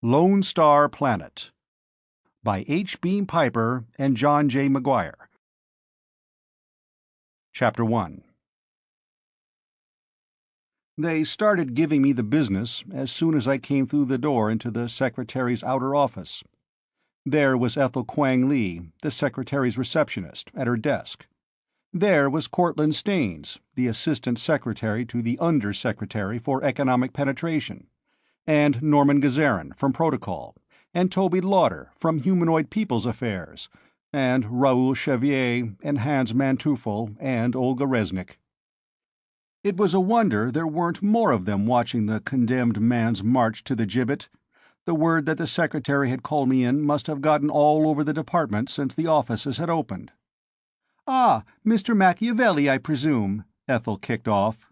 Lone Star Planet by H. Beam Piper and John J. Maguire. Chapter 1. They started giving me the business as soon as I came through the door into the secretary's outer office. There was Ethel Quang Lee, the secretary's receptionist, at her desk. There was Cortland Staines, the assistant secretary to the undersecretary for economic penetration, and Norman Gazarin from Protocol, and Toby Lauder from Humanoid People's Affairs, and Raoul Chevier, and Hans Manteuffel, and Olga Resnick. It was a wonder there weren't more of them watching the condemned man's march to the gibbet. The word that the secretary had called me in must have gotten all over the department since the offices had opened. "Ah, Mr. Machiavelli, I presume," Ethel kicked off.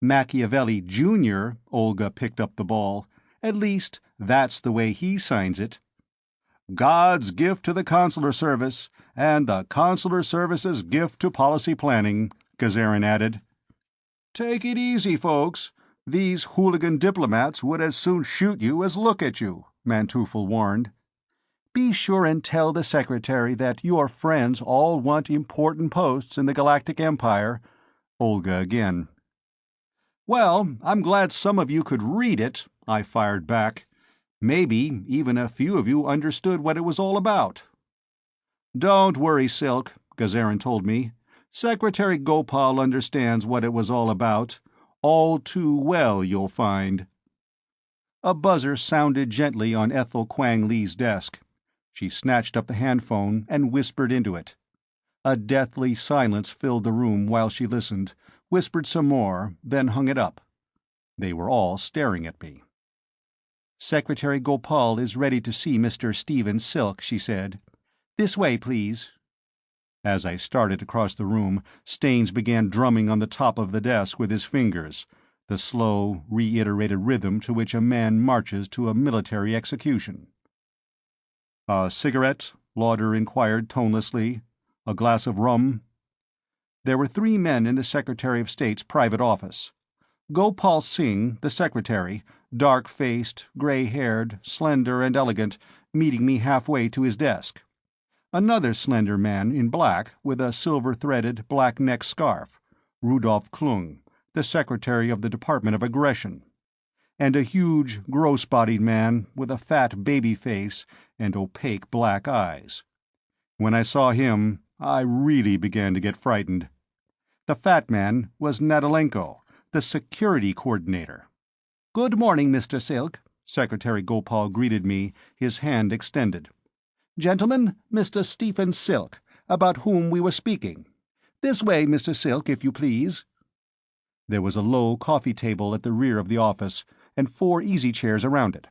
"Machiavelli, Jr.," Olga picked up the ball. "At least, that's the way he signs it." "God's gift to the consular service, and the consular service's gift to policy planning," Gazarin added. "Take it easy, folks. These hooligan diplomats would as soon shoot you as look at you," Manteuffel warned. "Be sure and tell the secretary that your friends all want important posts in the Galactic Empire," Olga again. "Well, I'm glad some of you could read it," I fired back. "Maybe even a few of you understood what it was all about." "Don't worry, Silk," Gazarin told me. "Secretary Gopal understands what it was all about. All too well, you'll find." A buzzer sounded gently on Ethel Quang Lee's desk. She snatched up the handphone and whispered into it. A deathly silence filled the room while she listened, whispered some more, then hung it up. They were all staring at me. "Secretary Gopal is ready to see Mr. Stephen Silk," she said. "This way, please." As I started across the room, Staines began drumming on the top of the desk with his fingers, the slow, reiterated rhythm to which a man marches to a military execution. "A cigarette?" Lauder inquired tonelessly. "A glass of rum?" There were 3 men in the Secretary of State's private office. Gopal Singh, the secretary, dark-faced, gray-haired, slender and elegant, meeting me halfway to his desk. Another slender man in black with a silver-threaded, black-neck scarf, Rudolf Klung, the secretary of the Department of Aggression. And a huge, gross-bodied man with a fat baby face and opaque black eyes. When I saw him, I really began to get frightened. The fat man was Natalenko, the security coordinator. "Good morning, Mr. Silk," Secretary Gopal greeted me, his hand extended. "Gentlemen, Mr. Stephen Silk, about whom we were speaking. This way, Mr. Silk, if you please." There was a low coffee table at the rear of the office, and 4 easy chairs around it.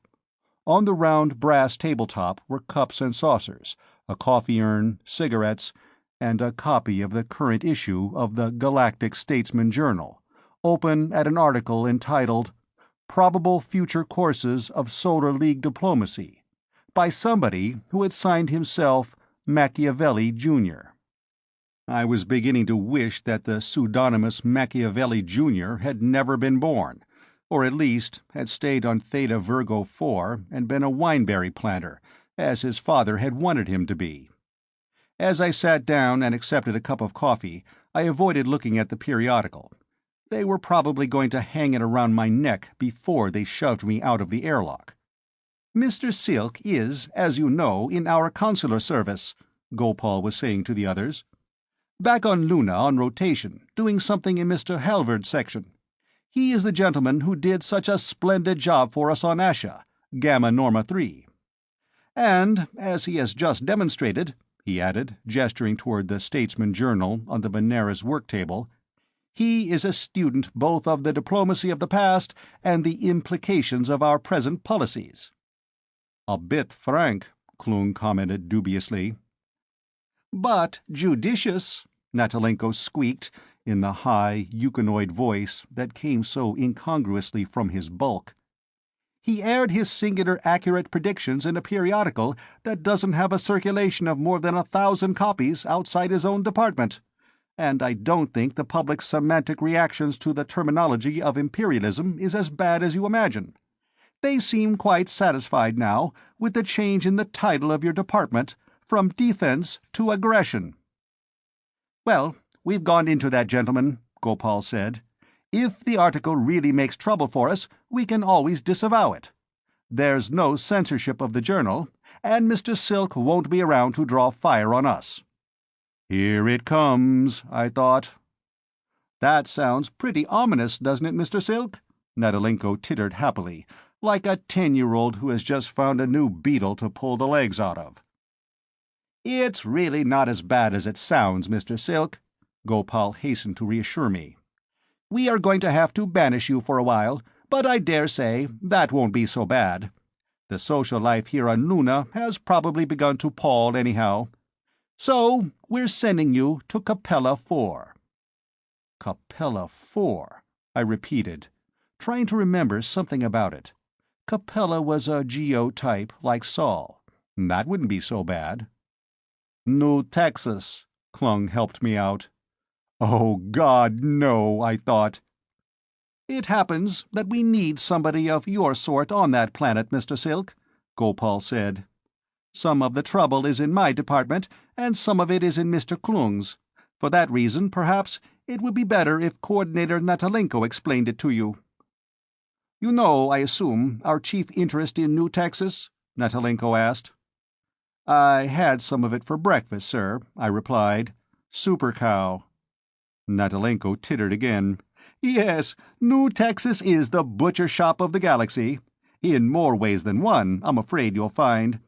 On the round brass tabletop were cups and saucers, a coffee urn, cigarettes, and a copy of the current issue of the Galactic Statesman Journal, open at an article entitled "Probable Future Courses of Solar League Diplomacy," by somebody who had signed himself Machiavelli, Jr. I was beginning to wish that the pseudonymous Machiavelli, Jr. had never been born, or at least had stayed on Theta Virgo 4 and been a wineberry planter, as his father had wanted him to be. As I sat down and accepted a cup of coffee, I avoided looking at the periodical. They were probably going to hang it around my neck before they shoved me out of the airlock. "Mr. Silk is, as you know, in our consular service," Gopal was saying to the others. "Back on Luna on rotation, doing something in Mr. Halvard's section. He is the gentleman who did such a splendid job for us on Asha, Gamma Norma 3. And, as he has just demonstrated," he added, gesturing toward the Statesman Journal on the Benares work table, "he is a student both of the diplomacy of the past and the implications of our present policies." "A bit frank," Klung commented dubiously. "But judicious," Natalenko squeaked, in the high, euconoid voice that came so incongruously from his bulk. "He aired his singular accurate predictions in a periodical that doesn't have a circulation of more than 1,000 copies outside his own department. And I don't think the public's semantic reactions to the terminology of imperialism is as bad as you imagine. They seem quite satisfied now with the change in the title of your department from defense to aggression." "Well, we've gone into that, gentlemen," Gopal said. "If the article really makes trouble for us, we can always disavow it. There's no censorship of the journal, and Mr. Silk won't be around to draw fire on us." Here it comes, I thought. "That sounds pretty ominous, doesn't it, Mr. Silk?" Natalenko tittered happily, like a 10-year-old who has just found a new beetle to pull the legs out of. "It's really not as bad as it sounds, Mr. Silk," Gopal hastened to reassure me. "We are going to have to banish you for a while, but I dare say that won't be so bad. The social life here on Luna has probably begun to pall anyhow. So we're sending you to Capella 4. "Capella 4, I repeated, trying to remember something about it. Capella was a geo type like Sol. That wouldn't be so bad. "New Texas," Klung helped me out. Oh, God, no, I thought. "It happens that we need somebody of your sort on that planet, Mr. Silk," Gopal said. "Some of the trouble is in my department, and some of it is in Mr. Klung's. For that reason, perhaps, it would be better if Coordinator Natalenko explained it to you." "You know, I assume, our chief interest in New Texas?" Natalenko asked. "I had some of it for breakfast, sir," I replied. "Super cow." Natalenko tittered again. "Yes, New Texas is the butcher shop of the galaxy. In more ways than one, I'm afraid you'll find.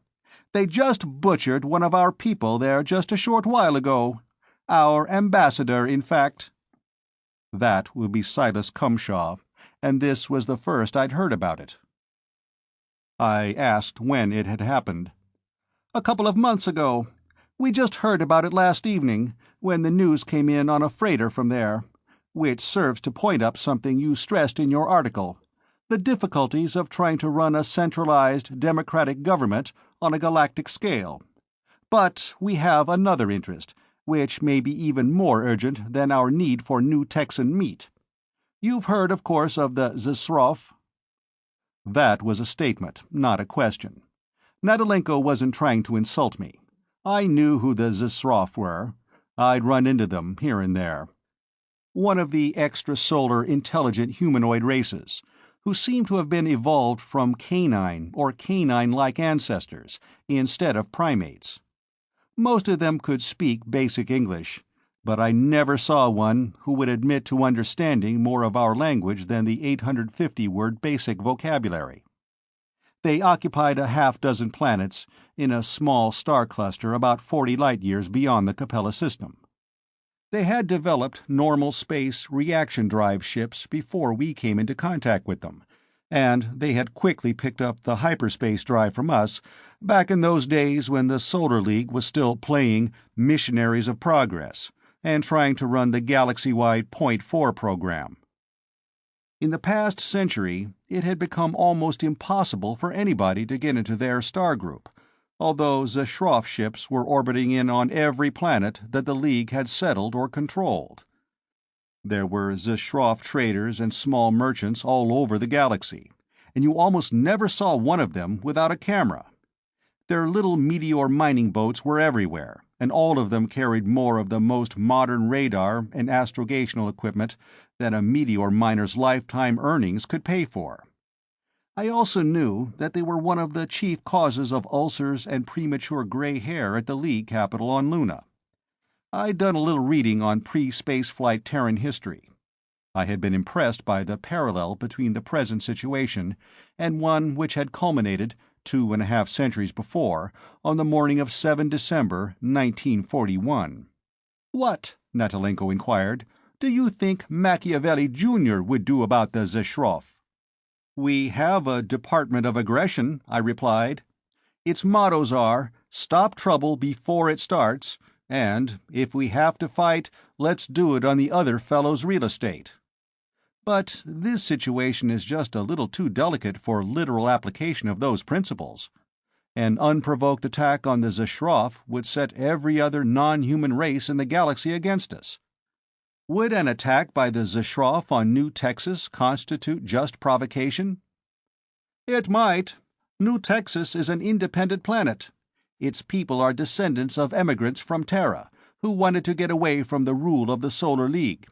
They just butchered one of our people there just a short while ago. Our ambassador, in fact." That would be Silas Cumshaw, and this was the first I'd heard about it. I asked when it had happened. "A couple of months ago. We just heard about it last evening, when the news came in on a freighter from there, which serves to point up something you stressed in your article, the difficulties of trying to run a centralized, democratic government on a galactic scale. But we have another interest, which may be even more urgent than our need for New Texan meat. You've heard, of course, of the Zsrof?" That was a statement, not a question. Natalenko wasn't trying to insult me. I knew who the Zsrof were. I'd run into them here and there. One of the extrasolar intelligent humanoid races, who seem to have been evolved from canine or canine-like ancestors instead of primates. Most of them could speak basic English, but I never saw one who would admit to understanding more of our language than the 850-word basic vocabulary. They occupied a half-dozen planets in a small star cluster about 40 light-years beyond the Capella system. They had developed normal space reaction drive ships before we came into contact with them, and they had quickly picked up the hyperspace drive from us back in those days when the Solar League was still playing Missionaries of Progress and trying to run the galaxy-wide Point 4 program. In the past century, it had become almost impossible for anybody to get into their star group, although Zsrof ships were orbiting in on every planet that the League had settled or controlled. There were Zsrof traders and small merchants all over the galaxy, and you almost never saw one of them without a camera. Their little meteor mining boats were everywhere, and all of them carried more of the most modern radar and astrogational equipment than a meteor miner's lifetime earnings could pay for. I also knew that they were one of the chief causes of ulcers and premature gray hair at the League capital on Luna. I'd done a little reading on pre-spaceflight Terran history. I had been impressed by the parallel between the present situation and one which had culminated 2.5 centuries before, on the morning of 7 December, 1941. "What," Natalenko inquired, "do you think Machiavelli Jr. would do about the Zsrof?" "We have a Department of Aggression," I replied. "Its mottos are, 'Stop trouble before it starts,' and, 'If we have to fight, let's do it on the other fellow's real estate.' But this situation is just a little too delicate for literal application of those principles. An unprovoked attack on the Zsrof would set every other non-human race in the galaxy against us. Would an attack by the Zsrof on New Texas constitute just provocation?" "It might. New Texas is an independent planet. Its people are descendants of emigrants from Terra, who wanted to get away from the rule of the Solar League.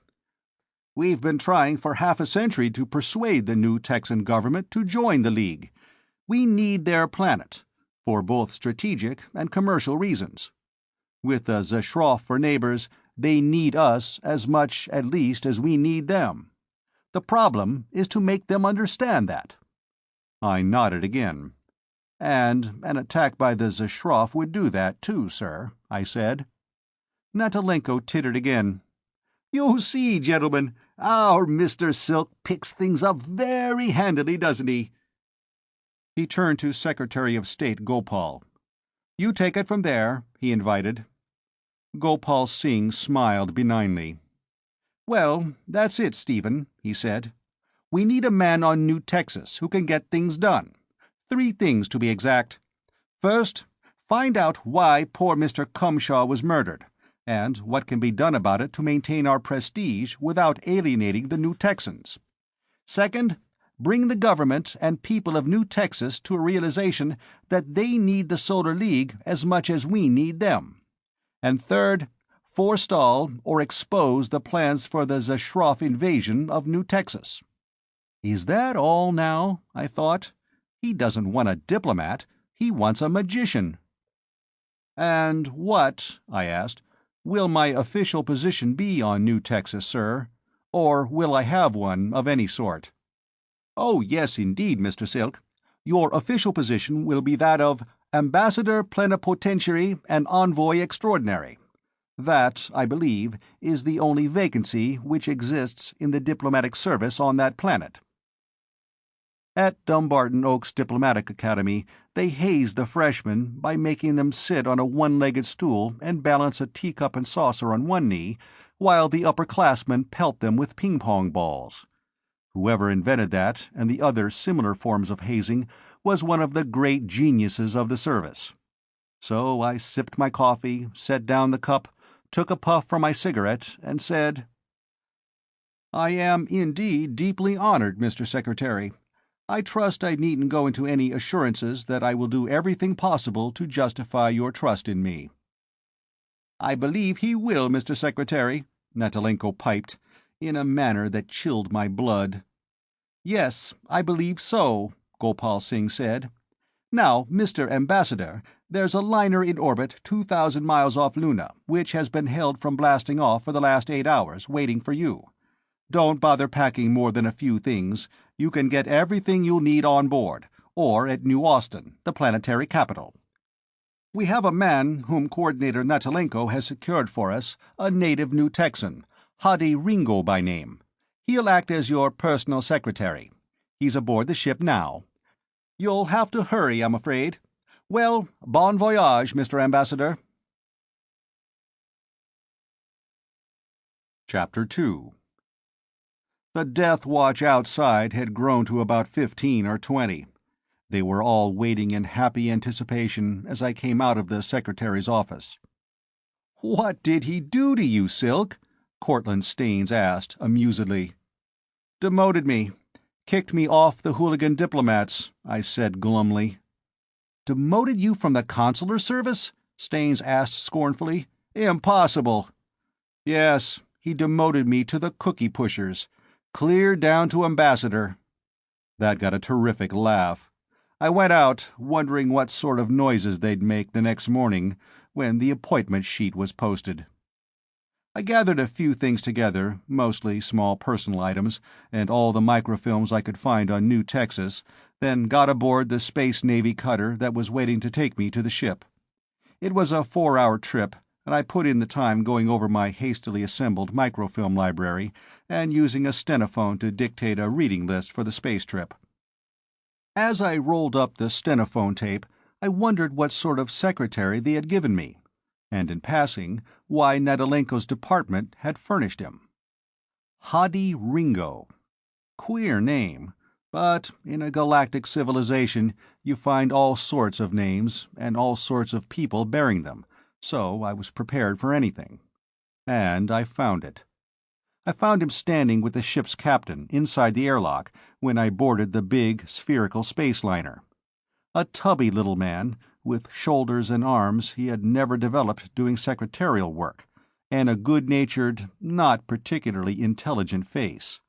We've been trying for half a century to persuade the new Texan government to join the League. We need their planet, for both strategic and commercial reasons. With the Zeshroff for neighbors, they need us as much, at least, as we need them. The problem is to make them understand that." I nodded again. "And an attack by the Zeshroff would do that, too, sir," I said. Natalenko tittered again. "You see, gentlemen, our Mr. Silk picks things up very handily, doesn't he?" He turned to Secretary of State Gopal. "You take it from there," he invited. Gopal Singh smiled benignly. "Well, that's it, Stephen," he said. "We need a man on New Texas who can get things done. 3 things, to be exact. First, find out why poor Mr. Cumshaw was murdered, and what can be done about it to maintain our prestige without alienating the New Texans. Second, bring the government and people of New Texas to a realization that they need the Solar League as much as we need them. And third, forestall or expose the plans for the Zeshroff invasion of New Texas." Is that all now? I thought. He doesn't want a diplomat, he wants a magician. "And what," I asked, "will my official position be on New Texas, sir? Or will I have one of any sort?" "Oh, yes, indeed, Mr. Silk. Your official position will be that of Ambassador Plenipotentiary and Envoy Extraordinary. That, I believe, is the only vacancy which exists in the diplomatic service on that planet." At Dumbarton Oaks Diplomatic Academy, they haze the freshmen by making them sit on a one-legged stool and balance a teacup and saucer on one knee, while the upperclassmen pelt them with ping-pong balls. Whoever invented that and the other similar forms of hazing was one of the great geniuses of the service. So I sipped my coffee, set down the cup, took a puff from my cigarette, and said, "I am indeed deeply honored, Mr. Secretary. I trust I needn't go into any assurances that I will do everything possible to justify your trust in me." "I believe he will, Mr. Secretary," Natalenko piped, in a manner that chilled my blood. "Yes, I believe so," Gopal Singh said. "Now, Mr. Ambassador, there's a liner in orbit 2,000 miles off Luna, which has been held from blasting off for the last 8 hours, waiting for you. Don't bother packing more than a few things. You can get everything you'll need on board, or at New Austin, the planetary capital. We have a man whom Coordinator Natalenko has secured for us, a native New Texan, Hadi Ringo by name. He'll act as your personal secretary. He's aboard the ship now. You'll have to hurry, I'm afraid. Well, bon voyage, Mr. Ambassador." Chapter 2. The death watch outside had grown to about 15 or 20. They were all waiting in happy anticipation as I came out of the secretary's office. "What did he do to you, Silk?" Cortlandt Staines asked, amusedly. "Demoted me. Kicked me off the hooligan diplomats," I said glumly. "Demoted you from the consular service?" Staines asked scornfully. "Impossible." "Yes, he demoted me to the cookie pushers. Clear down to ambassador." That got a terrific laugh. I went out, wondering what sort of noises they'd make the next morning when the appointment sheet was posted. I gathered a few things together, mostly small personal items, and all the microfilms I could find on New Texas, then got aboard the Space Navy cutter that was waiting to take me to the ship. It was a 4-hour trip, and I put in the time going over my hastily assembled microfilm library and using a stenophone to dictate a reading list for the space trip. As I rolled up the stenophone tape, I wondered what sort of secretary they had given me, and in passing, why Natalenko's department had furnished him. Hadi Ringo. Queer name, but in a galactic civilization you find all sorts of names and all sorts of people bearing them, so I was prepared for anything. And I found it. I found him standing with the ship's captain inside the airlock when I boarded the big, spherical space liner. A tubby little man, with shoulders and arms he had never developed doing secretarial work, and a good-natured, not particularly intelligent face.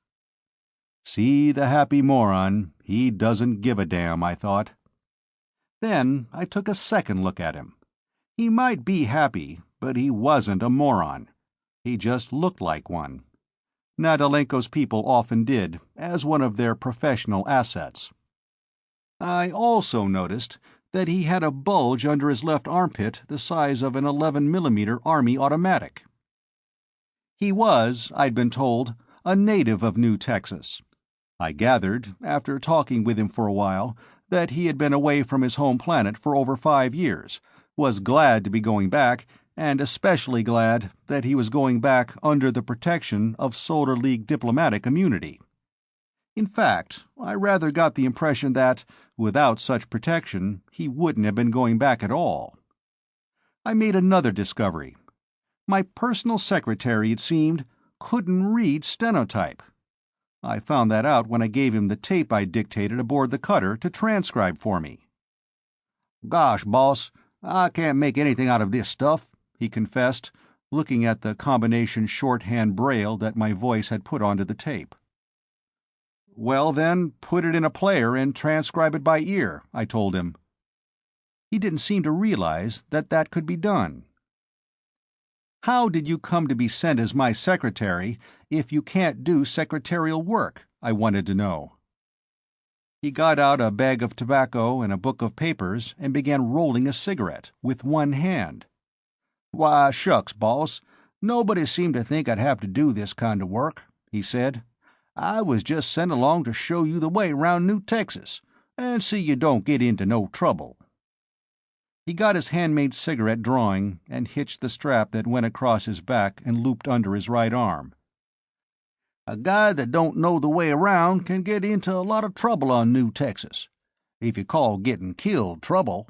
See the happy moron, he doesn't give a damn, I thought. Then I took a second look at him. He might be happy, but he wasn't a moron. He just looked like one. Nadalenko's people often did, as one of their professional assets. I also noticed that he had a bulge under his left armpit the size of an 11mm Army automatic. He was, I'd been told, a native of New Texas. I gathered, after talking with him for a while, that he had been away from his home planet for over 5 years, was glad to be going back, and especially glad that he was going back under the protection of Solar League diplomatic immunity. In fact, I rather got the impression that, without such protection, he wouldn't have been going back at all. I made another discovery. My personal secretary, it seemed, couldn't read stenotype. I found that out when I gave him the tape I dictated aboard the cutter to transcribe for me. "Gosh, boss, I can't make anything out of this stuff," he confessed, looking at the combination shorthand braille that my voice had put onto the tape. "Well, then, put it in a player and transcribe it by ear," I told him. He didn't seem to realize that that could be done. "How did you come to be sent as my secretary if you can't do secretarial work?" I wanted to know. He got out a bag of tobacco and a book of papers and began rolling a cigarette with one hand. "Why, shucks, boss, nobody seemed to think I'd have to do this kind of work," he said. "I was just sent along to show you the way round New Texas, and see you don't get into no trouble." He got his handmade cigarette drawing and hitched the strap that went across his back and looped under his right arm. "A guy that don't know the way around can get into a lot of trouble on New Texas, if you call getting killed trouble."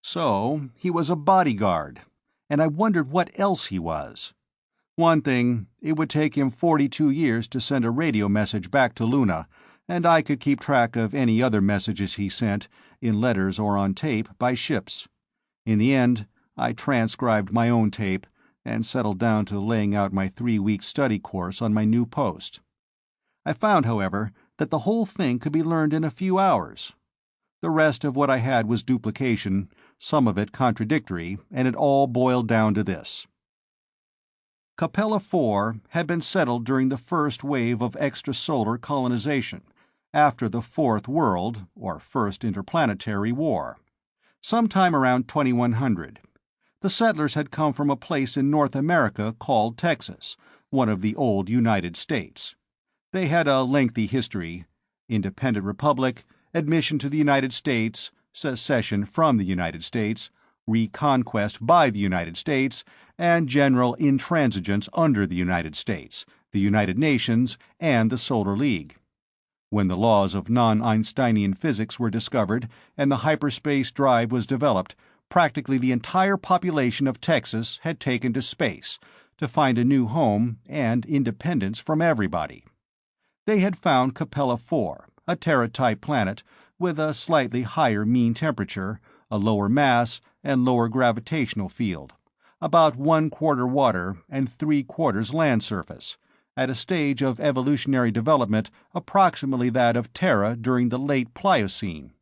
So, he was a bodyguard, and I wondered what else he was. One thing, it would take him 42 years to send a radio message back to Luna, and I could keep track of any other messages he sent, in letters or on tape, by ships. In the end, I transcribed my own tape, and settled down to laying out my 3-week study course on my new post. I found, however, that the whole thing could be learned in a few hours. The rest of what I had was duplication, some of it contradictory, and it all boiled down to this. Capella 4 had been settled during the first wave of extrasolar colonization, after the Fourth World, or First Interplanetary War. Sometime around 2100. The settlers had come from a place in North America called Texas, one of the old United States. They had a lengthy history: independent republic, admission to the United States, secession from the United States, reconquest by the United States, and general intransigence under the United States, the United Nations, and the Solar League. When the laws of non-Einsteinian physics were discovered and the hyperspace drive was developed, practically the entire population of Texas had taken to space to find a new home and independence from everybody. They had found Capella 4, a Terra-type planet with a slightly higher mean temperature, a lower mass, and lower gravitational field, about 1/4 water and 3/4 land surface, at a stage of evolutionary development approximately that of Terra during the late Pliocene.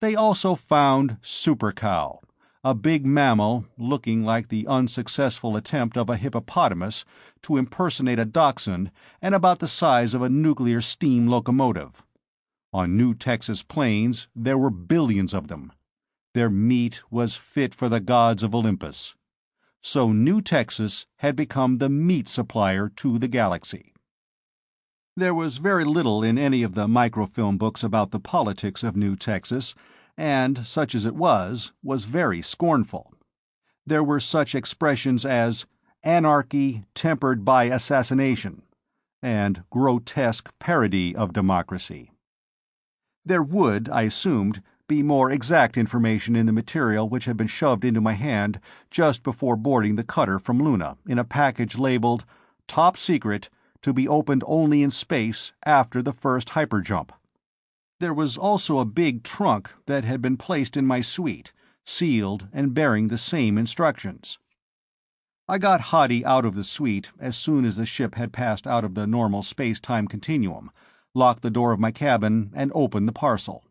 They also found Super Cow, a big mammal looking like the unsuccessful attempt of a hippopotamus to impersonate a dachshund and about the size of a nuclear steam locomotive. On New Texas plains there were billions of them. Their meat was fit for the gods of Olympus. So New Texas had become the meat supplier to the galaxy. There was very little in any of the microfilm books about the politics of New Texas, and, such as it was very scornful. There were such expressions as anarchy tempered by assassination, and grotesque parody of democracy. There would, I assumed, be more exact information in the material which had been shoved into my hand just before boarding the cutter from Luna in a package labeled top secret, to be opened only in space after the first hyperjump. There was also a big trunk that had been placed in my suite, sealed and bearing the same instructions. I got Hadi out of the suite as soon as the ship had passed out of the normal space-time continuum, locked the door of my cabin, and opened the parcel.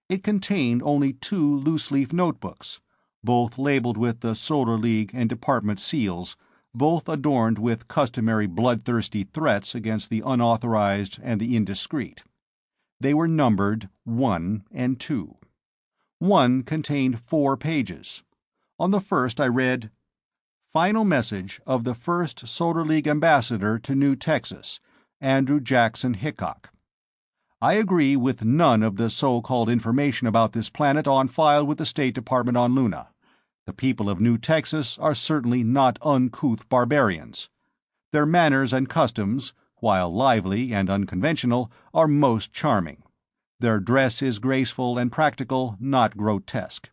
It contained only 2 loose-leaf notebooks, both labeled with the Solar League and Department seals, both adorned with customary bloodthirsty threats against the unauthorized and the indiscreet. They were numbered 1 and 2. 1 contained 4 pages. On the first I read, "Final message of the first Solar League ambassador to New Texas, Andrew Jackson Hickok. I agree with none of the so-called information about this planet on file with the State Department on Luna. The people of New Texas are certainly not uncouth barbarians. Their manners and customs, while lively and unconventional, are most charming. Their dress is graceful and practical, not grotesque.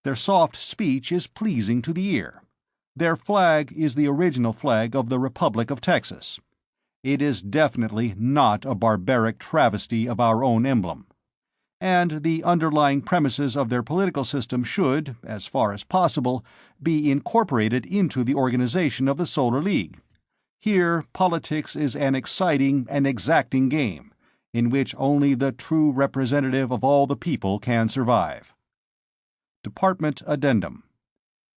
Their soft speech is pleasing to the ear. Their flag is the original flag of the Republic of Texas. It is definitely not a barbaric travesty of our own emblem. And the underlying premises of their political system should, as far as possible, be incorporated into the organization of the Solar League. Here politics is an exciting and exacting game, in which only the true representative of all the people can survive." Department Addendum.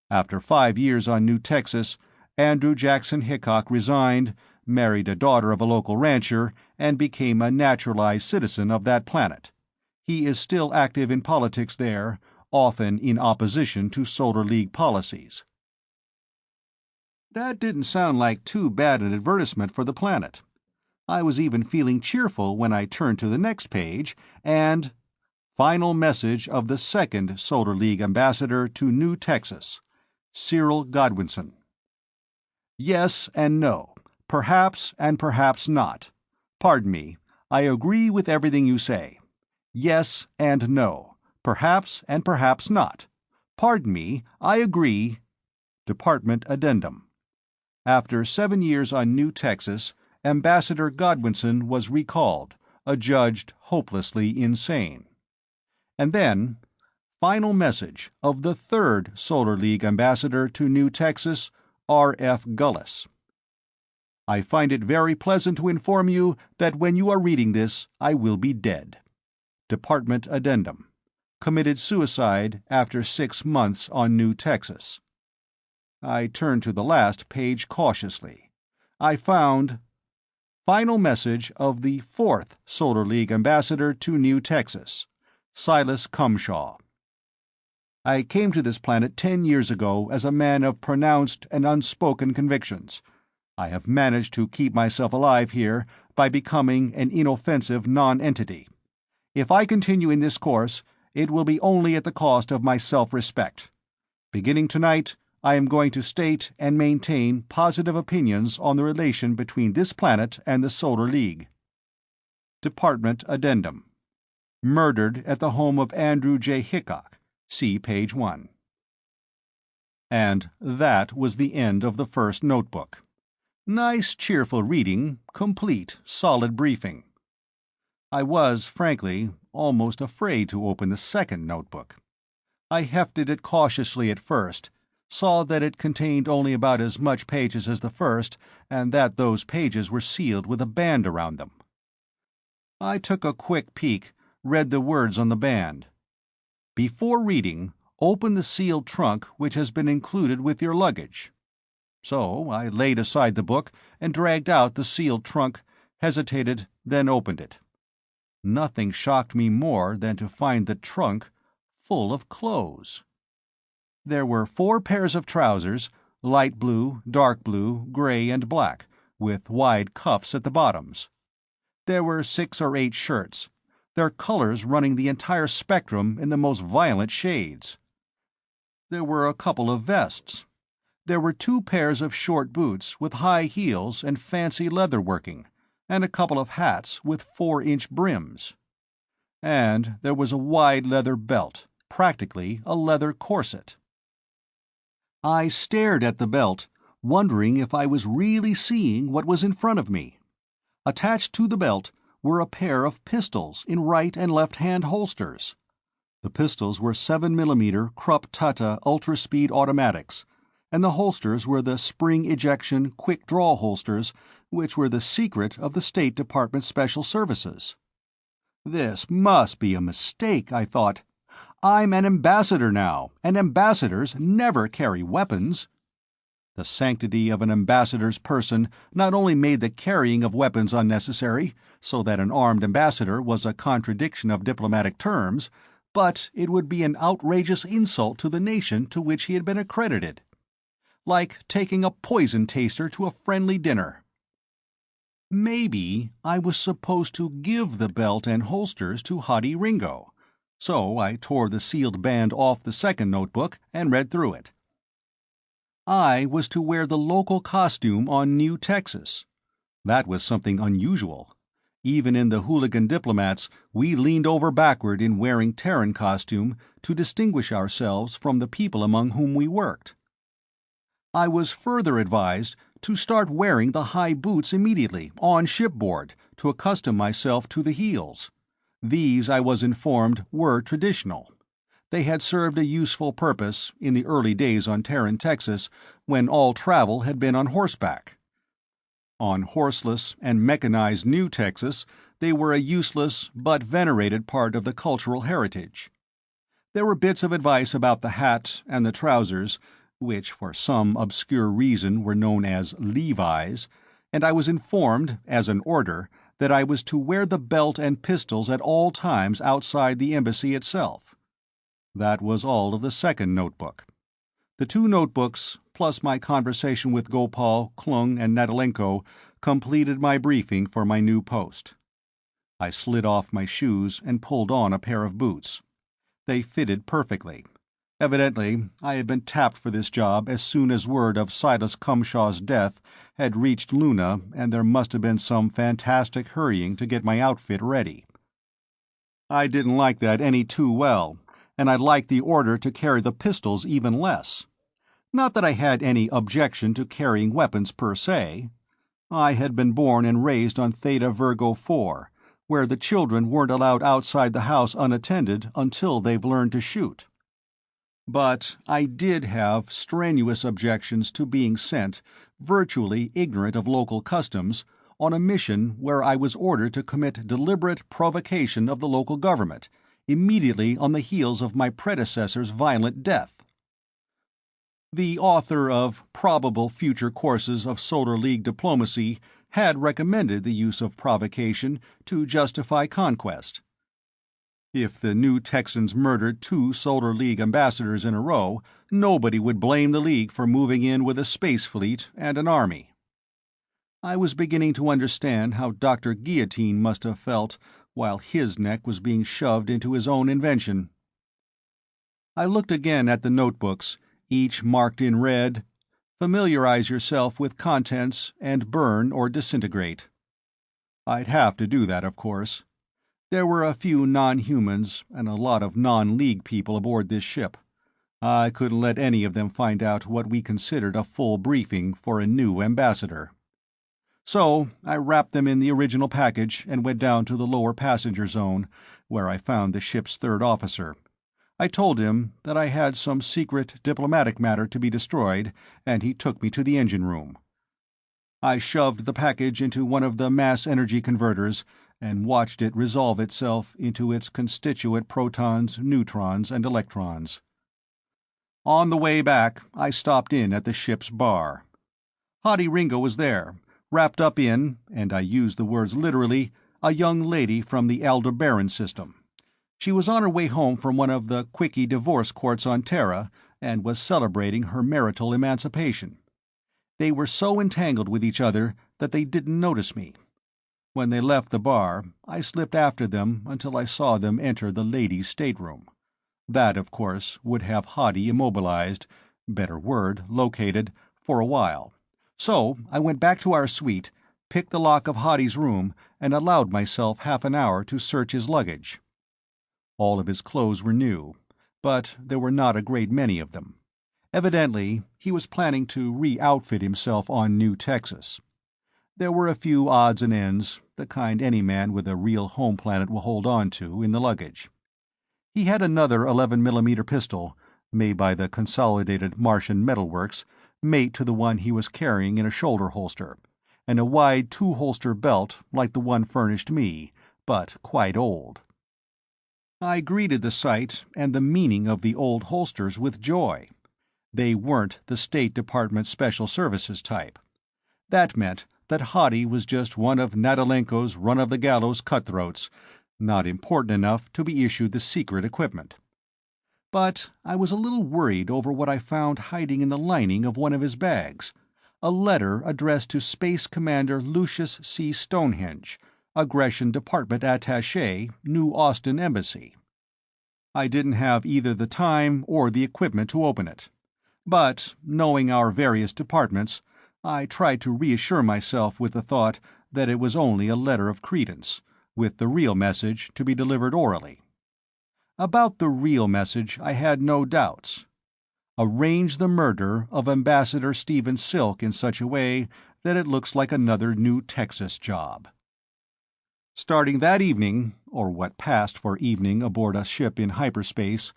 After 5 years on New Texas, Andrew Jackson Hickok resigned, married a daughter of a local rancher, and became a naturalized citizen of that planet. He is still active in politics there, often in opposition to Solar League policies. That didn't sound like too bad an advertisement for the planet. I was even feeling cheerful when I turned to the next page, and "Final message of the second Solar League ambassador to New Texas, Cyril Godwinson. Yes and no. Perhaps and perhaps not. Pardon me. I agree with everything you say. Yes and no. Perhaps and perhaps not. Pardon me. I agree." Department Addendum. After 7 years on New Texas, Ambassador Godwinson was recalled, adjudged hopelessly insane. And then, "Final message of the third Solar League ambassador to New Texas, R.F. Gullis. I find it very pleasant to inform you that when you are reading this, I will be dead. Department Addendum. Committed suicide after 6 months on New Texas." I turned to the last page cautiously. I found, "Final message of the fourth Solar League ambassador to New Texas, Silas Cumshaw. I came to this planet 10 years ago as a man of pronounced and unspoken convictions. I have managed to keep myself alive here by becoming an inoffensive non-entity. If I continue in this course, it will be only at the cost of my self-respect. Beginning tonight, I am going to state and maintain positive opinions on the relation between this planet and the Solar League." Department Addendum. Murdered at the home of Andrew J. Hickok. See page 1. And that was the end of the first notebook. Nice, cheerful reading, complete, solid briefing. I was, frankly, almost afraid to open the second notebook. I hefted it cautiously at first, saw that it contained only about as much pages as the first, and that those pages were sealed with a band around them. I took a quick peek, read the words on the band. "Before reading, open the sealed trunk which has been included with your luggage." So I laid aside the book and dragged out the sealed trunk, hesitated, then opened it. Nothing shocked me more than to find the trunk full of clothes. There were 4 pairs of trousers, light blue, dark blue, gray, and black, with wide cuffs at the bottoms. There were 6 or 8 shirts, their colors running the entire spectrum in the most violent shades. There were a couple of vests. There were 2 pairs of short boots with high heels and fancy leather working, and a couple of hats with 4-inch brims. And there was a wide leather belt, practically a leather corset. I stared at the belt, wondering if I was really seeing what was in front of me. Attached to the belt were a pair of pistols in right and left-hand holsters. The pistols were 7mm Krupp-Tutte ultra-speed automatics, and the holsters were the spring-ejection quick-draw holsters which were the secret of the State Department Special Services. This must be a mistake, I thought. I'm an ambassador now, and ambassadors never carry weapons. The sanctity of an ambassador's person not only made the carrying of weapons unnecessary, so that an armed ambassador was a contradiction of diplomatic terms, but it would be an outrageous insult to the nation to which he had been accredited. Like taking a poison taster to a friendly dinner. Maybe I was supposed to give the belt and holsters to Hadi Ringo, so I tore the sealed band off the second notebook and read through it. I was to wear the local costume on New Texas. That was something unusual. Even in the hooligan diplomats, we leaned over backward in wearing Terran costume to distinguish ourselves from the people among whom we worked. I was further advised to start wearing the high boots immediately, on shipboard, to accustom myself to the heels. These, I was informed, were traditional. They had served a useful purpose in the early days on Terran Texas, when all travel had been on horseback. On horseless and mechanized New Texas, they were a useless but venerated part of the cultural heritage. There were bits of advice about the hat and the trousers, which for some obscure reason were known as Levi's, and I was informed, as an order, that I was to wear the belt and pistols at all times outside the embassy itself. That was all of the second notebook. The two notebooks, plus my conversation with Gopal, Klung, and Natalenko, completed my briefing for my new post. I slid off my shoes and pulled on a pair of boots. They fitted perfectly. Evidently, I had been tapped for this job as soon as word of Silas Cumshaw's death had reached Luna, and there must have been some fantastic hurrying to get my outfit ready. I didn't like that any too well, and I liked the order to carry the pistols even less. Not that I had any objection to carrying weapons per se. I had been born and raised on Theta Virgo 4, where the children weren't allowed outside the house unattended until they've learned to shoot. But I did have strenuous objections to being sent, virtually ignorant of local customs, on a mission where I was ordered to commit deliberate provocation of the local government, immediately on the heels of my predecessor's violent death. The author of Probable Future Courses of Solar League Diplomacy had recommended the use of provocation to justify conquest. If the New Texans murdered 2 Solar League ambassadors in a row, nobody would blame the League for moving in with a space fleet and an army. I was beginning to understand how Dr. Guillotine must have felt while his neck was being shoved into his own invention. I looked again at the notebooks, each marked in red, "Familiarize yourself with contents and burn or disintegrate." I'd have to do that, of course. There were a few non-humans and a lot of non-League people aboard this ship. I couldn't let any of them find out what we considered a full briefing for a new ambassador. So I wrapped them in the original package and went down to the lower passenger zone, where I found the ship's third officer. I told him that I had some secret diplomatic matter to be destroyed, and he took me to the engine room. I shoved the package into one of the mass energy converters and watched it resolve itself into its constituent protons, neutrons, and electrons. On the way back, I stopped in at the ship's bar. Hadi Ringo was there, wrapped up in, and I use the words literally, a young lady from the Aldebaran system. She was on her way home from one of the quickie divorce courts on Terra and was celebrating her marital emancipation. They were so entangled with each other that they didn't notice me. When they left the bar, I slipped after them until I saw them enter the ladies' stateroom. That, of course, would have Hadi immobilized, better word, located, for a while. So I went back to our suite, picked the lock of Hadi's room, and allowed myself half an hour to search his luggage. All of his clothes were new, but there were not a great many of them. Evidently, he was planning to re-outfit himself on New Texas. There were a few odds and ends, the kind any man with a real home planet will hold on to, in the luggage. He had another 11mm pistol, made by the Consolidated Martian Metal Works, mate to the one he was carrying in a shoulder holster, and a wide two-holster belt like the one furnished me, but quite old. I greeted the sight and the meaning of the old holsters with joy. They weren't the State Department Special Services type. That meant that Hadi was just one of Natalenko's run-of-the-gallows cutthroats, not important enough to be issued the secret equipment. But I was a little worried over what I found hiding in the lining of one of his bags, a letter addressed to Space Commander Lucius C. Stonehenge, Aggression Department Attaché, New Austin Embassy. I didn't have either the time or the equipment to open it. But, knowing our various departments, I tried to reassure myself with the thought that it was only a letter of credence, with the real message to be delivered orally. About the real message I had no doubts. Arrange the murder of Ambassador Stephen Silk in such a way that it looks like another New Texas job. Starting that evening, or what passed for evening aboard a ship in hyperspace,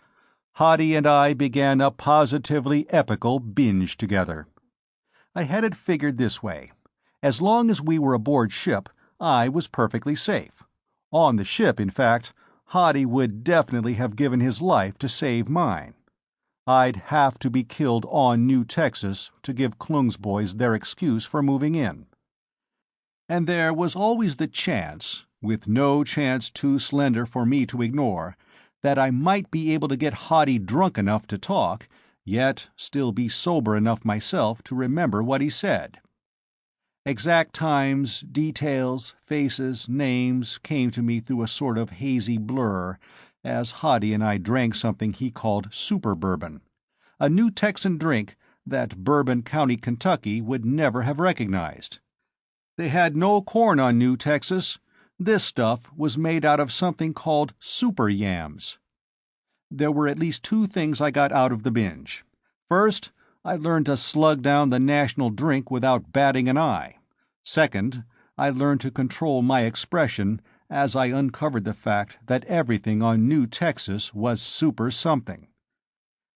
Hadi and I began a positively epical binge together. I had it figured this way. As long as we were aboard ship, I was perfectly safe. On the ship, in fact, Hadi would definitely have given his life to save mine. I'd have to be killed on New Texas to give Klung's boys their excuse for moving in. And there was always the chance, with no chance too slender for me to ignore, that I might be able to get Hadi drunk enough to talk, yet still be sober enough myself to remember what he said. Exact times, details, faces, names came to me through a sort of hazy blur as Hadi and I drank something he called Super Bourbon, a New Texan drink that Bourbon County, Kentucky would never have recognized. They had no corn on New Texas. This stuff was made out of something called super yams. There were at least two things I got out of the binge. First, I learned to slug down the national drink without batting an eye. Second, I learned to control my expression as I uncovered the fact that everything on New Texas was super something.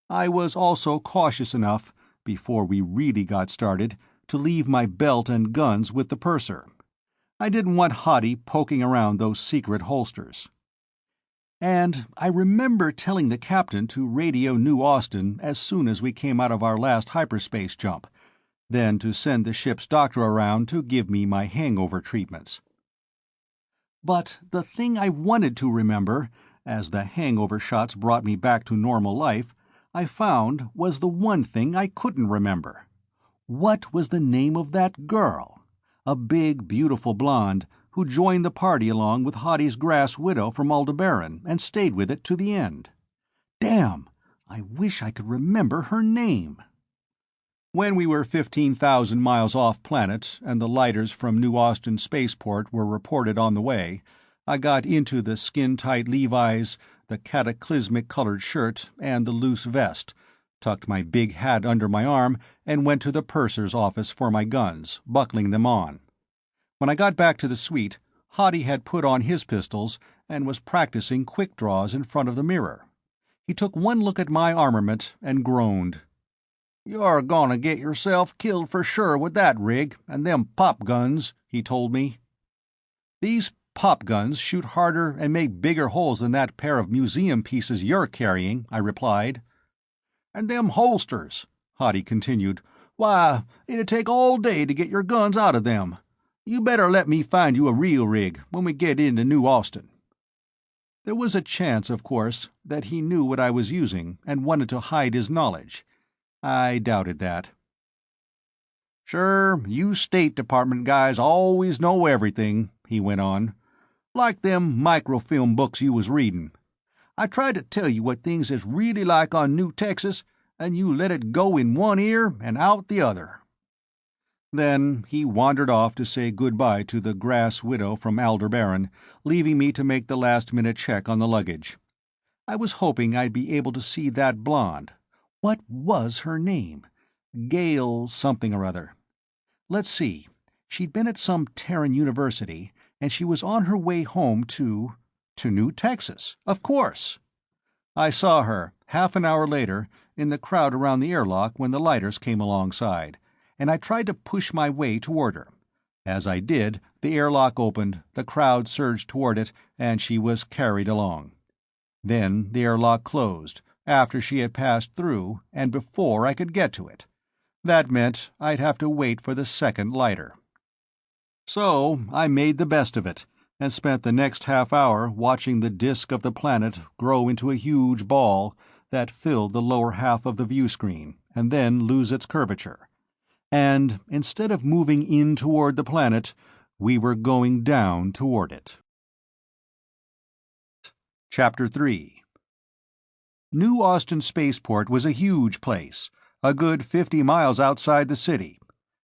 I was also cautious enough, before we really got started, to leave my belt and guns with the purser. I didn't want Hadi poking around those secret holsters. And I remember telling the captain to radio New Austin as soon as we came out of our last hyperspace jump, then to send the ship's doctor around to give me my hangover treatments. But the thing I wanted to remember, as the hangover shots brought me back to normal life, I found was the one thing I couldn't remember. What was the name of that girl? A big, beautiful blonde who joined the party along with Hadi's grass widow from Aldebaran and stayed with it to the end. Damn, I wish I could remember her name. When we were 15,000 miles off-planet and the lighters from New Austin Spaceport were reported on the way, I got into the skin-tight Levi's, the cataclysmic-colored shirt, and the loose vest, tucked my big hat under my arm, and went to the purser's office for my guns, buckling them on. When I got back to the suite, Hadi had put on his pistols and was practicing quick draws in front of the mirror. He took one look at my armament and groaned. "You're gonna get yourself killed for sure with that rig and them pop guns," he told me. "These pop guns shoot harder and make bigger holes than that pair of museum pieces you're carrying," I replied. "And them holsters," Hadi continued. "Why, it'd take all day to get your guns out of them. You better let me find you a real rig when we get into New Austin." There was a chance, of course, that he knew what I was using and wanted to hide his knowledge. I doubted that. "Sure, you State Department guys always know everything," he went on. "Like them microfilm books you was readin'. I tried to tell you what things is really like on New Texas, and you let it go in one ear and out the other." Then he wandered off to say goodbye to the grass widow from Aldebaran, leaving me to make the last-minute check on the luggage. I was hoping I'd be able to see that blonde. What was her name? Gale something or other. Let's see. She'd been at some Terran university, and she was on her way home to New Texas, of course. I saw her, half an hour later, in the crowd around the airlock when the lighters came alongside, and I tried to push my way toward her. As I did, the airlock opened, the crowd surged toward it, and she was carried along. Then the airlock closed, after she had passed through, and before I could get to it. That meant I'd have to wait for the second lighter. So I made the best of it, and spent the next half hour watching the disk of the planet grow into a huge ball that filled the lower half of the view screen, and then lose its curvature. And instead of moving in toward the planet, we were going down toward it. Chapter 3. New Austin Spaceport was a huge place, a good 50 miles outside the city.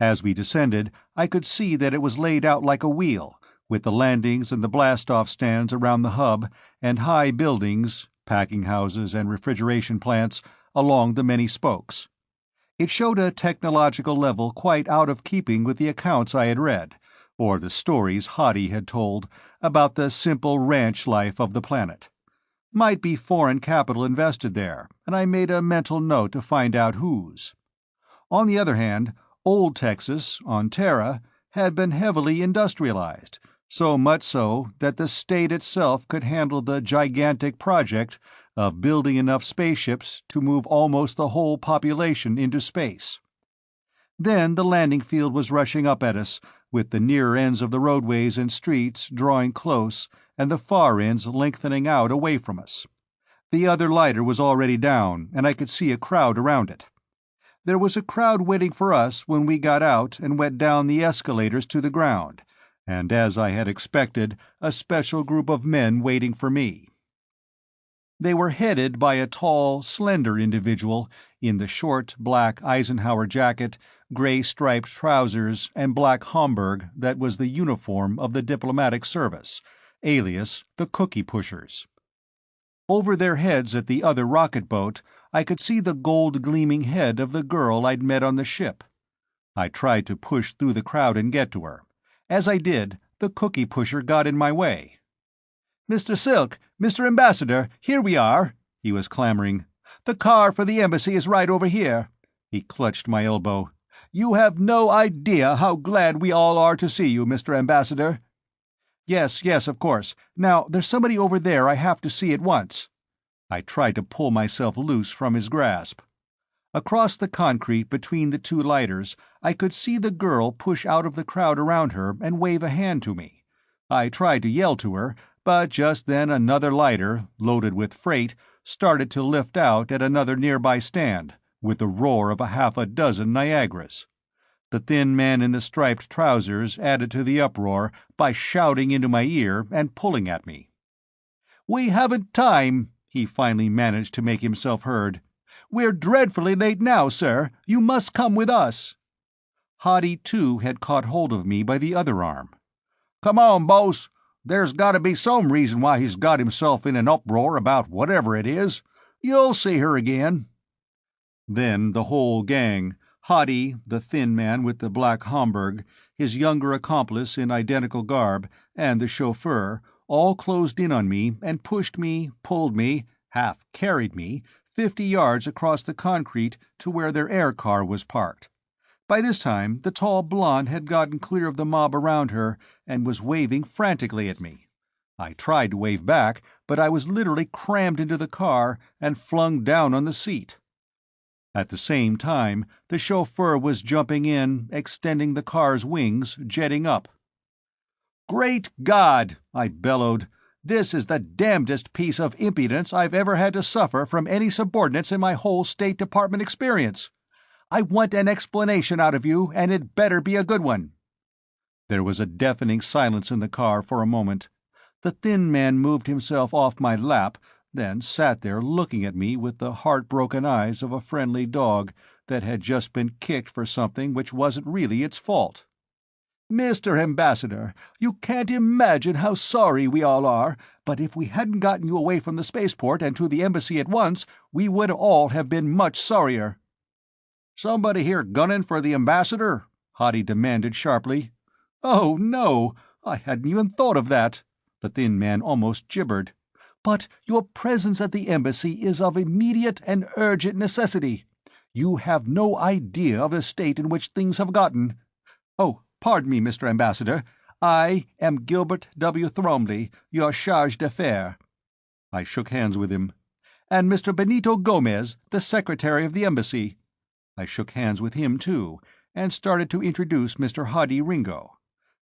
As we descended, I could see that it was laid out like a wheel, with the landings and the blast-off stands around the hub, and high buildings, packing houses and refrigeration plants, along the many spokes. It showed a technological level quite out of keeping with the accounts I had read, or the stories Hadi had told, about the simple ranch life of the planet. Might be foreign capital invested there, and I made a mental note to find out whose. On the other hand, Old Texas, on Terra, had been heavily industrialized, so much so that the state itself could handle the gigantic project of building enough spaceships to move almost the whole population into space. Then the landing field was rushing up at us, with the nearer ends of the roadways and streets drawing close and the far ends lengthening out away from us. The other lighter was already down, and I could see a crowd around it. There was a crowd waiting for us when we got out and went down the escalators to the ground, and as I had expected, a special group of men waiting for me. They were headed by a tall, slender individual in the short, black Eisenhower jacket, gray striped trousers, and black Homburg that was the uniform of the diplomatic service, alias the Cookie Pushers. Over their heads at the other rocket boat, I could see the gold-gleaming head of the girl I'd met on the ship. I tried to push through the crowd and get to her. As I did, the Cookie Pusher got in my way. "Mr. Silk, Mr. Ambassador, here we are," he was clamoring. "The car for the embassy is right over here." He clutched my elbow. "You have no idea how glad we all are to see you, Mr. Ambassador." Yes, of course. Now, there's somebody over there I have to see at once." I tried to pull myself loose from his grasp. Across the concrete between the two lighters, I could see the girl push out of the crowd around her and wave a hand to me. I tried to yell to her, but just then another lighter, loaded with freight, started to lift out at another nearby stand, with the roar of half a dozen Niagaras. The thin man in the striped trousers added to the uproar by shouting into my ear and pulling at me. "We haven't time," he finally managed to make himself heard. "We're dreadfully late now, sir. You must come with us." Hadi, too, had caught hold of me by the other arm. "Come on, boss. There's got to be some reason why he's got himself in an uproar about whatever it is. You'll see her again." Then the whole gang, Hadi, the thin man with the black Homburg, his younger accomplice in identical garb, and the chauffeur, all closed in on me and pushed me, pulled me, half carried me, 50 yards across the concrete to where their air car was parked. By this time, the tall blonde had gotten clear of the mob around her and was waving frantically at me. I tried to wave back, but I was literally crammed into the car and flung down on the seat. At the same time, the chauffeur was jumping in, extending the car's wings, jetting up. "Great God!" I bellowed. "This is the damnedest piece of impudence I've ever had to suffer from any subordinates in my whole State Department experience. I want an explanation out of you, and it better be a good one." There was a deafening silence in the car for a moment. The thin man moved himself off my lap, then sat there looking at me with the heartbroken eyes of a friendly dog that had just been kicked for something which wasn't really its fault. "Mr. Ambassador, you can't imagine how sorry we all are, but if we hadn't gotten you away from the spaceport and to the embassy at once, we would all have been much sorrier." "Somebody here gunning for the ambassador?" Hadi demanded sharply. "Oh, no! I hadn't even thought of that." The thin man almost gibbered. "But your presence at the embassy is of immediate and urgent necessity. You have no idea of the state in which things have gotten. Oh, pardon me, Mr. Ambassador. I am Gilbert W. Thromley, your charge d'affaires." I shook hands with him. "And Mr. Benito Gomez, the secretary of the embassy." I shook hands with him too, and started to introduce Mr. Hadi Ringo.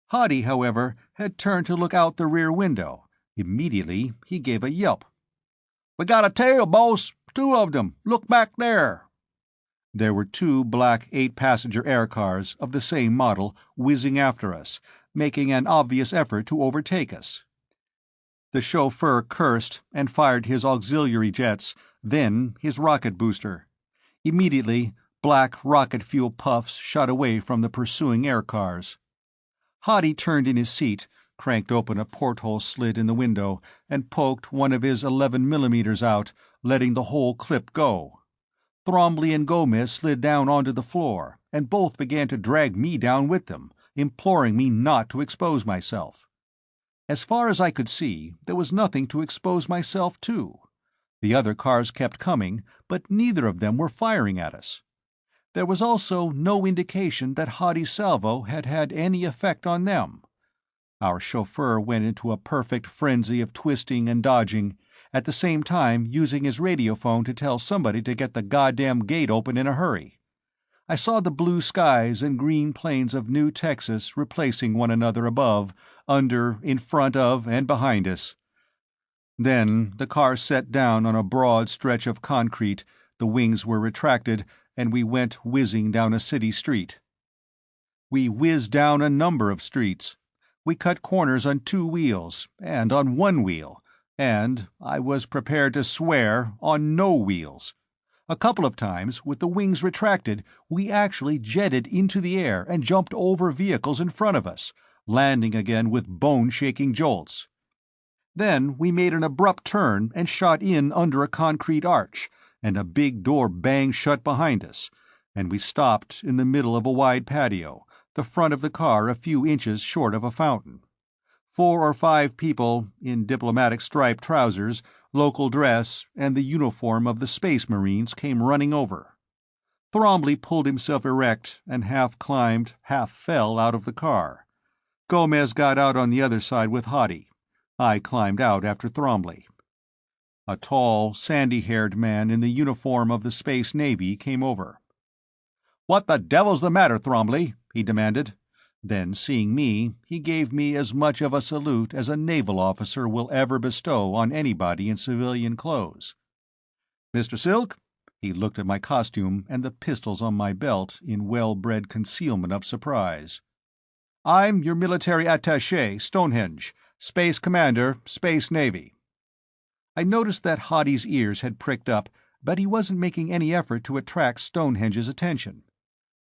Hadi, however, had turned to look out the rear window. Immediately he gave a yelp. "We got a tail, boss! 2 of them! Look back there!" There were 2 black 8-passenger air cars of the same model whizzing after us, making an obvious effort to overtake us. The chauffeur cursed and fired his auxiliary jets, then his rocket booster. Immediately, black rocket fuel puffs shot away from the pursuing air cars. Hadi turned in his seat, cranked open a porthole slit in the window, and poked one of his 11mm out, letting the whole clip go. Thromley and Gomez slid down onto the floor, and both began to drag me down with them, imploring me not to expose myself. As far as I could see, there was nothing to expose myself to. The other cars kept coming, but neither of them were firing at us. There was also no indication that Hadi's salvo had had any effect on them. Our chauffeur went into a perfect frenzy of twisting and dodging, at the same time using his radiophone to tell somebody to get the goddamn gate open in a hurry. I saw the blue skies and green plains of New Texas replacing one another above, under, in front of, and behind us. Then the car set down on a broad stretch of concrete, the wings were retracted, and we went whizzing down a city street. We whizzed down a number of streets. We cut corners on 2 wheels, and on 1 wheel, and, I was prepared to swear, on no wheels. A couple of times, with the wings retracted, we actually jetted into the air and jumped over vehicles in front of us, landing again with bone-shaking jolts. Then we made an abrupt turn and shot in under a concrete arch, and a big door banged shut behind us, and we stopped in the middle of a wide patio, the front of the car a few inches short of a fountain. 4 or 5 people, in diplomatic striped trousers, local dress, and the uniform of the Space Marines came running over. Thromley pulled himself erect and half climbed, half fell out of the car. Gomez got out on the other side with Hadi. I climbed out after Thromley. A tall, sandy-haired man in the uniform of the Space Navy came over. "What the devil's the matter, Thromley?" he demanded. Then, seeing me, he gave me as much of a salute as a naval officer will ever bestow on anybody in civilian clothes. "Mr. Silk?" He looked at my costume and the pistols on my belt in well-bred concealment of surprise. "I'm your military attaché, Stonehenge, Space Commander, Space Navy." I noticed that Hadi's ears had pricked up, but he wasn't making any effort to attract Stonehenge's attention.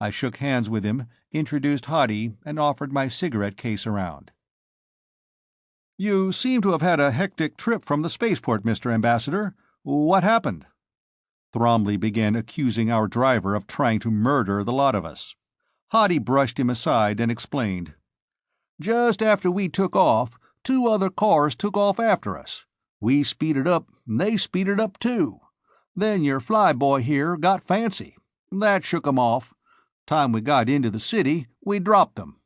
I shook hands with him, introduced Hadi, and offered my cigarette case around. "You seem to have had a hectic trip from the spaceport, Mr. Ambassador. What happened?" Thromley began accusing our driver of trying to murder the lot of us. Hadi brushed him aside and explained. "Just after we took off, 2 other cars took off after us. We speeded up, and they speeded up too. Then your flyboy here got fancy. That shook 'em off. Time we got into the city, we dropped them.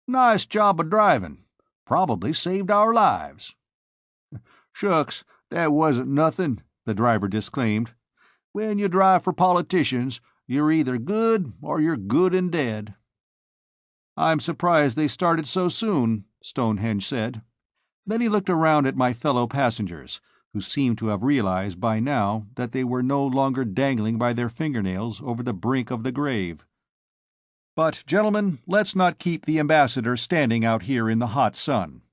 Nice job of driving. Probably saved our lives." "Shucks, that wasn't nothing," the driver disclaimed. "When you drive for politicians, you're either good or you're good and dead." "I'm surprised they started so soon," Stonehenge said. Then he looked around at my fellow passengers, who seemed to have realized by now that they were no longer dangling by their fingernails over the brink of the grave. "But, gentlemen, let's not keep the ambassador standing out here in the hot sun."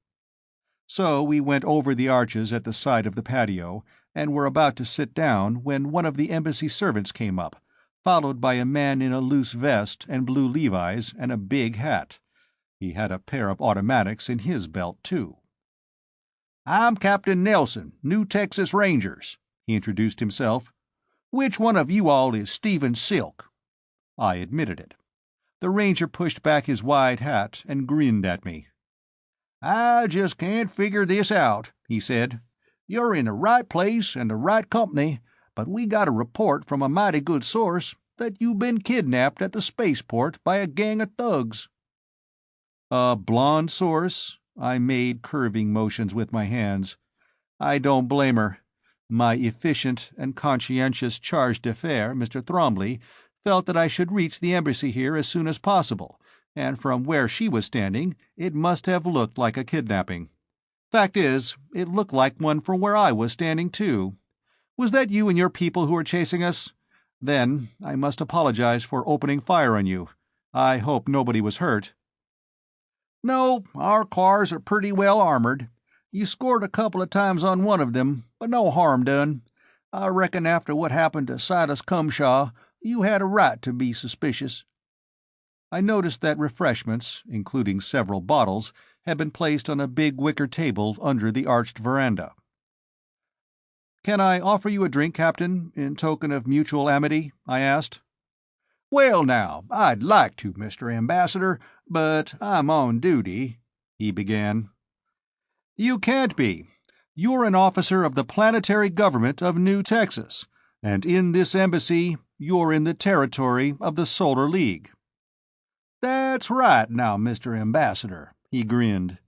So we went over the arches at the side of the patio, and were about to sit down when one of the embassy servants came up, followed by a man in a loose vest and blue Levi's and a big hat. He had a pair of automatics in his belt, too. "I'm Captain Nelson, New Texas Rangers," he introduced himself. "Which one of you all is Stephen Silk?" I admitted it. The Ranger pushed back his wide hat and grinned at me. "I just can't figure this out," he said. "You're in the right place and the right company, but we got a report from a mighty good source that you've been kidnapped at the spaceport by a gang of thugs." "A blonde source?" I made curving motions with my hands. "I don't blame her. My efficient and conscientious charge d'affaires, Mr. Thromley, felt that I should reach the embassy here as soon as possible, and from where she was standing, it must have looked like a kidnapping. Fact is, it looked like one from where I was standing, too. Was that you and your people who were chasing us? Then I must apologize for opening fire on you. I hope nobody was hurt." "No, our cars are pretty well armored. You scored a couple of times on one of them, but no harm done. I reckon after what happened to Silas Cumshaw, you had a right to be suspicious." I noticed that refreshments, including several bottles, had been placed on a big wicker table under the arched veranda. "Can I offer you a drink, Captain, in token of mutual amity?" I asked. "Well now, I'd like to, Mr. Ambassador, but I'm on duty," he began. "You can't be. You're an officer of the planetary government of New Texas, and in this embassy you're in the territory of the Solar League." "That's right now, Mr. Ambassador," he grinned.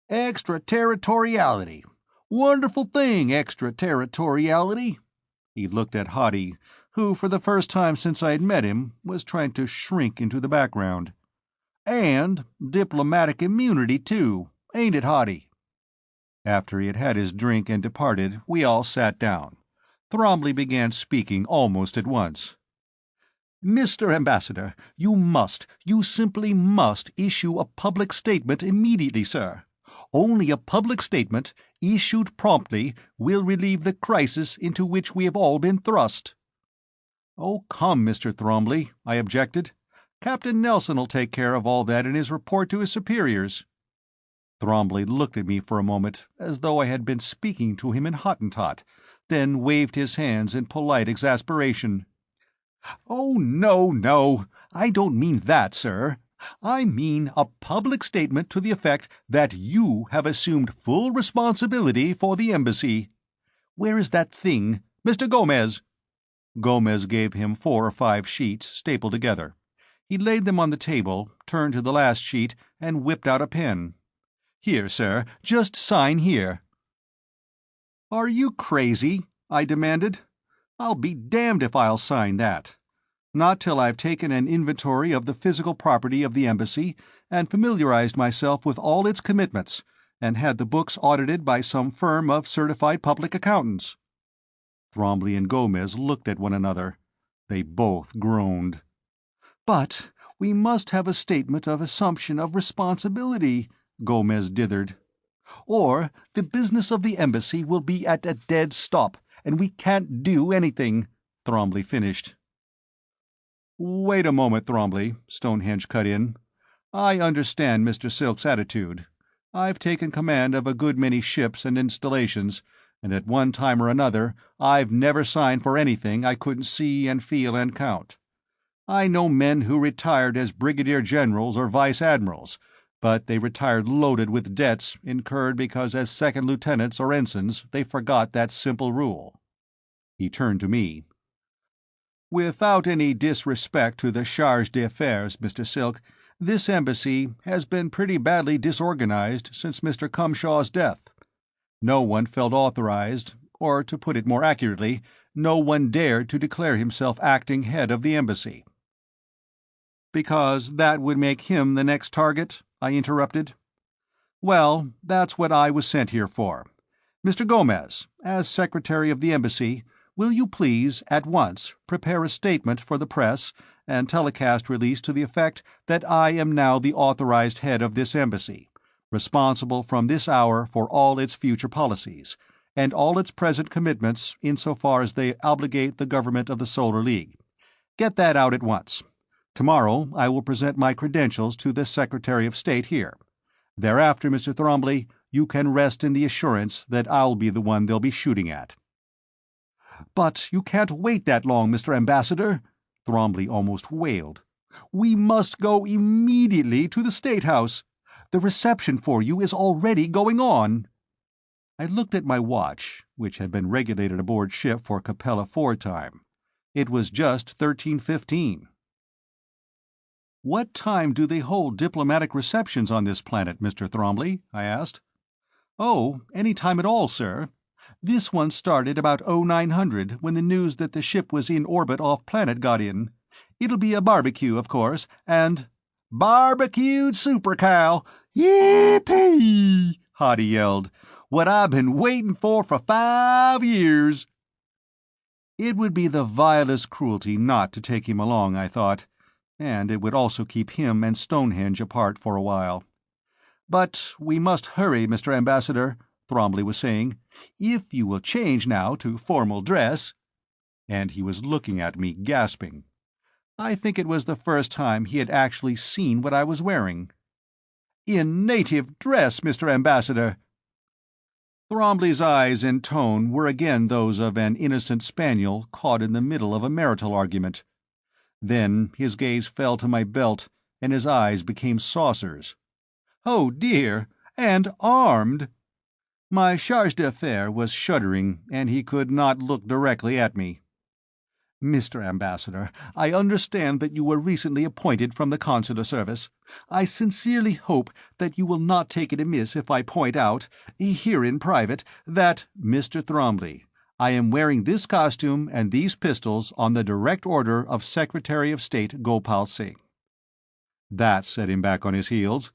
"Extraterritoriality. Wonderful thing, extraterritoriality." He looked at Hoddy, who, for the first time since I had met him, was trying to shrink into the background. "And diplomatic immunity, too, ain't it, Hoddy?" After he had had his drink and departed, we all sat down. Thromley began speaking almost at once. "Mr. Ambassador, you simply must issue a public statement immediately, sir. Only a public statement, issued promptly, will relieve the crisis into which we have all been thrust." "Oh, come, Mr. Thromley," I objected. "Captain Nelson'll take care of all that in his report to his superiors." Thromley looked at me for a moment as though I had been speaking to him in Hottentot, then waved his hands in polite exasperation. "Oh, no, no, I don't mean that, sir. I mean a public statement to the effect that you have assumed full responsibility for the embassy. Where is that thing? Mr. Gomez!" Gomez gave him 4 or 5 sheets stapled together. He laid them on the table, turned to the last sheet, and whipped out a pen. "Here, sir, just sign here." "Are you crazy?" I demanded. "I'll be damned if I'll sign that. Not till I've taken an inventory of the physical property of the embassy and familiarized myself with all its commitments, and had the books audited by some firm of certified public accountants." Thromley and Gomez looked at one another. They both groaned. "But we must have a statement of assumption of responsibility," Gomez dithered. "Or the business of the embassy will be at a dead stop, and we can't do anything," Thromley finished. "Wait a moment, Thromley," Stonehenge cut in. "I understand Mr. Silk's attitude. I've taken command of a good many ships and installations, and at one time or another I've never signed for anything I couldn't see and feel and count. I know men who retired as brigadier generals or vice admirals, but they retired loaded with debts incurred because as second lieutenants or ensigns they forgot that simple rule." He turned to me. "Without any disrespect to the charge d'affaires, Mr. Silk, this embassy has been pretty badly disorganized since Mr. Cumshaw's death. No one felt authorized, or to put it more accurately, no one dared to declare himself acting head of the embassy." "Because that would make him the next target?" I interrupted. "Well, that's what I was sent here for. Mr. Gomez, as Secretary of the Embassy, will you please, at once, prepare a statement for the press and telecast release to the effect that I am now the authorized head of this embassy, responsible from this hour for all its future policies, and all its present commitments insofar as they obligate the government of the Solar League. Get that out at once. Tomorrow I will present my credentials to the Secretary of State here. Thereafter, Mr. Thromley, you can rest in the assurance that I'll be the one they'll be shooting at." "But you can't wait that long, Mr. Ambassador," Thrombly almost wailed. "We must go immediately to the State House. The reception for you is already going on." I looked at my watch, which had been regulated aboard ship for Capella IV time. It was just 13:15. "What time do they hold diplomatic receptions on this planet, Mr. Thrombly?" I asked. "Oh, any time at all, sir. This one started about 0900 when the news that the ship was in orbit off-planet got in. It'll be a barbecue, of course, and—" "Barbecued super cow! Yippee!" Hoddy yelled. "What I've been waiting for 5 years." It would be the vilest cruelty not to take him along, I thought, and it would also keep him and Stonehenge apart for a while. "But we must hurry, Mr. Ambassador," Thrombly was saying. "If you will change now to formal dress—" And he was looking at me, gasping. I think it was the first time he had actually seen what I was wearing. "In native dress, Mr. Ambassador." Thrombly's eyes and tone were again those of an innocent spaniel caught in the middle of a marital argument. Then his gaze fell to my belt, and his eyes became saucers. "Oh dear! And armed!" My charge d'affaires was shuddering, and he could not look directly at me. "Mr. Ambassador, I understand that you were recently appointed from the consular service. I sincerely hope that you will not take it amiss if I point out, here in private, that—" "Mr. Thrombly, I am wearing this costume and these pistols on the direct order of Secretary of State Gopal Singh." That set him back on his heels.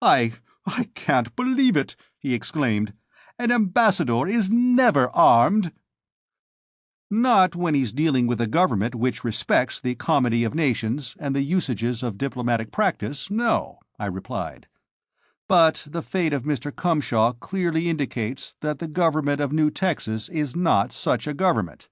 I can't believe it," he exclaimed. "An ambassador is never armed." "Not when he's dealing with a government which respects the comity of nations and the usages of diplomatic practice, no," I replied. "But the fate of Mr. Cumshaw clearly indicates that the government of New Texas is not such a government.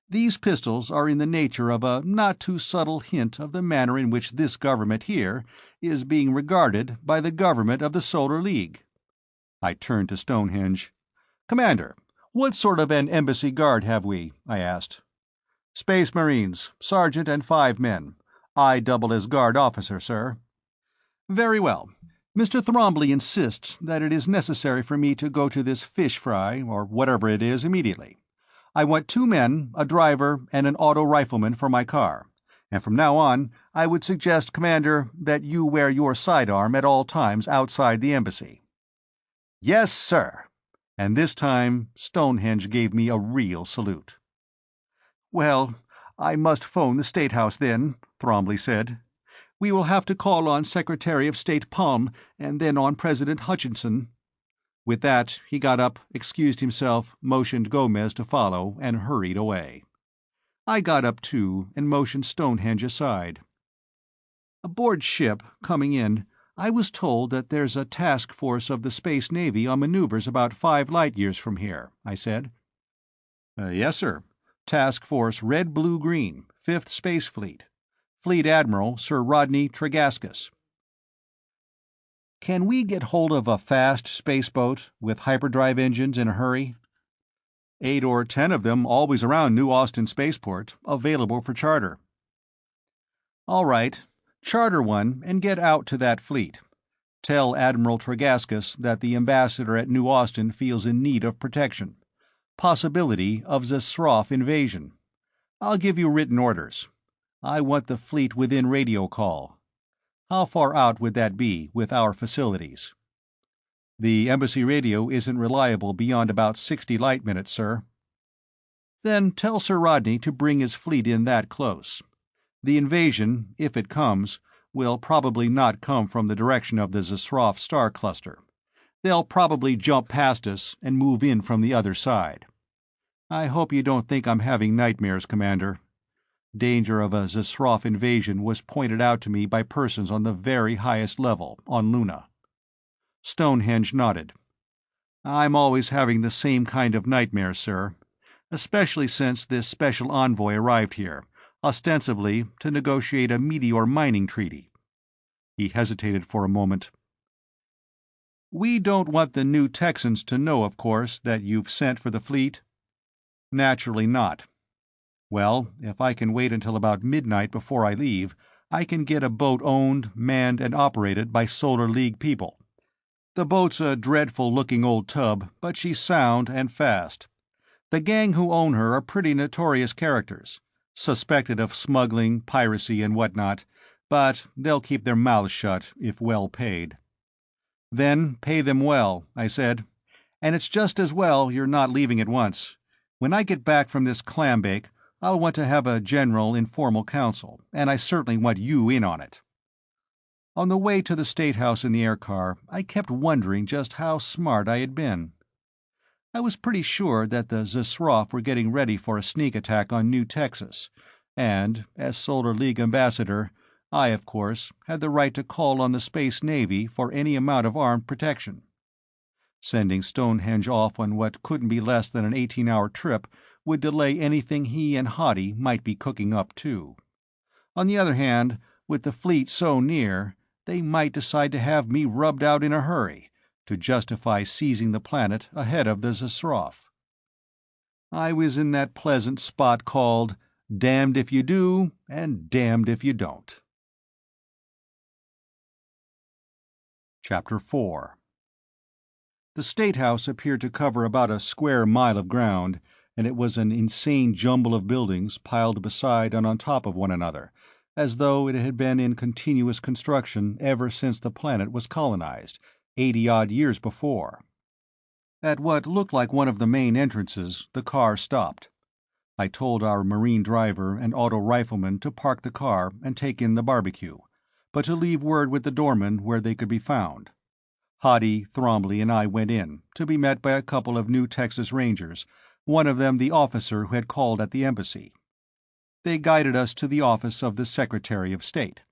These pistols are in the nature of a not too subtle hint of the manner in which this government here is being regarded by the government of the Solar League." I turned to Stonehenge. "Commander, what sort of an embassy guard have we?" I asked. "Space Marines, sergeant and 5 men. I double as guard officer, sir." "Very well. Mr. Thrombly insists that it is necessary for me to go to this fish fry, or whatever it is, immediately. I want 2 men, a driver, and an auto rifleman for my car. And from now on, I would suggest, Commander, that you wear your sidearm at all times outside the embassy." "Yes, sir." And this time Stonehenge gave me a real salute. "Well, I must phone the State House then," Thrombly said. "We will have to call on Secretary of State Palm, and then on President Hutchinson." With that he got up, excused himself, motioned Gomez to follow, and hurried away. I got up too, and motioned Stonehenge aside. "Aboard ship, coming in, I was told that there's a task force of the Space Navy on maneuvers about 5 light-years from here," I said. "Yes, sir. Task Force Red Blue Green, 5th Space Fleet. Fleet Admiral Sir Rodney Tregaskis." "Can we get hold of a fast spaceboat with hyperdrive engines in a hurry?" 8 or 10 of them always around New Austin Spaceport, available for charter." "All right. Charter one and get out to that fleet. Tell Admiral Tregaskis that the ambassador at New Austin feels in need of protection. Possibility of Zasroff invasion. I'll give you written orders. I want the fleet within radio call. How far out would that be, with our facilities?" "The embassy radio isn't reliable beyond about 60 light-minutes, sir." "Then tell Sir Rodney to bring his fleet in that close. The invasion, if it comes, will probably not come from the direction of the Zasroff star cluster. They'll probably jump past us and move in from the other side. I hope you don't think I'm having nightmares, Commander. Danger of a Zasroff invasion was pointed out to me by persons on the very highest level, on Luna." Stonehenge nodded. "I'm always having the same kind of nightmares, sir, especially since this special envoy arrived here, ostensibly to negotiate a meteor mining treaty." He hesitated for a moment. We don't want the New Texans to know, of course, that you've sent for the fleet?" "Naturally not." "Well, if I can wait until about midnight before I leave, I can get a boat owned, manned, and operated by Solar League people. The boat's a dreadful-looking old tub, but she's sound and fast. The gang who own her are pretty notorious characters, suspected of smuggling, piracy, and whatnot, but they'll keep their mouths shut if well paid." "Then pay them well," I said. "And it's just as well you're not leaving at once. When I get back from this clambake, I'll want to have a general informal council, and I certainly want you in on it." On the way to the State House in the aircar, I kept wondering just how smart I had been. I was pretty sure that the Zsroff were getting ready for a sneak attack on New Texas, and, as Solar League ambassador, I, of course, had the right to call on the Space Navy for any amount of armed protection. Sending Stonehenge off on what couldn't be less than an 18-hour trip would delay anything he and Hottie might be cooking up, too. On the other hand, with the fleet so near, they might decide to have me rubbed out in a hurry, to justify seizing the planet ahead of the Zsroff. I was in that pleasant spot called damned if you do and damned if you don't. Chapter 4. The State House appeared to cover about a square mile of ground, and it was an insane jumble of buildings piled beside and on top of one another, as though it had been in continuous construction ever since the planet was colonized, 80-odd years before. At what looked like one of the main entrances, the car stopped. I told our Marine driver and auto rifleman to park the car and take in the barbecue, but to leave word with the doorman where they could be found. Hottie, Thrombly, and I went in, to be met by a couple of New Texas Rangers, one of them the officer who had called at the embassy. They guided us to the office of the Secretary of State.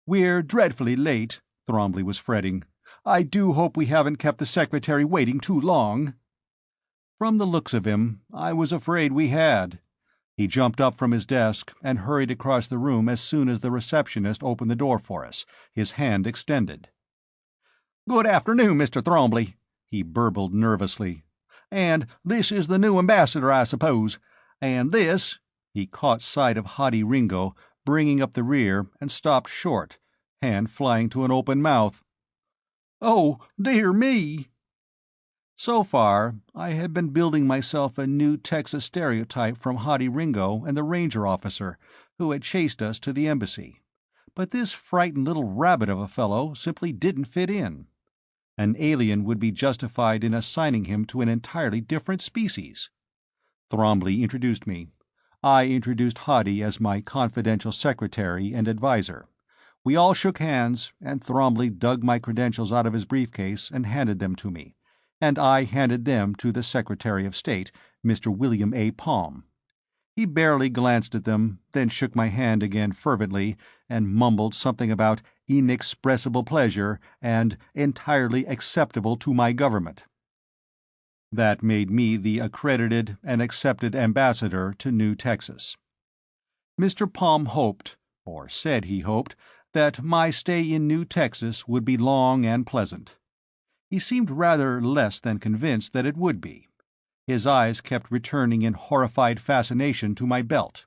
"We're dreadfully late," Thrombly was fretting. "I do hope we haven't kept the Secretary waiting too long." From the looks of him, I was afraid we had. He jumped up from his desk and hurried across the room as soon as the receptionist opened the door for us, his hand extended. "Good afternoon, Mr. Thrombly," he burbled nervously. "And this is the new ambassador, I suppose. And this—" He caught sight of Hottie Ringo bringing up the rear and stopped short, hand flying to an open mouth. "Oh, dear me!" So far, I had been building myself a New Texas stereotype from Hottie Ringo and the ranger officer who had chased us to the embassy. But this frightened little rabbit of a fellow simply didn't fit in. An alien would be justified in assigning him to an entirely different species. Thrombly introduced me. I introduced Hottie as my confidential secretary and advisor. We all shook hands, and Thrombly dug my credentials out of his briefcase and handed them to me, and I handed them to the Secretary of State, Mr. William A. Palm. He barely glanced at them, then shook my hand again fervently, and mumbled something about inexpressible pleasure and entirely acceptable to my government. That made me the accredited and accepted ambassador to New Texas. Mr. Palm hoped, or said he hoped, that my stay in New Texas would be long and pleasant. He seemed rather less than convinced that it would be. His eyes kept returning in horrified fascination to my belt.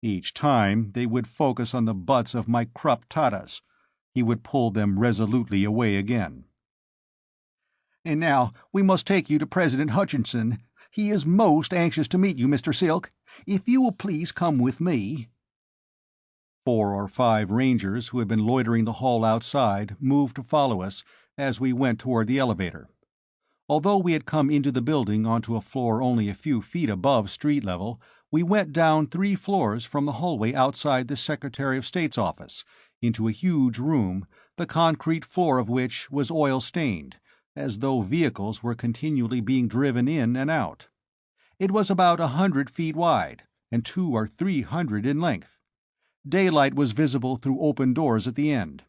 Each time they would focus on the butts of my Krupp Tatas. He would pull them resolutely away again. "And now we must take you to President Hutchinson. He is most anxious to meet you, Mr. Silk. If you will please come with me." 4 or 5 Rangers who had been loitering the hall outside moved to follow us as we went toward the elevator. Although we had come into the building onto a floor only a few feet above street level, we went down 3 floors from the hallway outside the Secretary of State's office, into a huge room, the concrete floor of which was oil-stained, as though vehicles were continually being driven in and out. It was about 100 feet wide, and 200 or 300 in length. Daylight was visible through open doors at the end.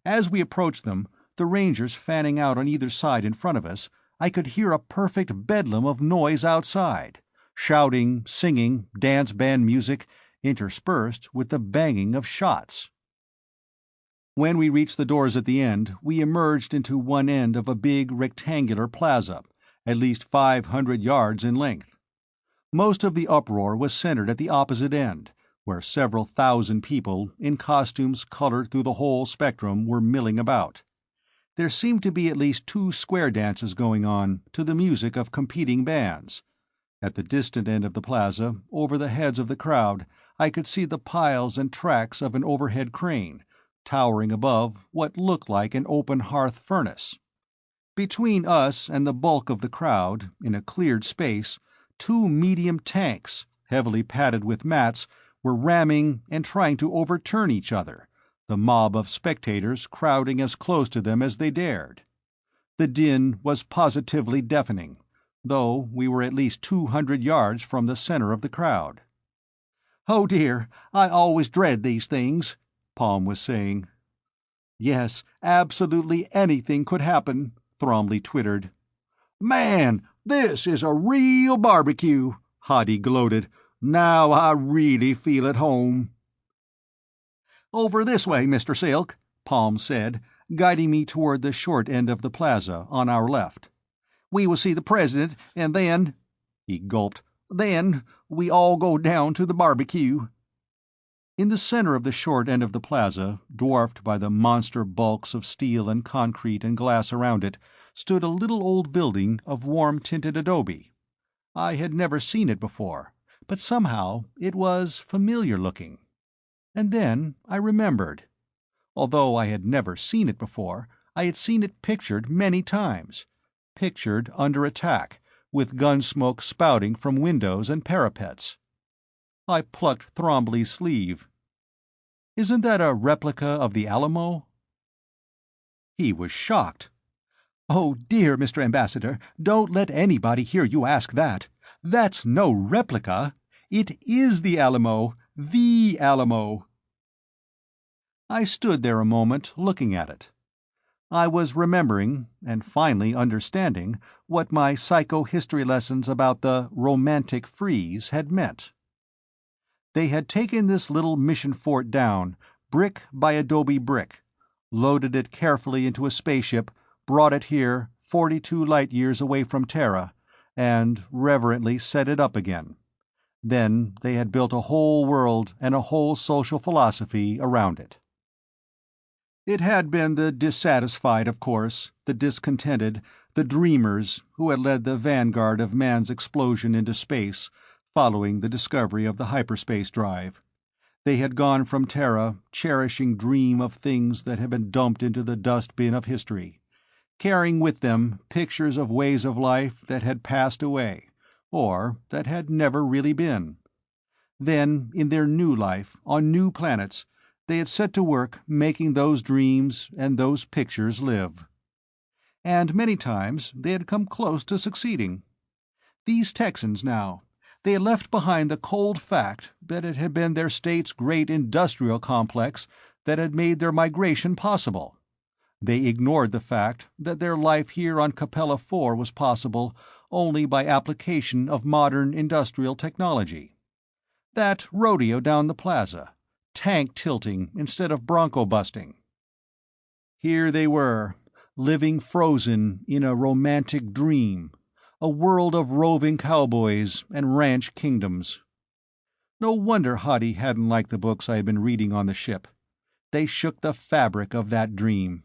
As we approached them, the Rangers fanning out on either side in front of us, I could hear a perfect bedlam of noise outside, shouting, singing, dance band music, interspersed with the banging of shots. When we reached the doors at the end, we emerged into one end of a big rectangular plaza, at least 500 yards in length. Most of the uproar was centered at the opposite end, where several thousand people, in costumes colored through the whole spectrum, were milling about. There seemed to be at least 2 square dances going on, to the music of competing bands. At the distant end of the plaza, over the heads of the crowd, I could see the piles and tracks of an overhead crane, towering above what looked like an open hearth furnace. Between us and the bulk of the crowd, in a cleared space, 2 medium tanks, heavily padded with mats, were ramming and trying to overturn each other, the mob of spectators crowding as close to them as they dared. The din was positively deafening, though we were at least 200 yards from the center of the crowd. "Oh dear, I always dread these things," Palm was saying. "Yes, absolutely anything could happen," Thromley twittered. "Man, this is a real barbecue," Hoddy gloated. "Now I really feel at home." "Over this way, Mr. Silk," Palm said, guiding me toward the short end of the plaza, on our left. "We will see the President, and then—" he gulped, "then we all go down to the barbecue." In the center of the short end of the plaza, dwarfed by the monster bulks of steel and concrete and glass around it, stood a little old building of warm-tinted adobe. I had never seen it before, but somehow it was familiar-looking. And then I remembered. Although I had never seen it before, I had seen it pictured many times. Pictured under attack, with gun smoke spouting from windows and parapets. I plucked Thromley's sleeve. "Isn't that a replica of the Alamo?" He was shocked. "Oh dear, Mr. Ambassador, don't let anybody hear you ask that. That's no replica. It is the Alamo. The Alamo." I stood there a moment, looking at it. I was remembering, and finally understanding, what my psychohistory lessons about the romantic freeze had meant. They had taken this little mission fort down, brick by adobe brick, loaded it carefully into a spaceship, brought it here, 42 light-years away from Terra, and reverently set it up again. Then they had built a whole world and a whole social philosophy around it. It had been the dissatisfied, of course, the discontented, the dreamers who had led the vanguard of man's explosion into space, following the discovery of the hyperspace drive. They had gone from Terra, cherishing dream of things that had been dumped into the dustbin of history, carrying with them pictures of ways of life that had passed away, or that had never really been. Then, in their new life, on new planets, they had set to work making those dreams and those pictures live. And many times they had come close to succeeding. These Texans, now, they had left behind the cold fact that it had been their state's great industrial complex that had made their migration possible. They ignored the fact that their life here on Capella IV was possible only by application of modern industrial technology. That rodeo down the plaza, tank tilting instead of bronco busting. Here they were, living frozen in a romantic dream, a world of roving cowboys and ranch kingdoms. No wonder Hoddy hadn't liked the books I had been reading on the ship. They shook the fabric of that dream.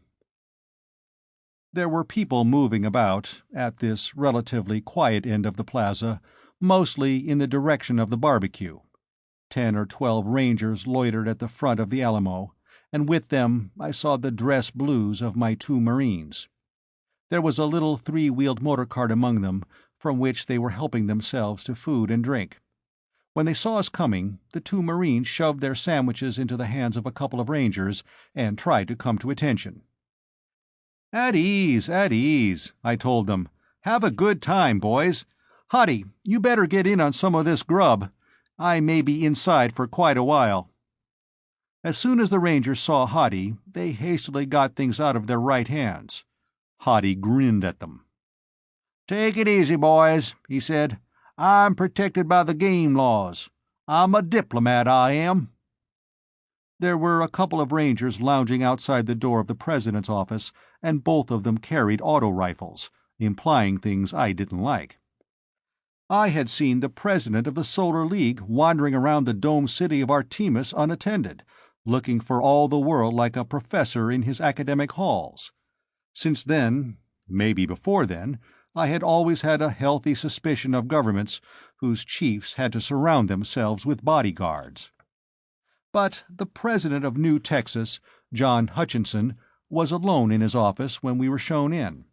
There were people moving about, at this relatively quiet end of the plaza, mostly in the direction of the barbecue. 10 or 12 Rangers loitered at the front of the Alamo, and with them I saw the dress blues of my 2 Marines. There was a little 3-wheeled motor cart among them, from which they were helping themselves to food and drink. When they saw us coming, the 2 Marines shoved their sandwiches into the hands of a couple of Rangers and tried to come to attention. At ease, I told them. "Have a good time, boys. Hoddy, you better get in on some of this grub. I may be inside for quite a while." As soon as the Rangers saw Hoddy, they hastily got things out of their right hands. Hoddy grinned at them. "Take it easy, boys," he said. "I'm protected by the game laws. I'm a diplomat, I am." There were a couple of Rangers lounging outside the door of the president's office, and both of them carried auto rifles, implying things I didn't like. I had seen the president of the Solar League wandering around the domed city of Artemis unattended, looking for all the world like a professor in his academic halls. Since then, maybe before then, I had always had a healthy suspicion of governments whose chiefs had to surround themselves with bodyguards. But the president of New Texas, John Hutchinson, was alone in his office when we were shown in.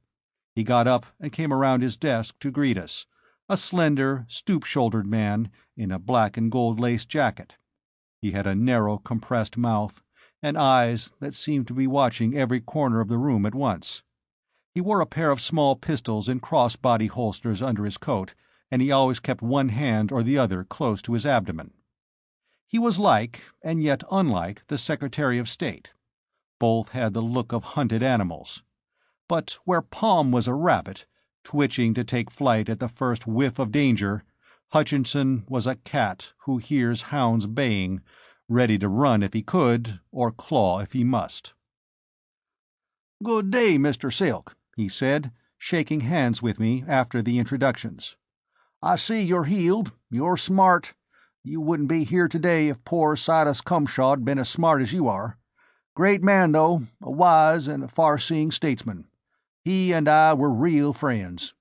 He got up and came around his desk to greet us, a slender, stoop-shouldered man in a black and gold lace jacket. He had a narrow, compressed mouth, and eyes that seemed to be watching every corner of the room at once. He wore a pair of small pistols in cross-body holsters under his coat, and he always kept one hand or the other close to his abdomen. He was like, and yet unlike, the Secretary of State. Both had the look of hunted animals. But where Palm was a rabbit, twitching to take flight at the first whiff of danger, Hutchinson was a cat who hears hounds baying, ready to run if he could, or claw if he must. "Good day, Mr. Silk," he said, shaking hands with me after the introductions. "I see you're healed. You're smart. You wouldn't be here today if poor Silas Cumshaw'd been as smart as you are. Great man, though, a wise and a far-seeing statesman. He and I were real friends."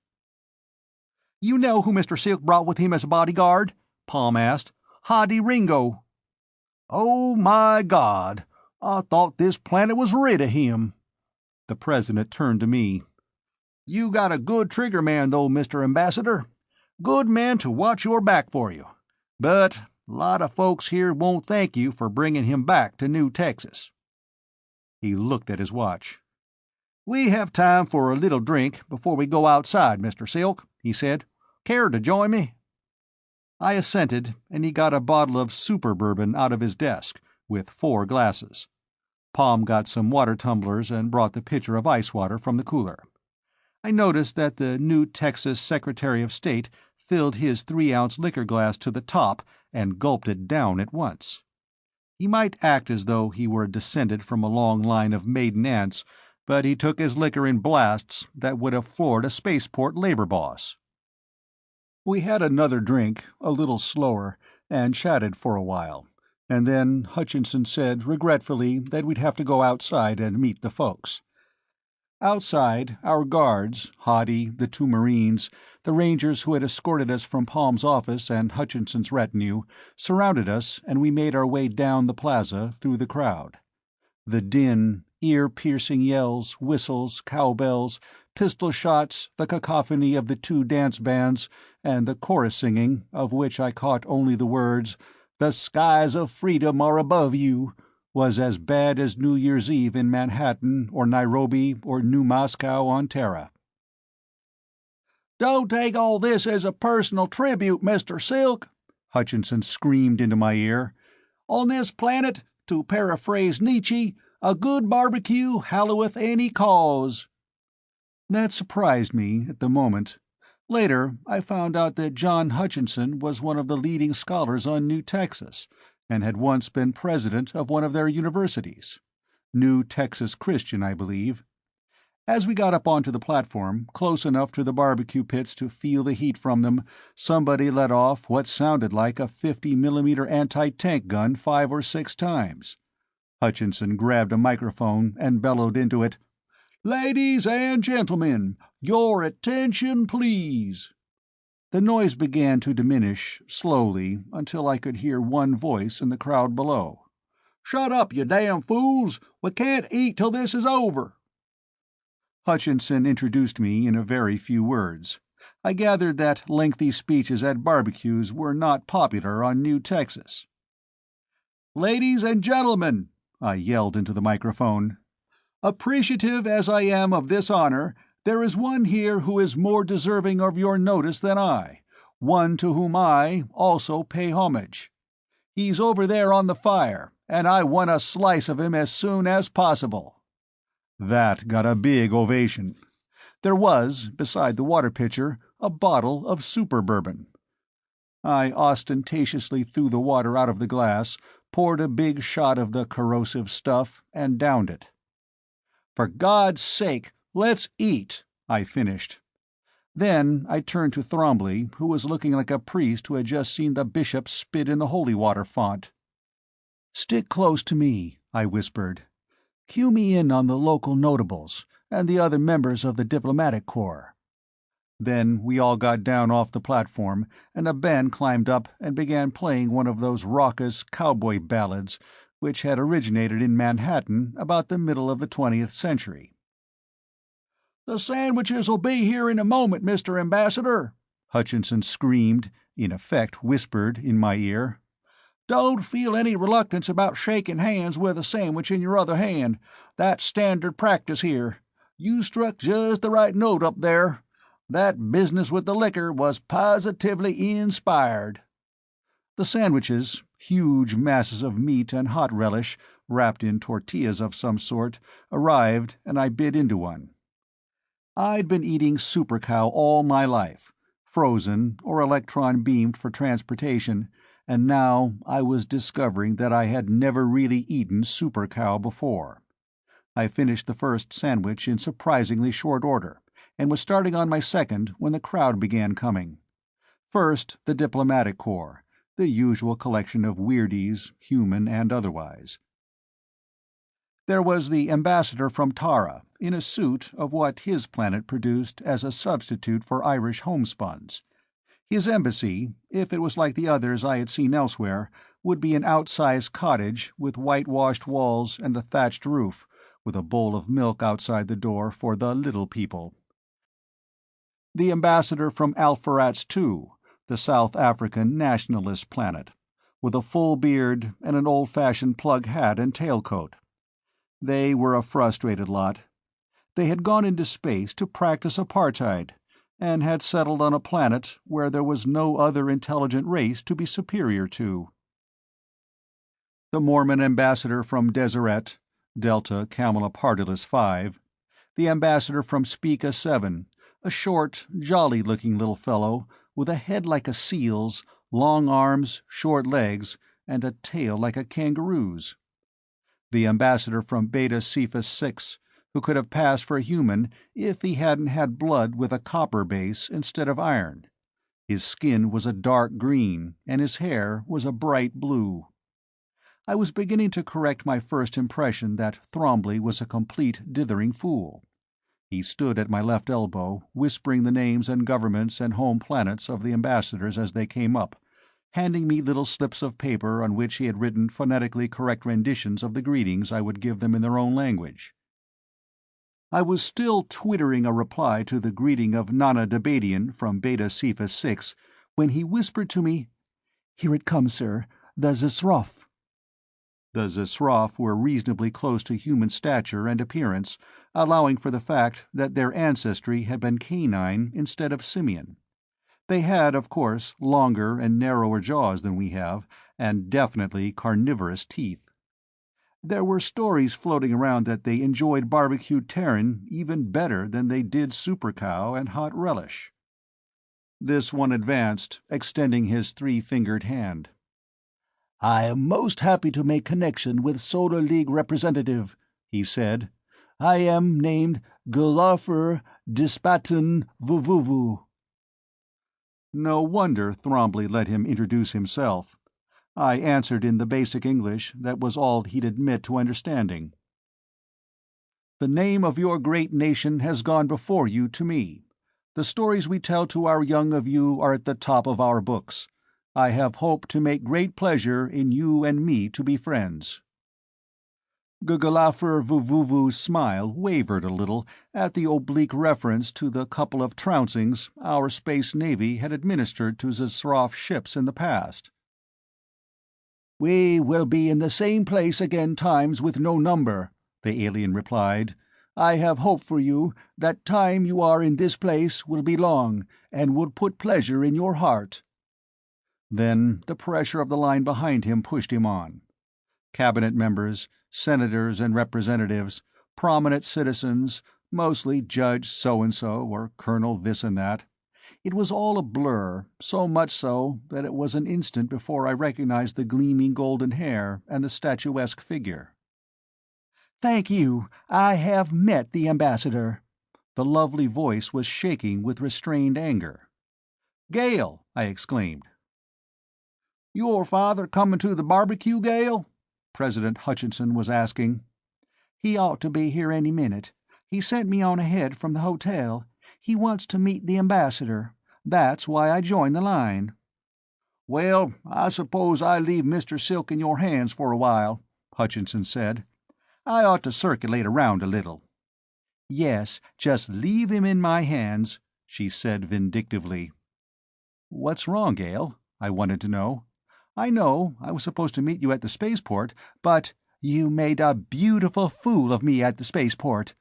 "You know who Mr. Silk brought with him as a bodyguard?" Palm asked. "Hadi Ringo." "Oh, my God! I thought this planet was rid of him." The president turned to me. "You got a good trigger man, though, Mr. Ambassador. Good man to watch your back for you. But a lot of folks here won't thank you for bringing him back to New Texas." He looked at his watch. "We have time for a little drink before we go outside, Mr. Silk," he said. "Care to join me?" I assented, and he got a bottle of super bourbon out of his desk, with 4 glasses. Palm got some water tumblers and brought the pitcher of ice water from the cooler. I noticed that the New Texas Secretary of State filled his 3-ounce liquor glass to the top and gulped it down at once. He might act as though he were descended from a long line of maiden aunts, but he took his liquor in blasts that would have floored a spaceport labor boss. We had another drink, a little slower, and chatted for a while, and then Hutchinson said regretfully that we'd have to go outside and meet the folks. Outside, our guards, Hadi, the 2 Marines, the Rangers who had escorted us from Palm's office and Hutchinson's retinue, surrounded us, and we made our way down the plaza through the crowd. The din, ear-piercing yells, whistles, cowbells, pistol shots, the cacophony of the 2 dance bands, and the chorus singing, of which I caught only the words, "The skies of freedom are above you," was as bad as New Year's Eve in Manhattan or Nairobi or New Moscow on Terra. "Don't take all this as a personal tribute, Mr. Silk," Hutchinson screamed into my ear. "On this planet, to paraphrase Nietzsche, a good barbecue halloweth any cause." That surprised me at the moment. Later, I found out that John Hutchinson was one of the leading scholars on New Texas, and had once been president of one of their universities. New Texas Christian, I believe. As we got up onto the platform, close enough to the barbecue pits to feel the heat from them, somebody let off what sounded like a 50mm anti-tank gun 5 or 6 times. Hutchinson grabbed a microphone and bellowed into it, "Ladies and gentlemen, your attention, please." The noise began to diminish, slowly, until I could hear one voice in the crowd below. "Shut up, you damn fools! We can't eat till this is over." Hutchinson introduced me in a very few words. I gathered that lengthy speeches at barbecues were not popular on New Texas. "Ladies and gentlemen," I yelled into the microphone, "appreciative as I am of this honor, there is one here who is more deserving of your notice than I, one to whom I also pay homage. He's over there on the fire, and I want a slice of him as soon as possible." That got a big ovation. There was, beside the water pitcher, a bottle of super bourbon. I ostentatiously threw the water out of the glass, poured a big shot of the corrosive stuff, and downed it. "For God's sake, let's eat," I finished. Then I turned to Thrombley, who was looking like a priest who had just seen the bishop spit in the holy water font. "Stick close to me," I whispered. "Cue me in on the local notables, and the other members of the diplomatic corps." Then we all got down off the platform, and a band climbed up and began playing one of those raucous cowboy ballads which had originated in Manhattan about the middle of the 20th century. "The sandwiches'll be here in a moment, Mr. Ambassador," Hutchinson screamed, in effect whispered, in my ear. "Don't feel any reluctance about shaking hands with a sandwich in your other hand. That's standard practice here. You struck just the right note up there. That business with the liquor was positively inspired." The sandwiches, huge masses of meat and hot relish, wrapped in tortillas of some sort, arrived, and I bit into one. I'd been eating Super Cow all my life, frozen or electron-beamed for transportation, and now I was discovering that I had never really eaten Super Cow before. I finished the first sandwich in surprisingly short order, and was starting on my second when the crowd began coming. First, the diplomatic corps, the usual collection of weirdies, human and otherwise. There was the ambassador from Tara, in a suit of what his planet produced as a substitute for Irish homespuns. His embassy, if it was like the others I had seen elsewhere, would be an outsized cottage with whitewashed walls and a thatched roof, with a bowl of milk outside the door for the little people. The ambassador from Alpheratz II, the South African nationalist planet, with a full beard and an old-fashioned plug hat and tailcoat. They were a frustrated lot. They had gone into space to practice apartheid, and had settled on a planet where there was no other intelligent race to be superior to. The Mormon ambassador from Deseret, Delta Camelopardulus 5, the ambassador from Spica 7, a short, jolly-looking little fellow with a head like a seal's, long arms, short legs, and a tail like a kangaroo's. The ambassador from Beta Cephas 6, who could have passed for a human if he hadn't had blood with a copper base instead of iron. His skin was a dark green, and his hair was a bright blue. I was beginning to correct my first impression that Thrombley was a complete dithering fool. He stood at my left elbow, whispering the names and governments and home planets of the ambassadors as they came up, handing me little slips of paper on which he had written phonetically correct renditions of the greetings I would give them in their own language. I was still twittering a reply to the greeting of Nana Dabadian from Beta Cephas 6 when he whispered to me, "Here it comes, sir, the Zisrof." The Zisrof were reasonably close to human stature and appearance, allowing for the fact that their ancestry had been canine instead of simian. They had, of course, longer and narrower jaws than we have, and definitely carnivorous teeth. There were stories floating around that they enjoyed barbecued Terran even better than they did Super Cow and hot relish. This one advanced, extending his three-fingered hand. "I am most happy to make connection with Solar League representative," he said. "I am named Gulafur Dispatin Vuvuvu." No wonder Thrombley let him introduce himself. I answered in the basic English that was all he'd admit to understanding. "The name of your great nation has gone before you to me. The stories we tell to our young of you are at the top of our books. I have hoped to make great pleasure in you and me to be friends." Gugulafur Vuvuvu's smile wavered a little at the oblique reference to the couple of trouncings our Space Navy had administered to Zisrof ships in the past. "We will be in the same place again times with no number," the alien replied. "I have hope for you that time you are in this place will be long, and will put pleasure in your heart." Then the pressure of the line behind him pushed him on. Cabinet members, senators and representatives, prominent citizens, mostly Judge so-and-so or Colonel this and that, It was all a blur, so much so that it was an instant before I recognized the gleaming golden hair and the statuesque figure. "Thank you. I have met the ambassador." The lovely voice was shaking with restrained anger. "Gale!" I exclaimed. "Your father comin' to the barbecue, Gale?" President Hutchinson was asking. "He ought to be here any minute. He sent me on ahead from the hotel. He wants to meet the ambassador. That's why I joined the line." "Well, I suppose I leave Mr. Silk in your hands for a while," Hutchinson said. "I ought to circulate around a little." "Yes, just leave him in my hands," she said vindictively. "What's wrong, Gale?" I wanted to know. "I know I was supposed to meet you at the spaceport, but—" "You made a beautiful fool of me at the spaceport."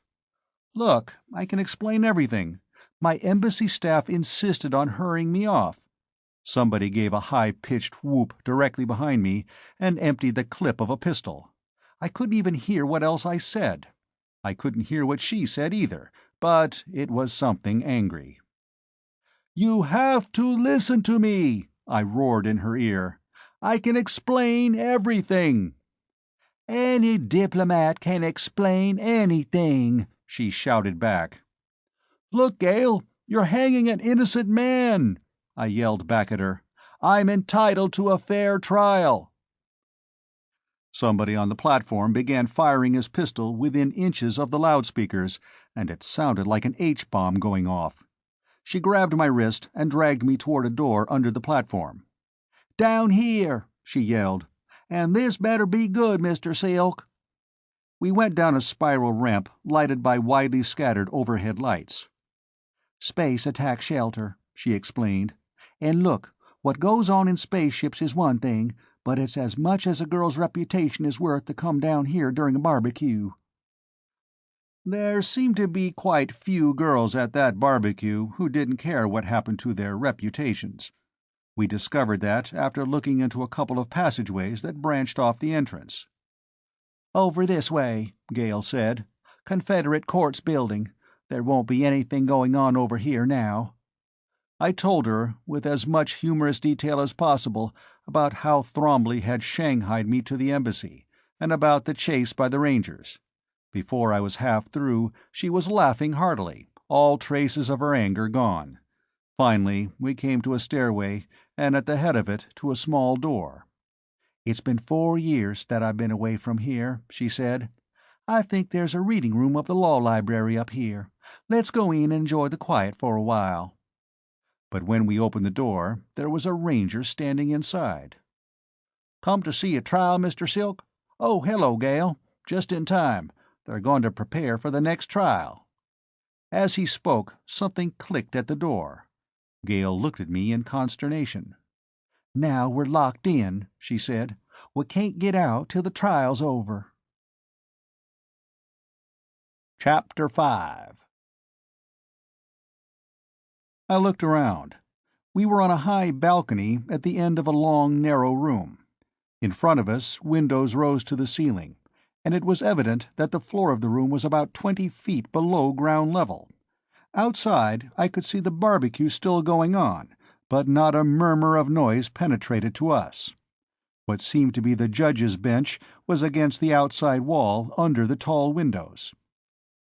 "Look, I can explain everything. My embassy staff insisted on hurrying me off." Somebody gave a high-pitched whoop directly behind me and emptied the clip of a pistol. I couldn't even hear what else I said. I couldn't hear what she said either, but it was something angry. "You have to listen to me," I roared in her ear. "I can explain everything." "Any diplomat can explain anything," she shouted back. "Look, Gale, you're hanging an innocent man," I yelled back at her. "I'm entitled to a fair trial." Somebody on the platform began firing his pistol within inches of the loudspeakers, and it sounded like an H-bomb going off. She grabbed my wrist and dragged me toward a door under the platform. "Down here," she yelled. "And this better be good, Mr. Silk." We went down a spiral ramp lighted by widely scattered overhead lights. "Space attack shelter," she explained. "And look, what goes on in spaceships is one thing, but it's as much as a girl's reputation is worth to come down here during a barbecue." There seemed to be quite few girls at that barbecue who didn't care what happened to their reputations. We discovered that after looking into a couple of passageways that branched off the entrance. "Over this way," Gale said. "Confederate Courts Building. There won't be anything going on over here now." I told her, with as much humorous detail as possible, about how Thrombley had shanghaied me to the embassy, and about the chase by the Rangers. Before I was half through, she was laughing heartily, all traces of her anger gone. Finally, we came to a stairway, and at the head of it to a small door. "It's been 4 years that I've been away from here," she said. "I think there's a reading room of the law library up here. Let's go in and enjoy the quiet for a while." But when we opened the door, there was a ranger standing inside. "Come to see a trial, Mr. Silk? Oh, hello, Gale. Just in time. They're going to prepare for the next trial." As he spoke, something clicked at the door. Gale looked at me in consternation. "Now we're locked in," she said. "We can't get out till the trial's over." Chapter 5. I looked around. We were on a high balcony at the end of a long, narrow room. In front of us, windows rose to the ceiling, and it was evident that the floor of the room was about 20 feet below ground level. Outside, I could see the barbecue still going on, but not a murmur of noise penetrated to us. What seemed to be the judge's bench was against the outside wall under the tall windows.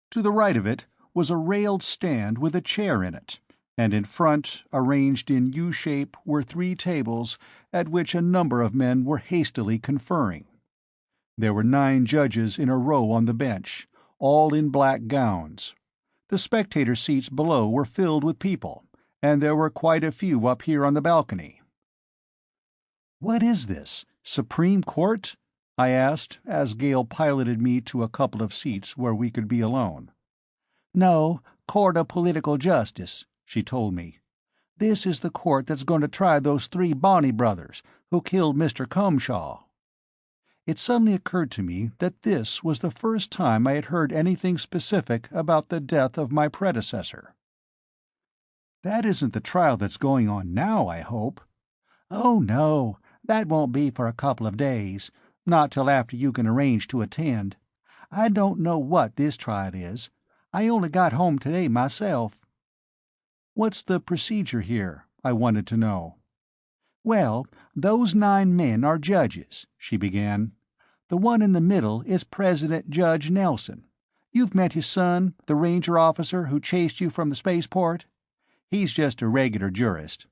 To the right of it was a railed stand with a chair in it, and in front, arranged in U-shape, were 3 tables at which a number of men were hastily conferring. There were 9 judges in a row on the bench, all in black gowns. The spectator seats below were filled with people, and there were quite a few up here on the balcony. "What is this? Supreme Court?" I asked, as Gale piloted me to a couple of seats where we could be alone. "No, Court of Political Justice," she told me. "This is the court that's going to try those 3 Bonney brothers who killed Mr. Cumshaw." It suddenly occurred to me that this was the first time I had heard anything specific about the death of my predecessor. "That isn't the trial that's going on now, I hope?" "Oh, no. That won't be for a couple of days. Not till after you can arrange to attend. I don't know what this trial is. I only got home today myself." What's the procedure here? I wanted to know. Well, those 9 men are judges, she began. The one in the middle is President Judge Nelson. You've met his son, the ranger officer who chased you from the spaceport? He's just a regular jurist.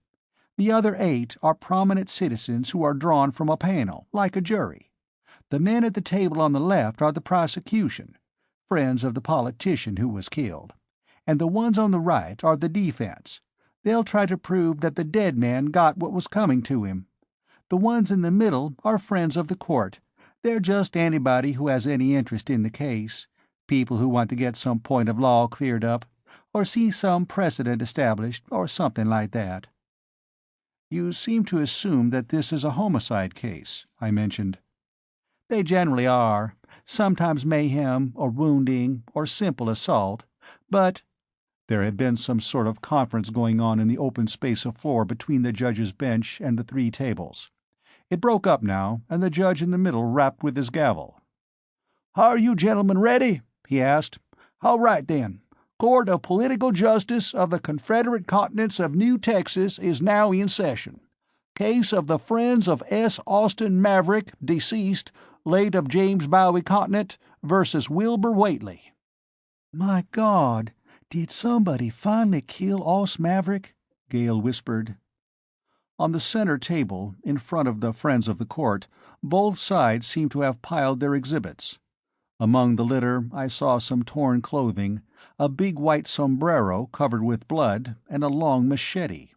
The other 8 are prominent citizens who are drawn from a panel, like a jury. The men at the table on the left are the prosecution, friends of the politician who was killed. And the ones on the right are the defense. They'll try to prove that the dead man got what was coming to him. The ones in the middle are friends of the court. They're just anybody who has any interest in the case, people who want to get some point of law cleared up, or see some precedent established, or something like that. You seem to assume that this is a homicide case, I mentioned. They generally are, sometimes mayhem, or wounding, or simple assault, but— There had been some sort of conference going on in the open space of floor between the judge's bench and the 3 tables. It broke up now, and the judge in the middle rapped with his gavel. "Are you gentlemen ready?" he asked. "All right, then. Court of Political Justice of the Confederate Continents of New Texas is now in session. Case of the Friends of S. Austin Maverick, deceased, late of James Bowie Continent, versus Wilbur Whately." "My God, did somebody finally kill Os Maverick?" Gale whispered. On the center table, in front of the Friends of the Court, both sides seemed to have piled their exhibits. Among the litter I saw some torn clothing, a big white sombrero covered with blood, and a long machete.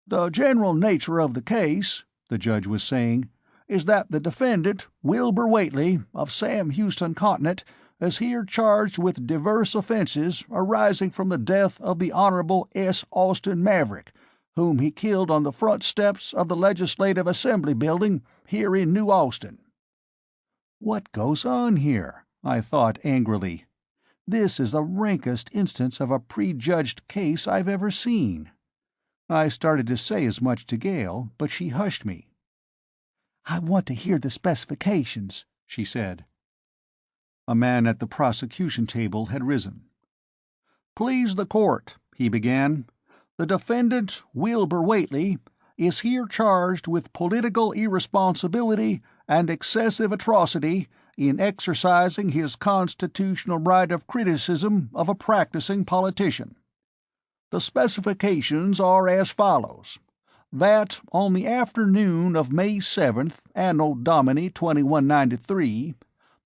"The general nature of the case," the judge was saying, "is that the defendant, Wilbur Whately, of Sam Houston Continent, is here charged with diverse offenses arising from the death of the Honorable S. Austin Maverick, whom he killed on the front steps of the Legislative Assembly Building here in New Austin." What goes on here? I thought angrily. This is the rankest instance of a prejudged case I've ever seen. I started to say as much to Gale, but she hushed me. "I want to hear the specifications," she said. A man at the prosecution table had risen. "Please the court," he began. "The defendant, Wilbur Whately, is here charged with political irresponsibility and excessive atrocity in exercising his constitutional right of criticism of a practicing politician. The specifications are as follows: that on the afternoon of May 7th, Anno Domini 2193,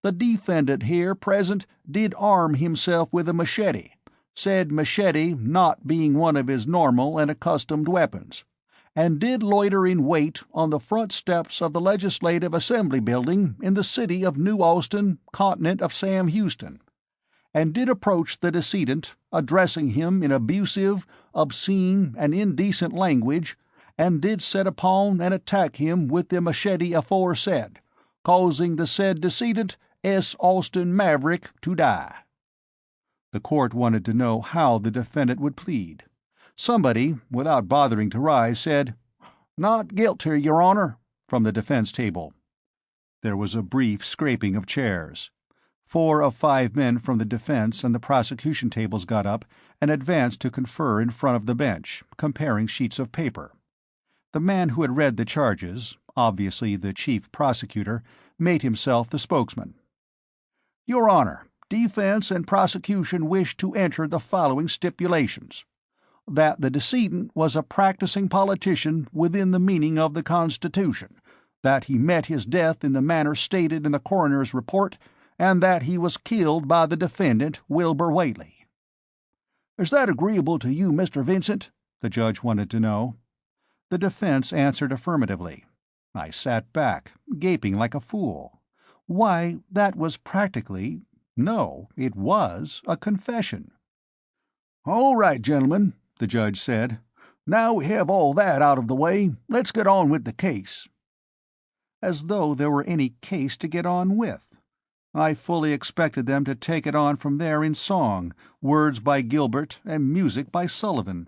the defendant here present did arm himself with a machete, said machete not being one of his normal and accustomed weapons, and did loiter in wait on the front steps of the Legislative Assembly Building in the city of New Austin, Continent of Sam Houston, and did approach the decedent, addressing him in abusive, obscene, and indecent language, and did set upon and attack him with the machete aforesaid, causing the said decedent, S. Austin Maverick, to die." The court wanted to know how the defendant would plead. Somebody, without bothering to rise, said, "Not guilty, Your Honor," from the defense table. There was a brief scraping of chairs. 4 of 5 men from the defense and the prosecution tables got up and advanced to confer in front of the bench, comparing sheets of paper. The man who had read the charges, obviously the chief prosecutor, made himself the spokesman. "Your Honor, defense and prosecution wish to enter the following stipulations: that the decedent was a practicing politician within the meaning of the Constitution, that he met his death in the manner stated in the coroner's report, and that he was killed by the defendant, Wilbur Whately." "Is that agreeable to you, Mr. Vincent?" the judge wanted to know. The defense answered affirmatively. I sat back, gaping like a fool. Why, that was practically— no, it was a confession. "All right, gentlemen," the judge said. "Now we have all that out of the way, let's get on with the case." As though there were any case to get on with. I fully expected them to take it on from there in song, words by Gilbert and music by Sullivan.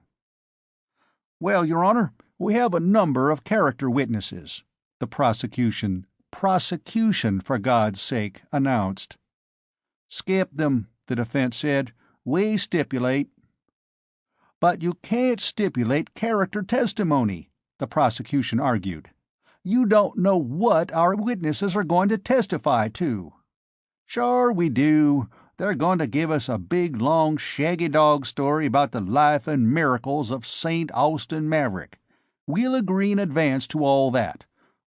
"Well, Your Honor, we have a number of character witnesses," the prosecution, for God's sake, announced. "Skip them," the defense said. "We stipulate." But you can't stipulate character testimony, the prosecution argued. You don't know what our witnesses are going to testify to. Sure we do. They're going to give us a big, long, shaggy dog story about the life and miracles of St. Austin Maverick. We'll agree in advance to all that.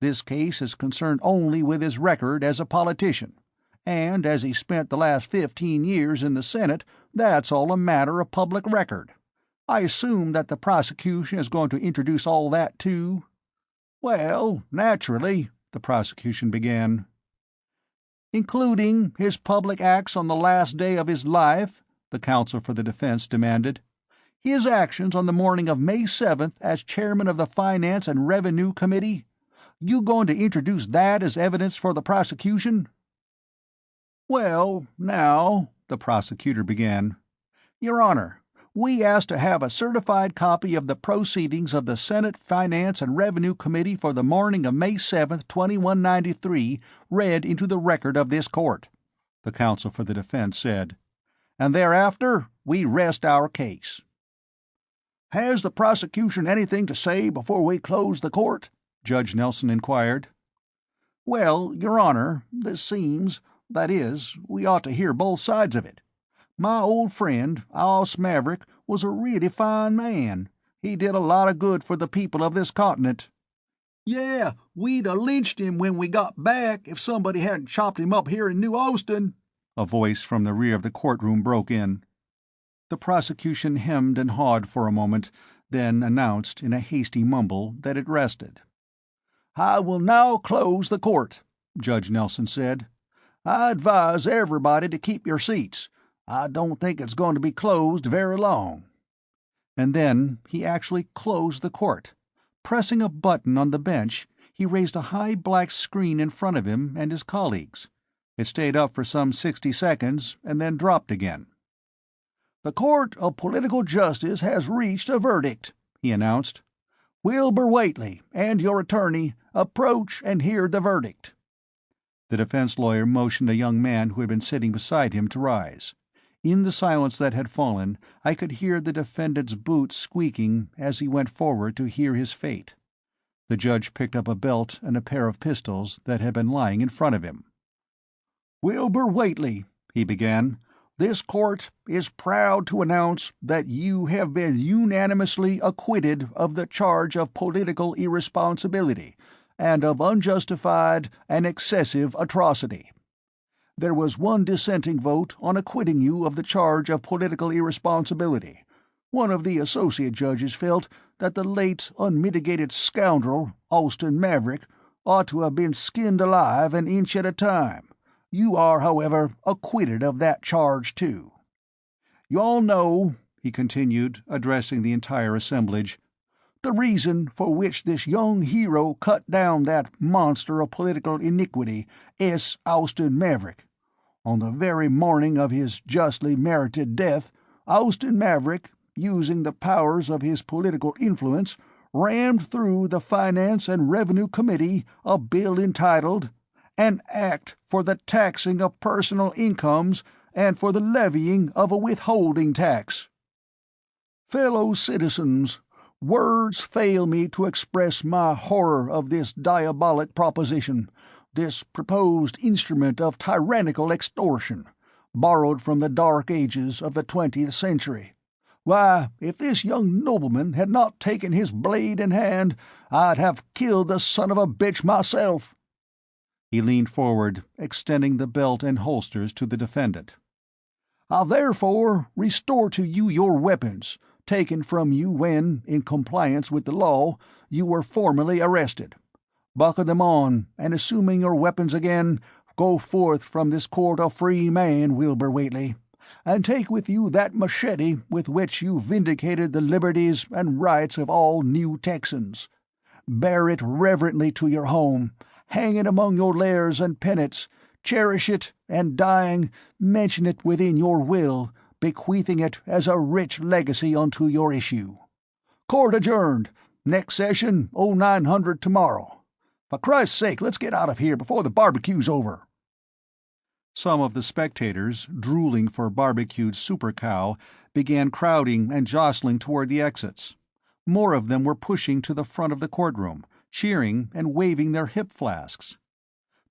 This case is concerned only with his record as a politician. And as he spent the last 15 years in the Senate, that's all a matter of public record. I assume that the prosecution is going to introduce all that, too? Well, naturally, the prosecution began. Including his public acts on the last day of his life, the counsel for the defense demanded. His actions on the morning of May 7th as chairman of the Finance and Revenue Committee? You going to introduce that as evidence for the prosecution? Well, now, the prosecutor began. Your Honor, we asked to have a certified copy of the proceedings of the Senate Finance and Revenue Committee for the morning of May 7th, 2193, read into the record of this court, the counsel for the defense said. And thereafter, we rest our case. Has the prosecution anything to say before we close the court? Judge Nelson inquired. Well, Your Honor, this seems, that is, we ought to hear both sides of it. My old friend, Aus Maverick, was a really fine man. He did a lot of good for the people of this continent. Yeah, we'd 'a' lynched him when we got back if somebody hadn't chopped him up here in New Austin, a voice from the rear of the courtroom broke in. The prosecution hemmed and hawed for a moment, then announced in a hasty mumble that it rested. I will now close the court, Judge Nelson said. I advise everybody to keep your seats. I don't think it's going to be closed very long. And then he actually closed the court. Pressing a button on the bench, he raised a high black screen in front of him and his colleagues. It stayed up for some 60 seconds and then dropped again. The Court of Political Justice has reached a verdict, he announced. Wilbur Whately and your attorney approach and hear the verdict. The defense lawyer motioned a young man who had been sitting beside him to rise. In the silence that had fallen, I could hear the defendant's boots squeaking as he went forward to hear his fate. The judge picked up a belt and a pair of pistols that had been lying in front of him. Wilbur Whately, he began, this court is proud to announce that you have been unanimously acquitted of the charge of political irresponsibility and of unjustified and excessive atrocity. There was one dissenting vote on acquitting you of the charge of political irresponsibility. One of the associate judges felt that the late unmitigated scoundrel, Austin Maverick, ought to have been skinned alive an inch at a time. You are, however, acquitted of that charge, too. You all know, he continued, addressing the entire assemblage, the reason for which this young hero cut down that monster of political iniquity, S. Austin Maverick. On the very morning of his justly merited death, Austin Maverick, using the powers of his political influence, rammed through the Finance and Revenue Committee a bill entitled An Act for the Taxing of Personal Incomes and for the Levying of a Withholding Tax. Fellow citizens, words fail me to express my horror of this diabolic proposition, this proposed instrument of tyrannical extortion, borrowed from the dark ages of the 20th century. Why, if this young nobleman had not taken his blade in hand, I'd have killed the son of a bitch myself. He leaned forward, extending the belt and holsters to the defendant. I therefore restore to you your weapons, taken from you when, in compliance with the law, you were formally arrested. Buckle them on, and assuming your weapons again, go forth from this court a free man, Wilbur Whately, and take with you that machete with which you vindicated the liberties and rights of all New Texans. Bear it reverently to your home, hang it among your lares and penates, cherish it, and dying, mention it within your will, bequeathing it as a rich legacy unto your issue. Court adjourned. Next session, 0900 tomorrow. For Christ's sake, let's get out of here before the barbecue's over. Some of the spectators, drooling for barbecued super cow, began crowding and jostling toward the exits. More of them were pushing to the front of the courtroom, cheering and waving their hip flasks.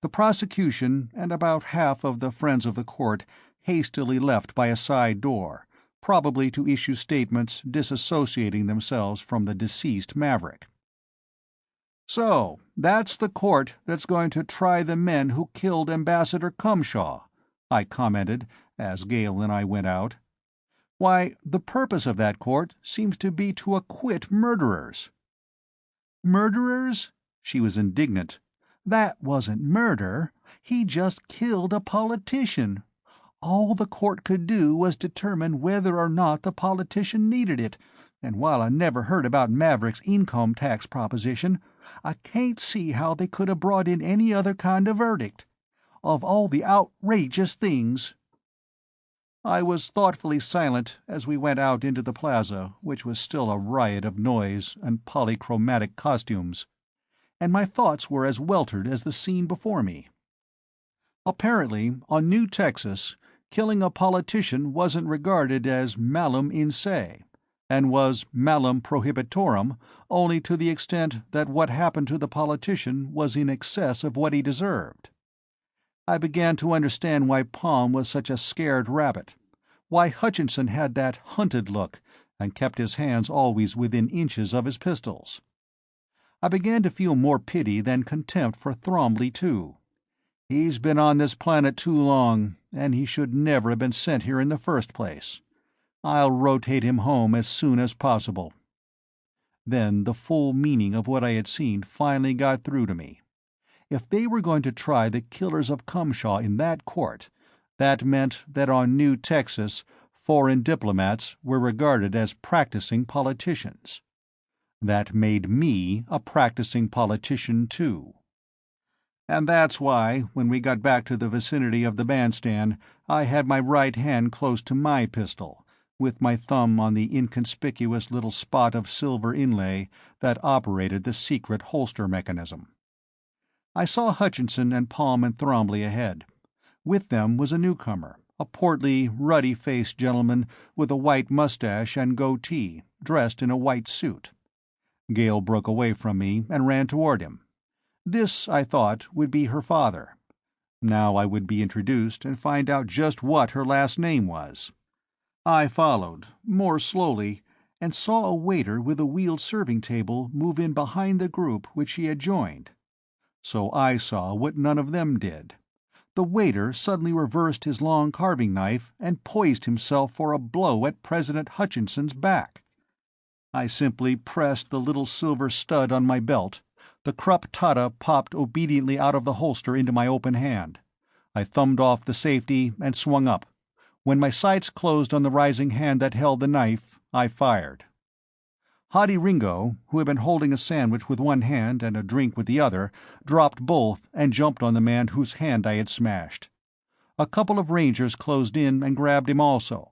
The prosecution and about half of the friends of the court hastily left by a side door, probably to issue statements disassociating themselves from the deceased Maverick. "So, that's the court that's going to try the men who killed Ambassador Cumshaw," I commented, as Gale and I went out. "Why, the purpose of that court seems to be to acquit murderers." "Murderers?" She was indignant. "That wasn't murder. He just killed a politician. All the court could do was determine whether or not the politician needed it, and while I never heard about Maverick's income tax proposition, I can't see how they could have brought in any other kind of verdict. Of all the outrageous things—" I was thoughtfully silent as we went out into the plaza, which was still a riot of noise and polychromatic costumes, and my thoughts were as weltered as the scene before me. Apparently, on New Texas, killing a politician wasn't regarded as malum in se, and was malum prohibitorum only to the extent that what happened to the politician was in excess of what he deserved. I began to understand why Palm was such a scared rabbit, why Hutchinson had that hunted look and kept his hands always within inches of his pistols. I began to feel more pity than contempt for Thromley, too. He's been on this planet too long, and he should never have been sent here in the first place. I'll rotate him home as soon as possible. Then the full meaning of what I had seen finally got through to me. If they were going to try the killers of Cumshaw in that court, that meant that on New Texas foreign diplomats were regarded as practicing politicians. That made me a practicing politician too. And that's why, when we got back to the vicinity of the bandstand, I had my right hand close to my pistol, with my thumb on the inconspicuous little spot of silver inlay that operated the secret holster mechanism. I saw Hutchinson and Palm and Thromley ahead. With them was a newcomer, a portly, ruddy-faced gentleman with a white mustache and goatee, dressed in a white suit. Gale broke away from me and ran toward him. This, I thought, would be her father. Now I would be introduced and find out just what her last name was. I followed, more slowly, and saw a waiter with a wheeled serving table move in behind the group which he had joined. So I saw what none of them did. The waiter suddenly reversed his long carving knife and poised himself for a blow at President Hutchinson's back. I simply pressed the little silver stud on my belt. The Krupp Tata popped obediently out of the holster into my open hand. I thumbed off the safety and swung up. When my sights closed on the rising hand that held the knife, I fired. Hadi Ringo, who had been holding a sandwich with one hand and a drink with the other, dropped both and jumped on the man whose hand I had smashed. A couple of Rangers closed in and grabbed him also.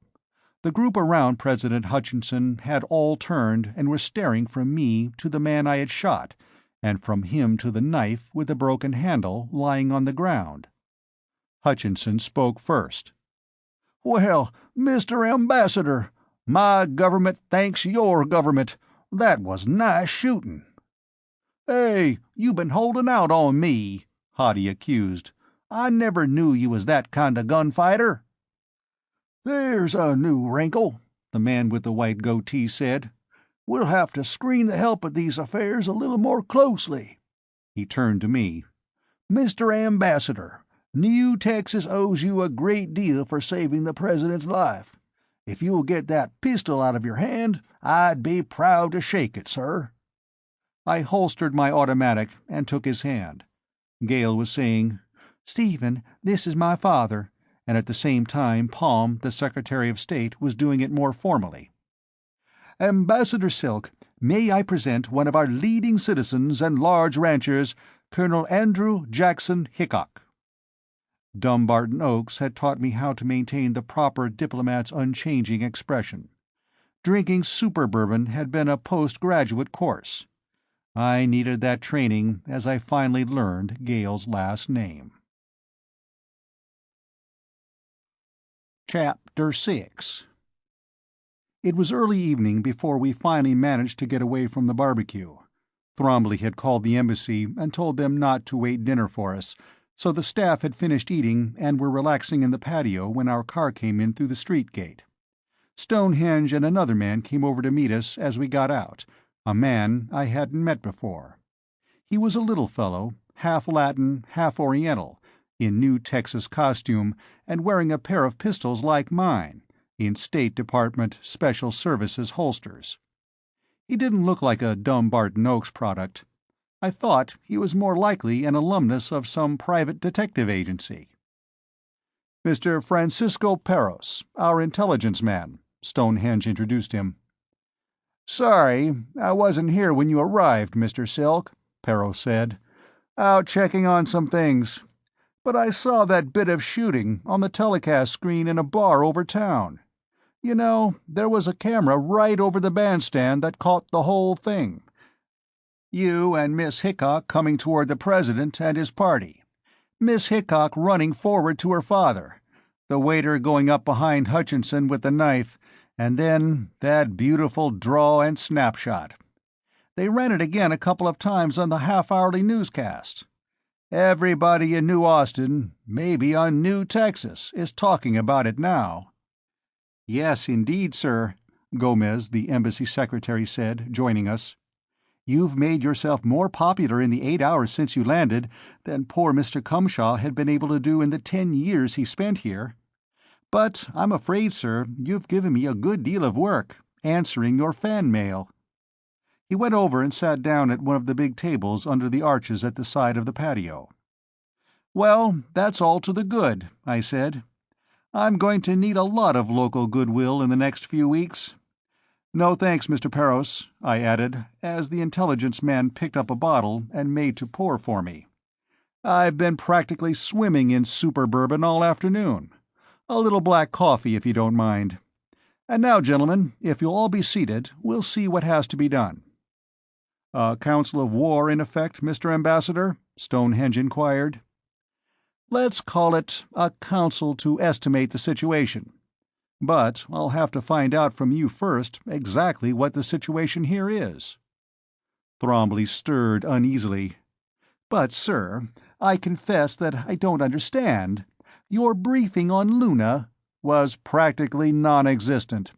The group around President Hutchinson had all turned and were staring from me to the man I had shot, and from him to the knife with the broken handle lying on the ground. Hutchinson spoke first. "Well, Mr. Ambassador, my government thanks your government. That was nice shooting." "Hey, you been holding out on me," Hadi accused. "I never knew you was that kind of gunfighter." "There's a new wrinkle," the man with the white goatee said. "We'll have to screen the help at these affairs a little more closely." He turned to me. "Mr. Ambassador, New Texas owes you a great deal for saving the President's life. If you'll get that pistol out of your hand, I'd be proud to shake it, sir." I holstered my automatic and took his hand. Gale was saying, "Stephen, this is my father," and at the same time Palm, the Secretary of State, was doing it more formally. "Ambassador Silk, may I present one of our leading citizens and large ranchers, Colonel Andrew Jackson Hickok." Dumbarton Oaks had taught me how to maintain the proper diplomat's unchanging expression. Drinking super bourbon had been a postgraduate course. I needed that training as I finally learned Gale's last name. Chapter 6. It was early evening before we finally managed to get away from the barbecue. Thrombly had called the embassy and told them not to wait dinner for us, so the staff had finished eating and were relaxing in the patio when our car came in through the street gate. Stonehenge and another man came over to meet us as we got out, a man I hadn't met before. He was a little fellow, half Latin, half Oriental, in new Texas costume, and wearing a pair of pistols like mine, in State Department Special Services holsters. He didn't look like a Dumbarton Oaks product. I thought he was more likely an alumnus of some private detective agency. "Mr. Francisco Parros, our intelligence man," Stonehenge introduced him. "Sorry, I wasn't here when you arrived, Mr. Silk," Parros said. "Out checking on some things. But I saw that bit of shooting on the telecast screen in a bar over town. You know, there was a camera right over the bandstand that caught the whole thing. You and Miss Hickok coming toward the president and his party. Miss Hickok running forward to her father. The waiter going up behind Hutchinson with the knife, and then that beautiful draw and snapshot. They ran it again a couple of times on the half-hourly newscast. Everybody in New Austin, maybe on New Texas, is talking about it now." "Yes, indeed, sir," Gomez, the embassy secretary, said, joining us. "You've made yourself more popular in the 8 hours since you landed than poor Mr. Cumshaw had been able to do in the 10 years he spent here. But I'm afraid, sir, you've given me a good deal of work, answering your fan mail." He went over and sat down at one of the big tables under the arches at the side of the patio. "Well, that's all to the good," I said. "I'm going to need a lot of local goodwill in the next few weeks. No thanks, Mr. Parros," I added, as the intelligence man picked up a bottle and made to pour for me. "I've been practically swimming in super bourbon all afternoon. A little black coffee, if you don't mind. And now, gentlemen, if you'll all be seated, we'll see what has to be done." "A council of war, in effect, Mr. Ambassador?" Stonehenge inquired. "Let's call it a council to estimate the situation. But I'll have to find out from you first exactly what the situation here is." Thrombly stirred uneasily. "But, sir, I confess that I don't understand. Your briefing on Luna was practically non-existent.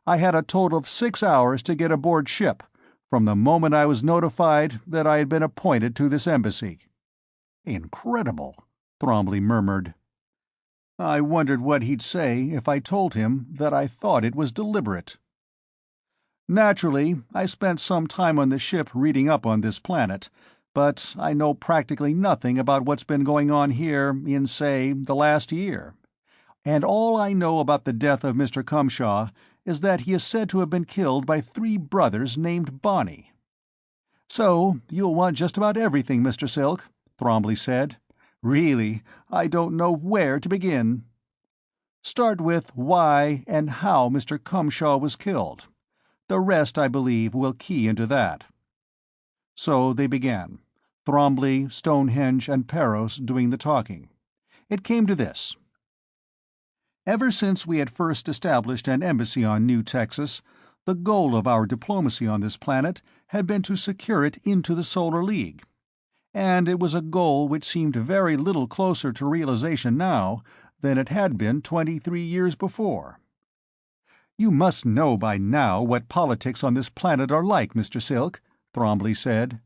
I had a total of 6 hours to get aboard ship, from the moment I was notified that I had been appointed to this embassy." "Incredible," Thrombly murmured. I wondered what he'd say if I told him that I thought it was deliberate. "Naturally, I spent some time on the ship reading up on this planet, but I know practically nothing about what's been going on here in, say, the last year. And all I know about the death of Mr. Cumshaw is that he is said to have been killed by 3 brothers named Bonney." "So you'll want just about everything, Mr. Silk," Thrombly said. "Really, I don't know where to begin. Start with why and how Mr. Cumshaw was killed. The rest, I believe, will key into that." So they began, Thrombly, Stonehenge, and Parros doing the talking. It came to this. Ever since we had first established an embassy on New Texas, the goal of our diplomacy on this planet had been to secure it into the Solar League. And it was a goal which seemed very little closer to realization now than it had been 23 years before. "You must know by now what politics on this planet are like, Mr. Silk," Thrombly said.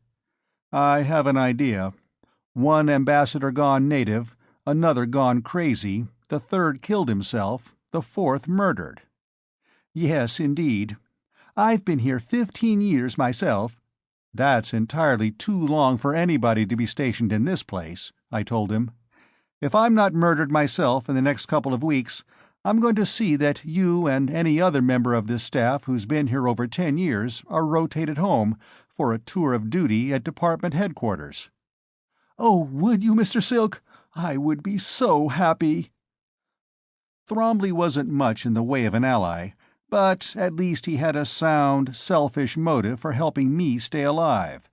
"I have an idea. One ambassador gone native, another gone crazy, the third killed himself, the fourth murdered." "Yes, indeed. I've been here 15 years myself." "That's entirely too long for anybody to be stationed in this place," I told him. "If I'm not murdered myself in the next couple of weeks, I'm going to see that you and any other member of this staff who's been here over 10 years are rotated home for a tour of duty at department headquarters." "Oh, would you, Mr. Silk? I would be so happy." Thrombly wasn't much in the way of an ally, but at least he had a sound, selfish motive for helping me stay alive.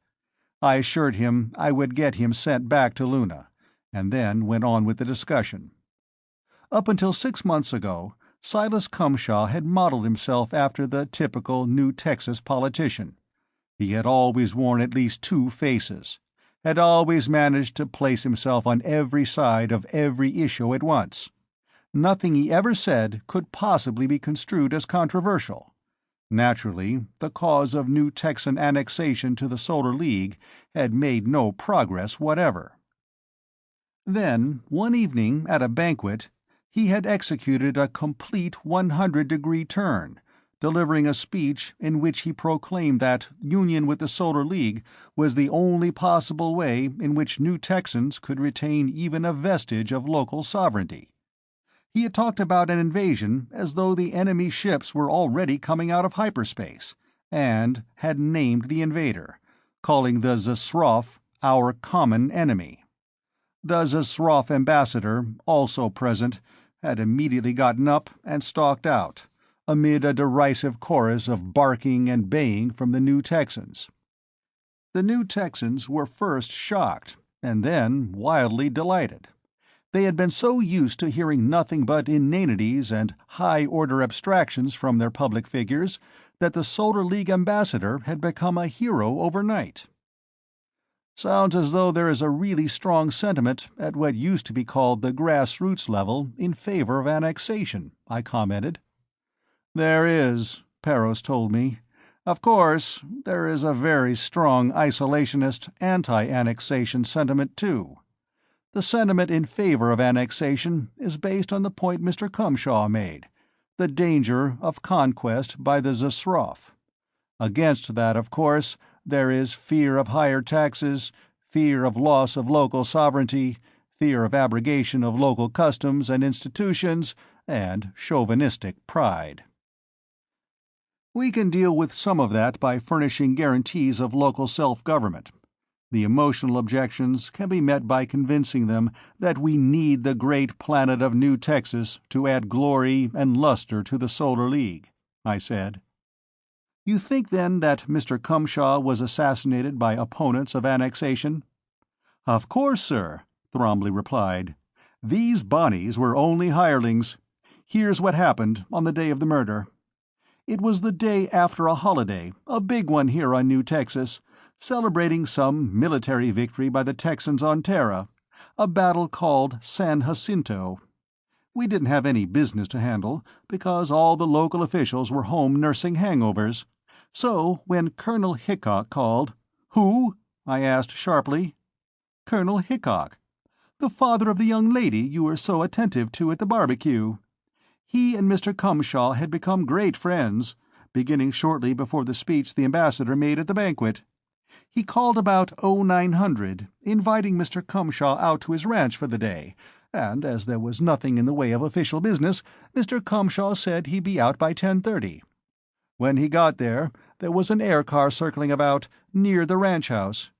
I assured him I would get him sent back to Luna, and then went on with the discussion. Up until 6 months ago, Silas Cumshaw had modeled himself after the typical New Texas politician. He had always worn at least two faces, had always managed to place himself on every side of every issue at once. Nothing he ever said could possibly be construed as controversial. Naturally, the cause of New Texan annexation to the Solar League had made no progress whatever. Then, one evening at a banquet, he had executed a complete 100-degree turn, delivering a speech in which he proclaimed that union with the Solar League was the only possible way in which New Texans could retain even a vestige of local sovereignty. He had talked about an invasion as though the enemy ships were already coming out of hyperspace, and had named the invader, calling the Zsroff our common enemy. The Zsroff ambassador, also present, had immediately gotten up and stalked out, amid a derisive chorus of barking and baying from the New Texans. The New Texans were first shocked, and then wildly delighted. They had been so used to hearing nothing but inanities and high-order abstractions from their public figures that the Solar League ambassador had become a hero overnight. "Sounds as though there is a really strong sentiment at what used to be called the grassroots level in favor of annexation," I commented. "There is," Peros told me. "Of course, there is a very strong isolationist, anti-annexation sentiment, too. The sentiment in favor of annexation is based on the point Mr. Cumshaw made, the danger of conquest by the Zsroff. Against that, of course, there is fear of higher taxes, fear of loss of local sovereignty, fear of abrogation of local customs and institutions, and chauvinistic pride. We can deal with some of that by furnishing guarantees of local self-government. The emotional objections can be met by convincing them that we need the great planet of New Texas to add glory and luster to the Solar League," I said. "You think, then, that Mr. Cumshaw was assassinated by opponents of annexation?" "Of course, sir," Thrombley replied. "These Bonnies were only hirelings. Here's what happened on the day of the murder. It was the day after a holiday, a big one here on New Texas, celebrating some military victory by the Texans on Terra, a battle called San Jacinto. We didn't have any business to handle, because all the local officials were home nursing hangovers. So when Colonel Hickok called—" "Who?" I asked sharply. "Colonel Hickok. The father of the young lady you were so attentive to at the barbecue. He and Mr. Cumshaw had become great friends, beginning shortly before the speech the ambassador made at the banquet. He called about 0900, inviting Mr. Cumshaw out to his ranch for the day, and as there was nothing in the way of official business, Mr. Cumshaw said he'd be out by 10:30. When he got there was an air car circling about, near the ranch house.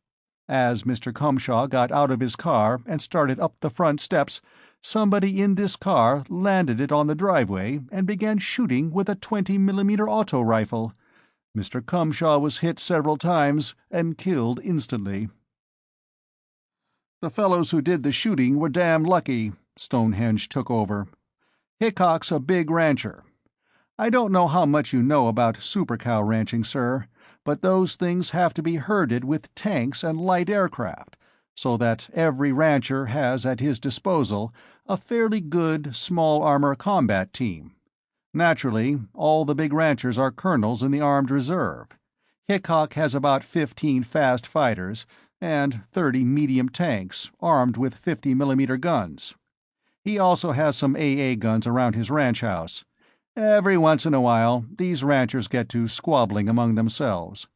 As Mr. Cumshaw got out of his car and started up the front steps, somebody in this car landed it on the driveway and began shooting with a 20mm auto rifle. Mr. Cumshaw was hit several times and killed instantly." "The fellows who did the shooting were damn lucky," Stonehenge took over. "Hickok's a big rancher. I don't know how much you know about supercow ranching, sir, but those things have to be herded with tanks and light aircraft, so that every rancher has at his disposal a fairly good small-armor combat team. Naturally, all the big ranchers are colonels in the Armed Reserve. Hickok has about 15 fast fighters and 30 medium tanks armed with 50mm guns. He also has some AA guns around his ranch house. Every once in a while, these ranchers get to squabbling among themselves.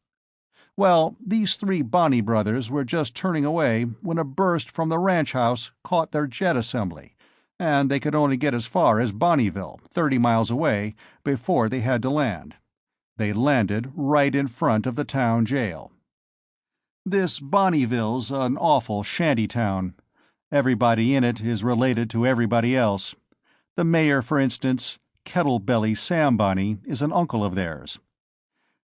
Well, these three Bonney brothers were just turning away when a burst from the ranch house caught their jet assembly, and they could only get as far as Bonneyville, 30 miles away, before they had to land. They landed right in front of the town jail. This Bonneyville's an awful shanty town. Everybody in it is related to everybody else. The mayor, for instance, Kettlebelly Sam Bonney, is an uncle of theirs.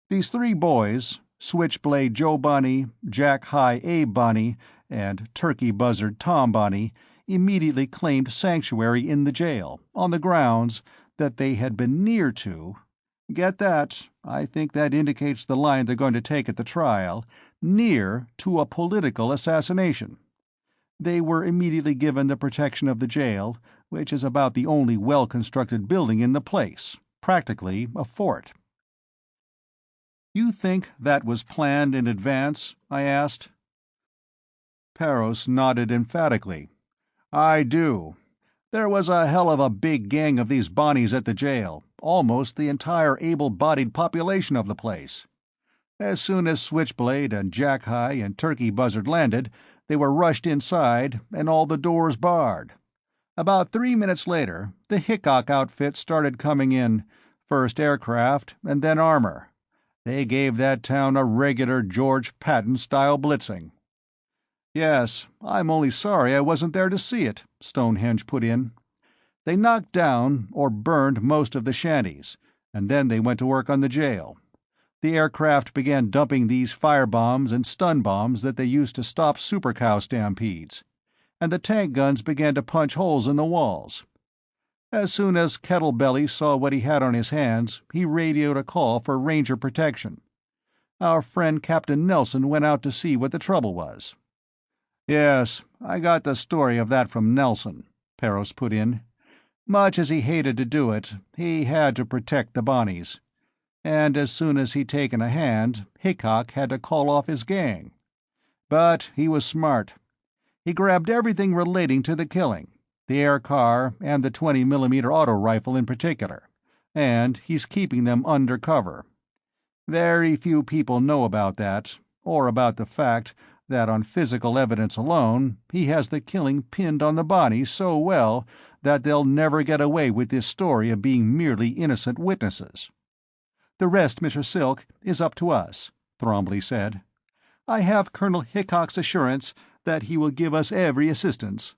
These three boys, Switchblade Joe Bonney, Jack High Abe Bonney, and Turkey Buzzard Tom Bonney, immediately claimed sanctuary in the jail, on the grounds that they had been near to— get that, I think that indicates the line they're going to take at the trial— near to a political assassination. They were immediately given the protection of the jail, which is about the only well-constructed building in the place, practically a fort. "You think that was planned in advance?" I asked. Peros nodded emphatically. "I do. There was a hell of a big gang of these Bonnies at the jail, almost the entire able-bodied population of the place. As soon as Switchblade and Jack-High and Turkey Buzzard landed, they were rushed inside and all the doors barred. About 3 minutes later, the Hickok outfit started coming in, first aircraft and then armor. They gave that town a regular George Patton-style blitzing." "Yes, I'm only sorry I wasn't there to see it," Stonehenge put in. "They knocked down or burned most of the shanties, and then they went to work on the jail. The aircraft began dumping these firebombs and stun bombs that they used to stop super cow stampedes, and the tank guns began to punch holes in the walls. As soon as Kettlebelly saw what he had on his hands, he radioed a call for Ranger protection. Our friend Captain Nelson went out to see what the trouble was." "Yes, I got the story of that from Nelson," Peros put in. "Much as he hated to do it, he had to protect the Bonnies. And as soon as he'd taken a hand, Hickok had to call off his gang. But he was smart. He grabbed everything relating to the killing, the air car and the 20mm auto rifle in particular, and he's keeping them under cover. Very few people know about that, or about the fact that on physical evidence alone, he has the killing pinned on the Bonnies so well that they'll never get away with this story of being merely innocent witnesses. The rest, Mr. Silk, is up to us," Thrombley said. "I have Colonel Hickok's assurance that he will give us every assistance.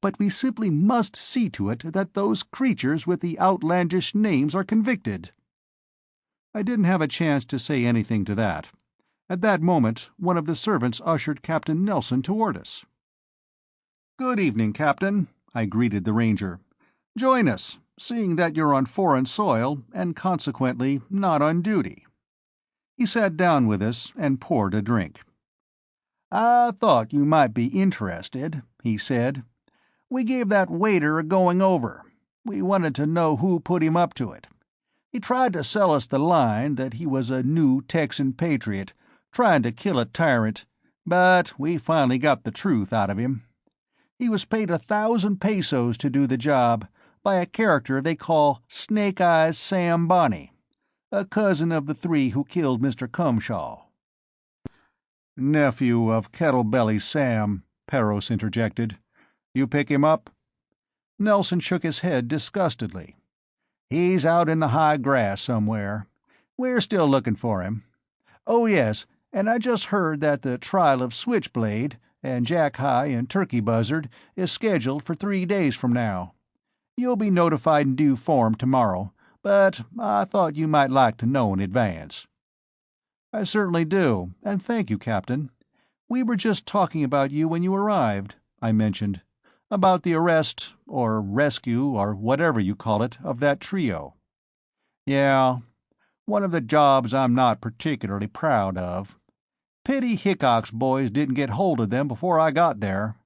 But we simply must see to it that those creatures with the outlandish names are convicted." I didn't have a chance to say anything to that. At that moment, one of the servants ushered Captain Nelson toward us. "Good evening, Captain," I greeted the Ranger. "Join us, seeing that you're on foreign soil, and consequently not on duty." He sat down with us and poured a drink. "I thought you might be interested," he said. "We gave that waiter a going-over. We wanted to know who put him up to it. He tried to sell us the line that he was a new Texan patriot, trying to kill a tyrant, but we finally got the truth out of him. He was paid 1,000 pesos to do the job, by a character they call Snake Eyes Sam Bonney, a cousin of the three who killed Mr. Cumshaw." "Nephew of Kettlebelly Sam," Peros interjected. "You pick him up?" Nelson shook his head disgustedly. "He's out in the high grass somewhere. We're still looking for him. Oh yes, and I just heard that the trial of Switchblade and Jack-High and Turkey Buzzard is scheduled for 3 days from now. You'll be notified in due form tomorrow, but I thought you might like to know in advance." "I certainly do, and thank you, Captain. We were just talking about you when you arrived," I mentioned. "About the arrest, or rescue, or whatever you call it, of that trio." "Yeah, one of the jobs I'm not particularly proud of. Pity Hickok's boys didn't get hold of them before I got there.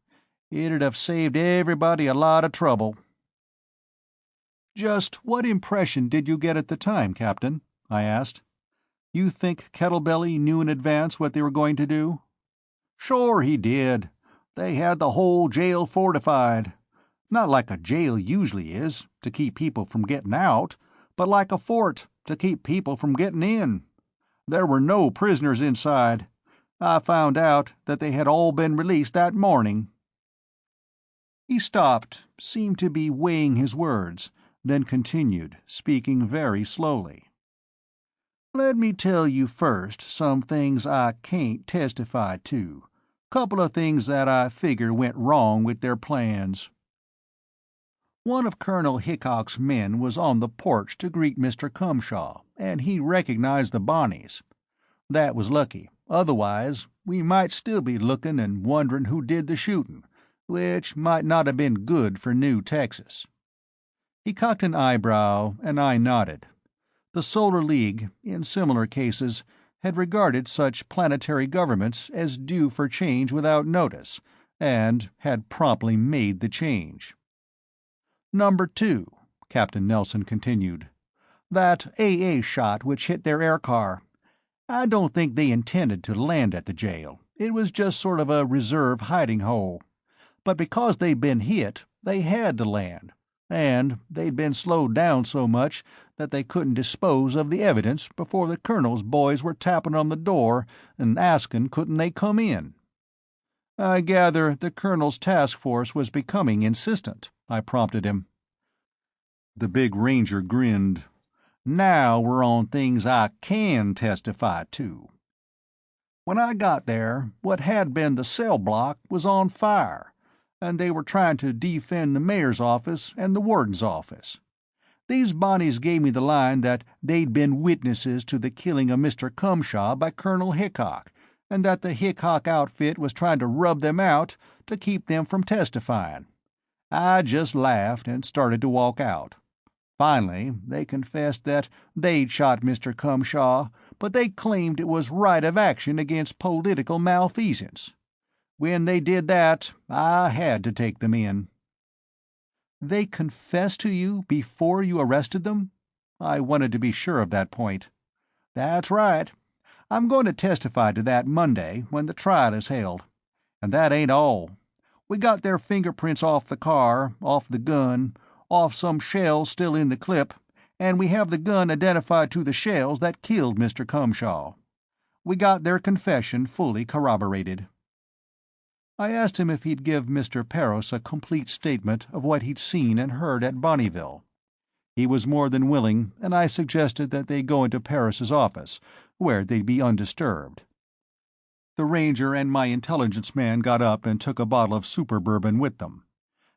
It'd have saved everybody a lot of trouble." "Just what impression did you get at the time, Captain?" I asked. "You think Kettlebelly knew in advance what they were going to do?" "Sure he did. They had the whole jail fortified. Not like a jail usually is, to keep people from getting out, but like a fort, to keep people from getting in. There were no prisoners inside. I found out that they had all been released that morning." He stopped, seemed to be weighing his words, then continued, speaking very slowly. "Let me tell you first some things I can't testify to. Couple of things that I figure went wrong with their plans. One of Colonel Hickok's men was on the porch to greet Mr. Cumshaw, and he recognized the Bonnies. That was lucky. Otherwise, we might still be looking and wondering who did the shooting, which might not have been good for New Texas." He cocked an eyebrow, and I nodded. The Solar League, in similar cases, had regarded such planetary governments as due for change without notice, and had promptly made the change. "Number 2," Captain Nelson continued. "That AA shot which hit their air car. I don't think they intended to land at the jail. It was just sort of a reserve hiding hole. But because they'd been hit, they had to land. And they'd been slowed down so much that they couldn't dispose of the evidence before the colonel's boys were tapping on the door and asking couldn't they come in." "I gather the colonel's task force was becoming insistent," I prompted him. The big ranger grinned. "Now we're on things I can testify to. When I got there, what had been the cell block was on fire, and they were trying to defend the mayor's office and the warden's office. These Bonnies gave me the line that they'd been witnesses to the killing of Mr. Cumshaw by Colonel Hickok, and that the Hickok outfit was trying to rub them out to keep them from testifying. I just laughed and started to walk out. Finally, they confessed that they'd shot Mr. Cumshaw, but they claimed it was right of action against political malfeasance. When they did that, I had to take them in." "They confessed to you before you arrested them?" I wanted to be sure of that point. "That's right. I'm going to testify to that Monday, when the trial is held. And that ain't all. We got their fingerprints off the car, off the gun, off some shells still in the clip, and we have the gun identified to the shells that killed Mr. Cumshaw. We got their confession fully corroborated." I asked him if he'd give Mr. Parris a complete statement of what he'd seen and heard at Bonneville. He was more than willing, and I suggested that they go into Parris's office, where they'd be undisturbed. The ranger and my intelligence man got up and took a bottle of super bourbon with them.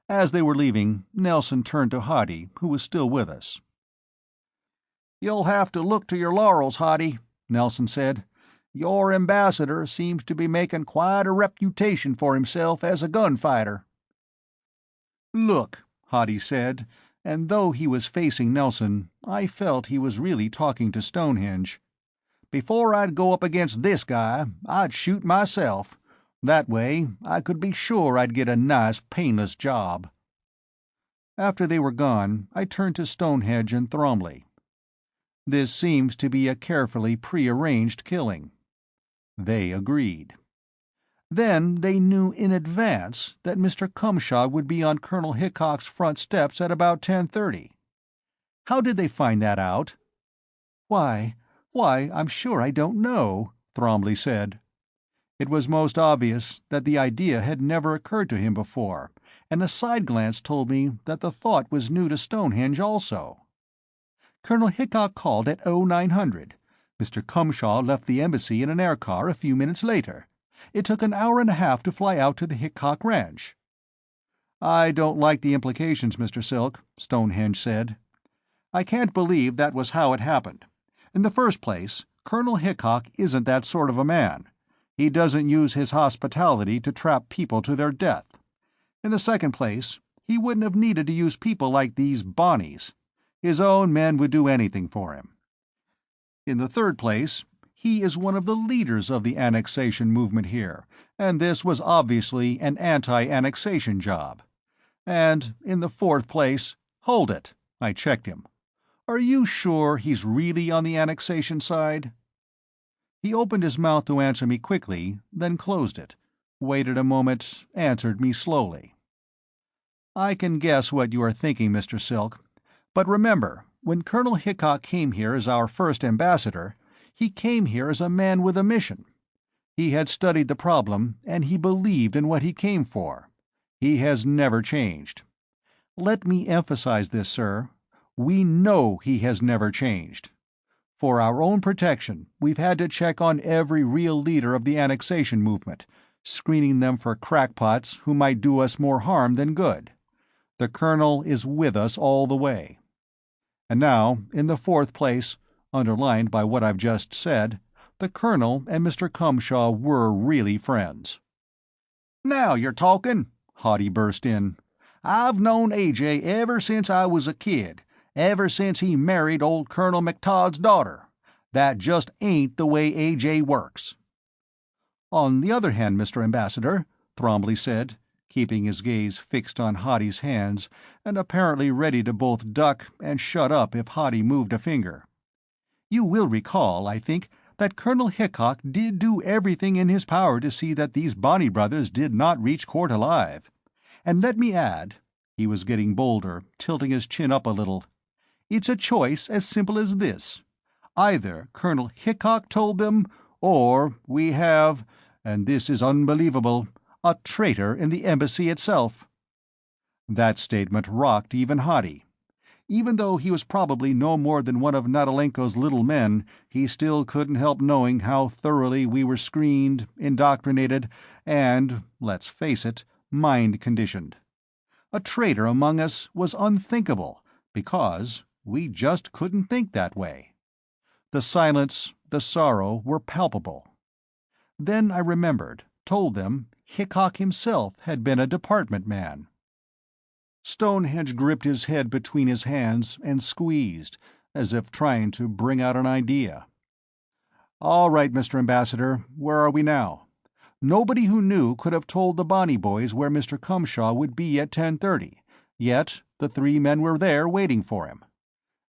As they were leaving, Nelson turned to Hoddy, who was still with us. "You'll have to look to your laurels, Hoddy," Nelson said. "Your ambassador seems to be making quite a reputation for himself as a gunfighter." "Look," Hoddy said, and though he was facing Nelson, I felt he was really talking to Stonehenge. "Before I'd go up against this guy, I'd shoot myself. That way I could be sure I'd get a nice, painless job." After they were gone, I turned to Stonehenge and Thromley. "This seems to be a carefully prearranged killing." They agreed. Then they knew in advance that Mr. Cumshaw would be on Colonel Hickok's front steps at about 10:30. How did they find that out? Why, I'm sure I don't know," Thromley said. It was most obvious that the idea had never occurred to him before, and a side glance told me that the thought was new to Stonehenge also. "Colonel Hickok called at 0900. Mr. Cumshaw left the embassy in an air car a few minutes later. It took an hour and a half to fly out to the Hickok ranch." "I don't like the implications, Mr. Silk," Stonehenge said. "I can't believe that was how it happened. In the first place, Colonel Hickok isn't that sort of a man. He doesn't use his hospitality to trap people to their death. In the second place, he wouldn't have needed to use people like these Bonnies. His own men would do anything for him. In the third place, he is one of the leaders of the annexation movement here, and this was obviously an anti-annexation job. And in the fourth place— Hold it," I checked him. "Are you sure he's really on the annexation side?" He opened his mouth to answer me quickly, then closed it, waited a moment, answered me slowly. "I can guess what you are thinking, Mr. Silk. But remember, when Colonel Hickok came here as our first ambassador, he came here as a man with a mission. He had studied the problem, and he believed in what he came for. He has never changed. Let me emphasize this, sir. We know he has never changed. For our own protection, we've had to check on every real leader of the annexation movement, screening them for crackpots who might do us more harm than good. The Colonel is with us all the way. And now, in the fourth place, underlined by what I've just said, the Colonel and Mr. Cumshaw were really friends." "Now you're talking!" Hottie burst in. "I've known A.J. ever since I was a kid, ever since he married old Colonel McTodd's daughter. That just ain't the way A.J. works." "On the other hand, Mr. Ambassador," Thrombley said, keeping his gaze fixed on Hottie's hands and apparently ready to both duck and shut up if Hottie moved a finger, "you will recall, I think, that Colonel Hickok did do everything in his power to see that these Bonney brothers did not reach court alive. And let me add," he was getting bolder, tilting his chin up a little, "it's a choice as simple as this. Either Colonel Hickok told them, or we have, and this is unbelievable, a traitor in the embassy itself." That statement rocked even Hottie. Even though he was probably no more than one of Natalenko's little men, he still couldn't help knowing how thoroughly we were screened, indoctrinated, and, let's face it, mind-conditioned. A traitor among us was unthinkable, because we just couldn't think that way. The silence, the sorrow were palpable. Then I remembered, told them, Hickok himself had been a department man. Stonehenge gripped his head between his hands and squeezed, as if trying to bring out an idea. "All right, Mr. Ambassador, where are we now? Nobody who knew could have told the Bonney boys where Mr. Cumshaw would be at 10:30, yet the three men were there waiting for him.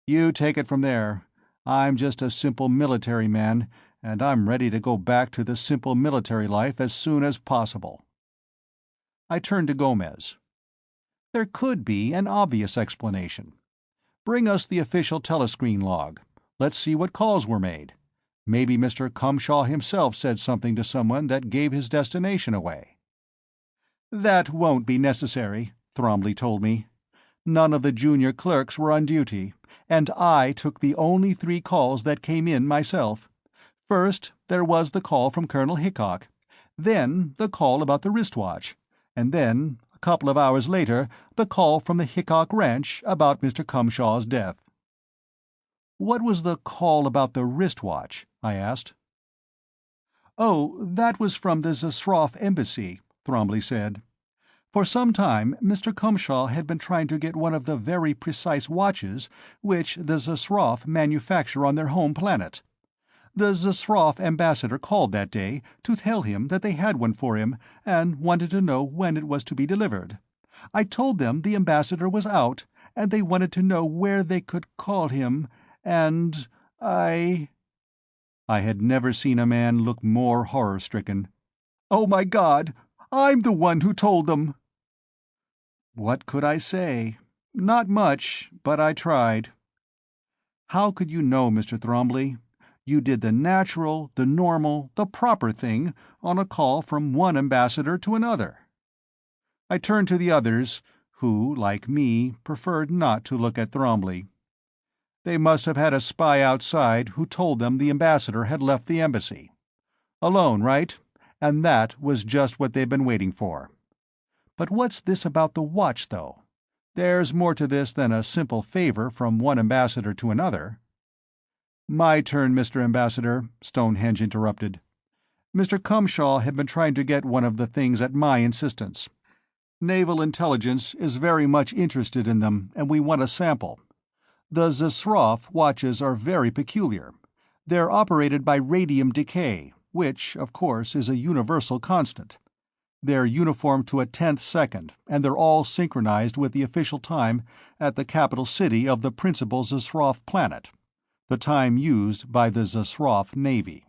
You take it from there. I'm just a simple military man, and I'm ready to go back to the simple military life as soon as possible." I turned to Gomez. "There could be an obvious explanation. Bring us the official telescreen log. Let's see what calls were made. Maybe Mr. Cumshaw himself said something to someone that gave his destination away." "That won't be necessary," Thrombley told me. "None of the junior clerks were on duty, and I took the only 3 calls that came in myself. First, there was the call from Colonel Hickok, then the call about the wristwatch, and then, a couple of hours later, the call from the Hickok ranch about Mr. Cumshaw's death." "What was the call about the wristwatch?" I asked. "Oh, that was from the Zasroff embassy," Thrombley said. "For some time Mr. Cumshaw had been trying to get one of the very precise watches which the Zasroff manufacture on their home planet. The Zasroff ambassador called that day to tell him that they had one for him and wanted to know when it was to be delivered. I told them the ambassador was out, and they wanted to know where they could call him, and I had never seen a man look more horror-stricken. "Oh my God! I'm the one who told them!" What could I say? Not much, but I tried. "How could you know, Mr. Thrombley? You did the natural, the normal, the proper thing on a call from one ambassador to another." I turned to the others, who, like me, preferred not to look at Thrombley. They must have had a spy outside who told them the ambassador had left the embassy. Alone, right? And that was just what they'd been waiting for. But what's this about the watch, though? There's more to this than a simple favor from one ambassador to another. "My turn, Mr. Ambassador," Stonehenge interrupted. "Mr. Cumshaw had been trying to get one of the things at my insistence. Naval Intelligence is very much interested in them, and we want a sample. The Zasroff watches are very peculiar. They're operated by radium decay, which, of course, is a universal constant. They're uniformed to a 10th second, and they're all synchronized with the official time at the capital city of the principal Zasroff planet, the time used by the Zasroff Navy."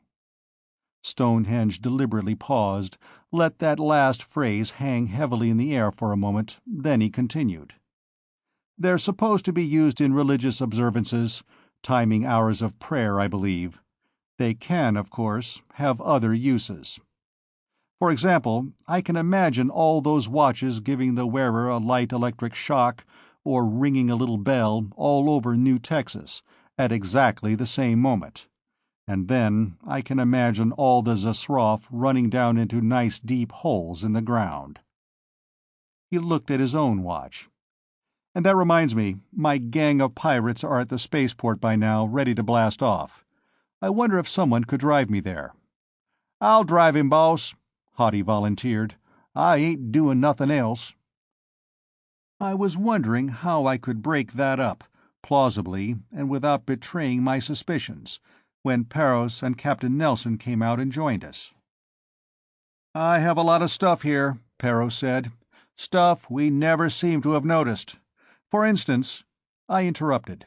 Stonehenge deliberately paused, let that last phrase hang heavily in the air for a moment, then he continued. "They're supposed to be used in religious observances, timing hours of prayer, I believe. They can, of course, have other uses. For example, I can imagine all those watches giving the wearer a light electric shock, or ringing a little bell all over New Texas, at exactly the same moment. And then I can imagine all the Zasroff running down into nice deep holes in the ground." He looked at his own watch. "And that reminds me, my gang of pirates are at the spaceport by now, ready to blast off. I wonder if someone could drive me there." "I'll drive him, boss," Hottie volunteered. I ain't doing nothing else." I was wondering how I could break that up, plausibly and without betraying my suspicions, when Parros and Captain Nelson came out and joined us. "I have a lot of stuff here," Parros said. "Stuff we never seem to have noticed. For instance—" I interrupted.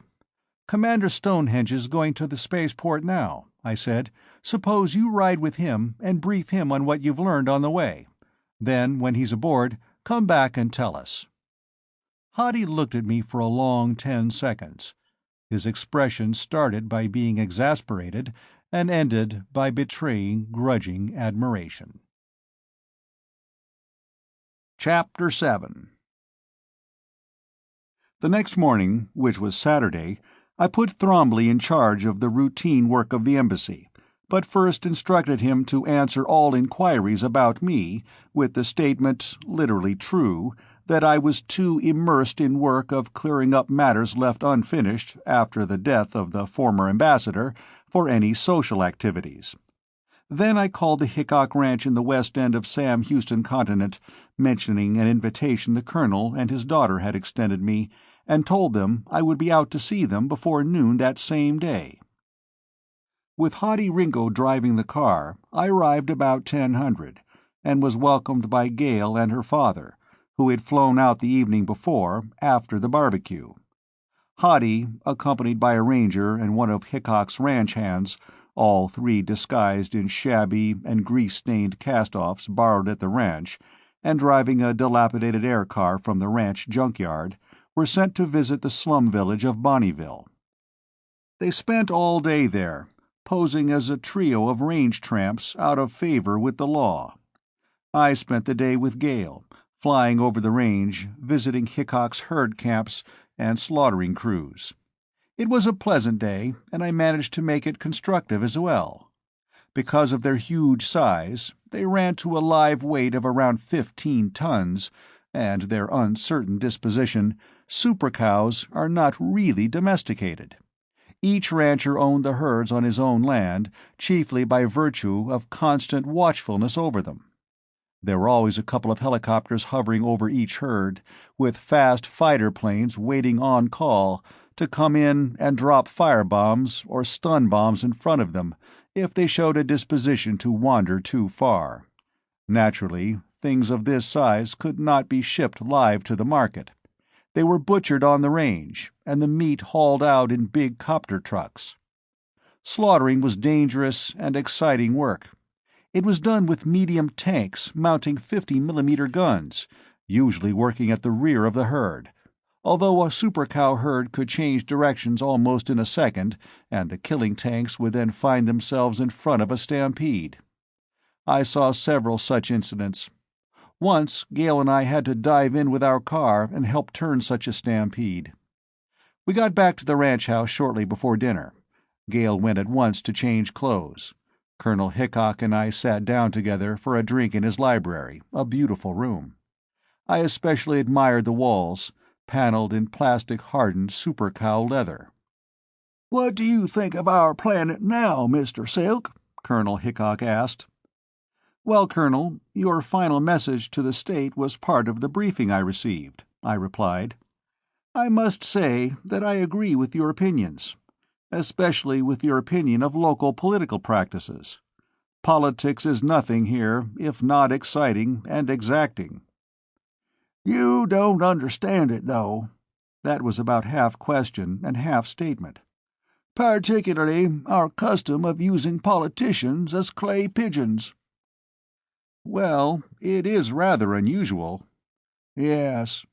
"Commander Stonehenge is going to the spaceport now," I said. "Suppose you ride with him and brief him on what you've learned on the way. Then, when he's aboard, come back and tell us." Hadi looked at me for a long 10 seconds. His expression started by being exasperated and ended by betraying grudging admiration. Chapter 7. The next morning, which was Saturday, I put Thrombly in charge of the routine work of the embassy, but first instructed him to answer all inquiries about me, with the statement, literally true, that I was too immersed in work of clearing up matters left unfinished after the death of the former ambassador for any social activities. Then I called the Hickok Ranch in the west end of Sam Houston Continent, mentioning an invitation the Colonel and his daughter had extended me, and told them I would be out to see them before noon that same day. With Hadi Ringo driving the car, I arrived about 10:00, and was welcomed by Gail and her father, who had flown out the evening before, after the barbecue. Hadi, accompanied by a ranger and one of Hickok's ranch hands, all three disguised in shabby and grease-stained cast-offs borrowed at the ranch, and driving a dilapidated air car from the ranch junkyard, were sent to visit the slum village of Bonneville. They spent all day there, posing as a trio of range tramps out of favor with the law. I spent the day with Gail, flying over the range, visiting Hickok's herd camps and slaughtering crews. It was a pleasant day, and I managed to make it constructive as well. Because of their huge size, they ran to a live weight of around 15 tons, and their uncertain disposition, super cows are not really domesticated. Each rancher owned the herds on his own land, chiefly by virtue of constant watchfulness over them. There were always a couple of helicopters hovering over each herd, with fast fighter planes waiting on call to come in and drop firebombs or stun bombs in front of them if they showed a disposition to wander too far. Naturally, things of this size could not be shipped live to the market. They were butchered on the range, and the meat hauled out in big copter trucks. Slaughtering was dangerous and exciting work. It was done with medium tanks mounting 50-millimeter guns, usually working at the rear of the herd, although a super cow herd could change directions almost in a second, and the killing tanks would then find themselves in front of a stampede. I saw several such incidents. Once Gail and I had to dive in with our car and help turn such a stampede. We got back to the ranch house shortly before dinner. Gail went at once to change clothes. Colonel Hickok and I sat down together for a drink in his library, a beautiful room. I especially admired the walls, paneled in plastic-hardened super cow leather. "What do you think of our planet now, Mr. Silk?" Colonel Hickok asked. "Well, Colonel, your final message to the state was part of the briefing I received," I replied. "I must say that I agree with your opinions, especially with your opinion of local political practices. Politics is nothing here if not exciting and exacting." "You don't understand it, though." That was about half question and half statement. "Particularly our custom of using politicians as clay pigeons." "Well, it is rather unusual." "Yes."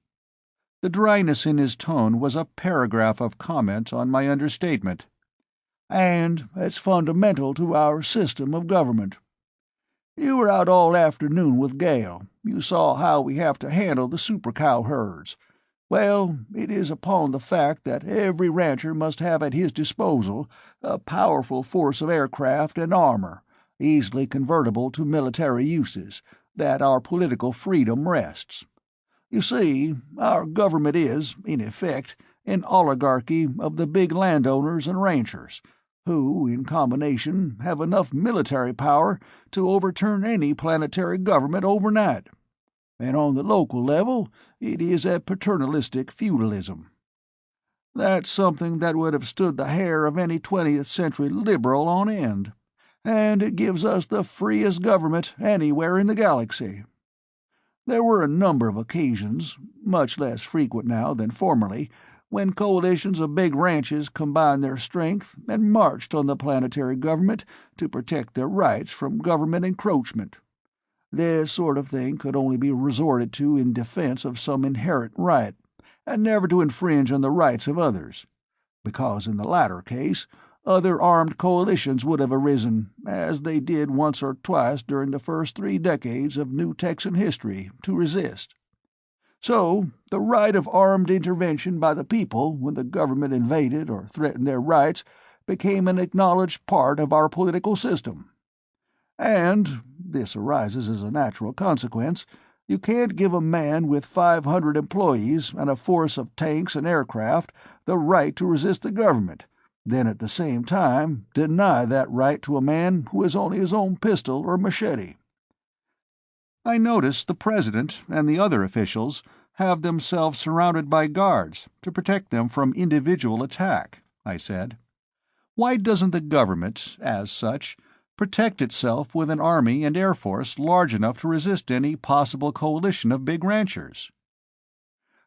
The dryness in his tone was a paragraph of comment on my understatement. "And it's fundamental to our system of government. You were out all afternoon with Gail. You saw how we have to handle the super cow herds. Well, it is upon the fact that every rancher must have at his disposal a powerful force of aircraft and armor, easily convertible to military uses, that our political freedom rests. You see, our government is, in effect, an oligarchy of the big landowners and ranchers, who, in combination, have enough military power to overturn any planetary government overnight. and on the local level it is a paternalistic feudalism. That's something that would have stood the hair of any 20th century liberal on end, and it gives us the freest government anywhere in the galaxy. There were a number of occasions, much less frequent now than formerly, when coalitions of big ranches combined their strength and marched on the planetary government to protect their rights from government encroachment. This sort of thing could only be resorted to in defense of some inherent right, and never to infringe on the rights of others, because in the latter case other armed coalitions would have arisen, as they did once or twice during the first 3 decades of New Texan history, to resist. So, the right of armed intervention by the people when the government invaded or threatened their rights became an acknowledged part of our political system. And, this arises as a natural consequence, you can't give a man with 500 employees and a force of tanks and aircraft the right to resist the government, then at the same time deny that right to a man who has only his own pistol or machete. I noticed the president and the other officials have themselves surrounded by guards to protect them from individual attack, I said. Why doesn't the government, as such, protect itself with an army and air force large enough to resist any possible coalition of big ranchers?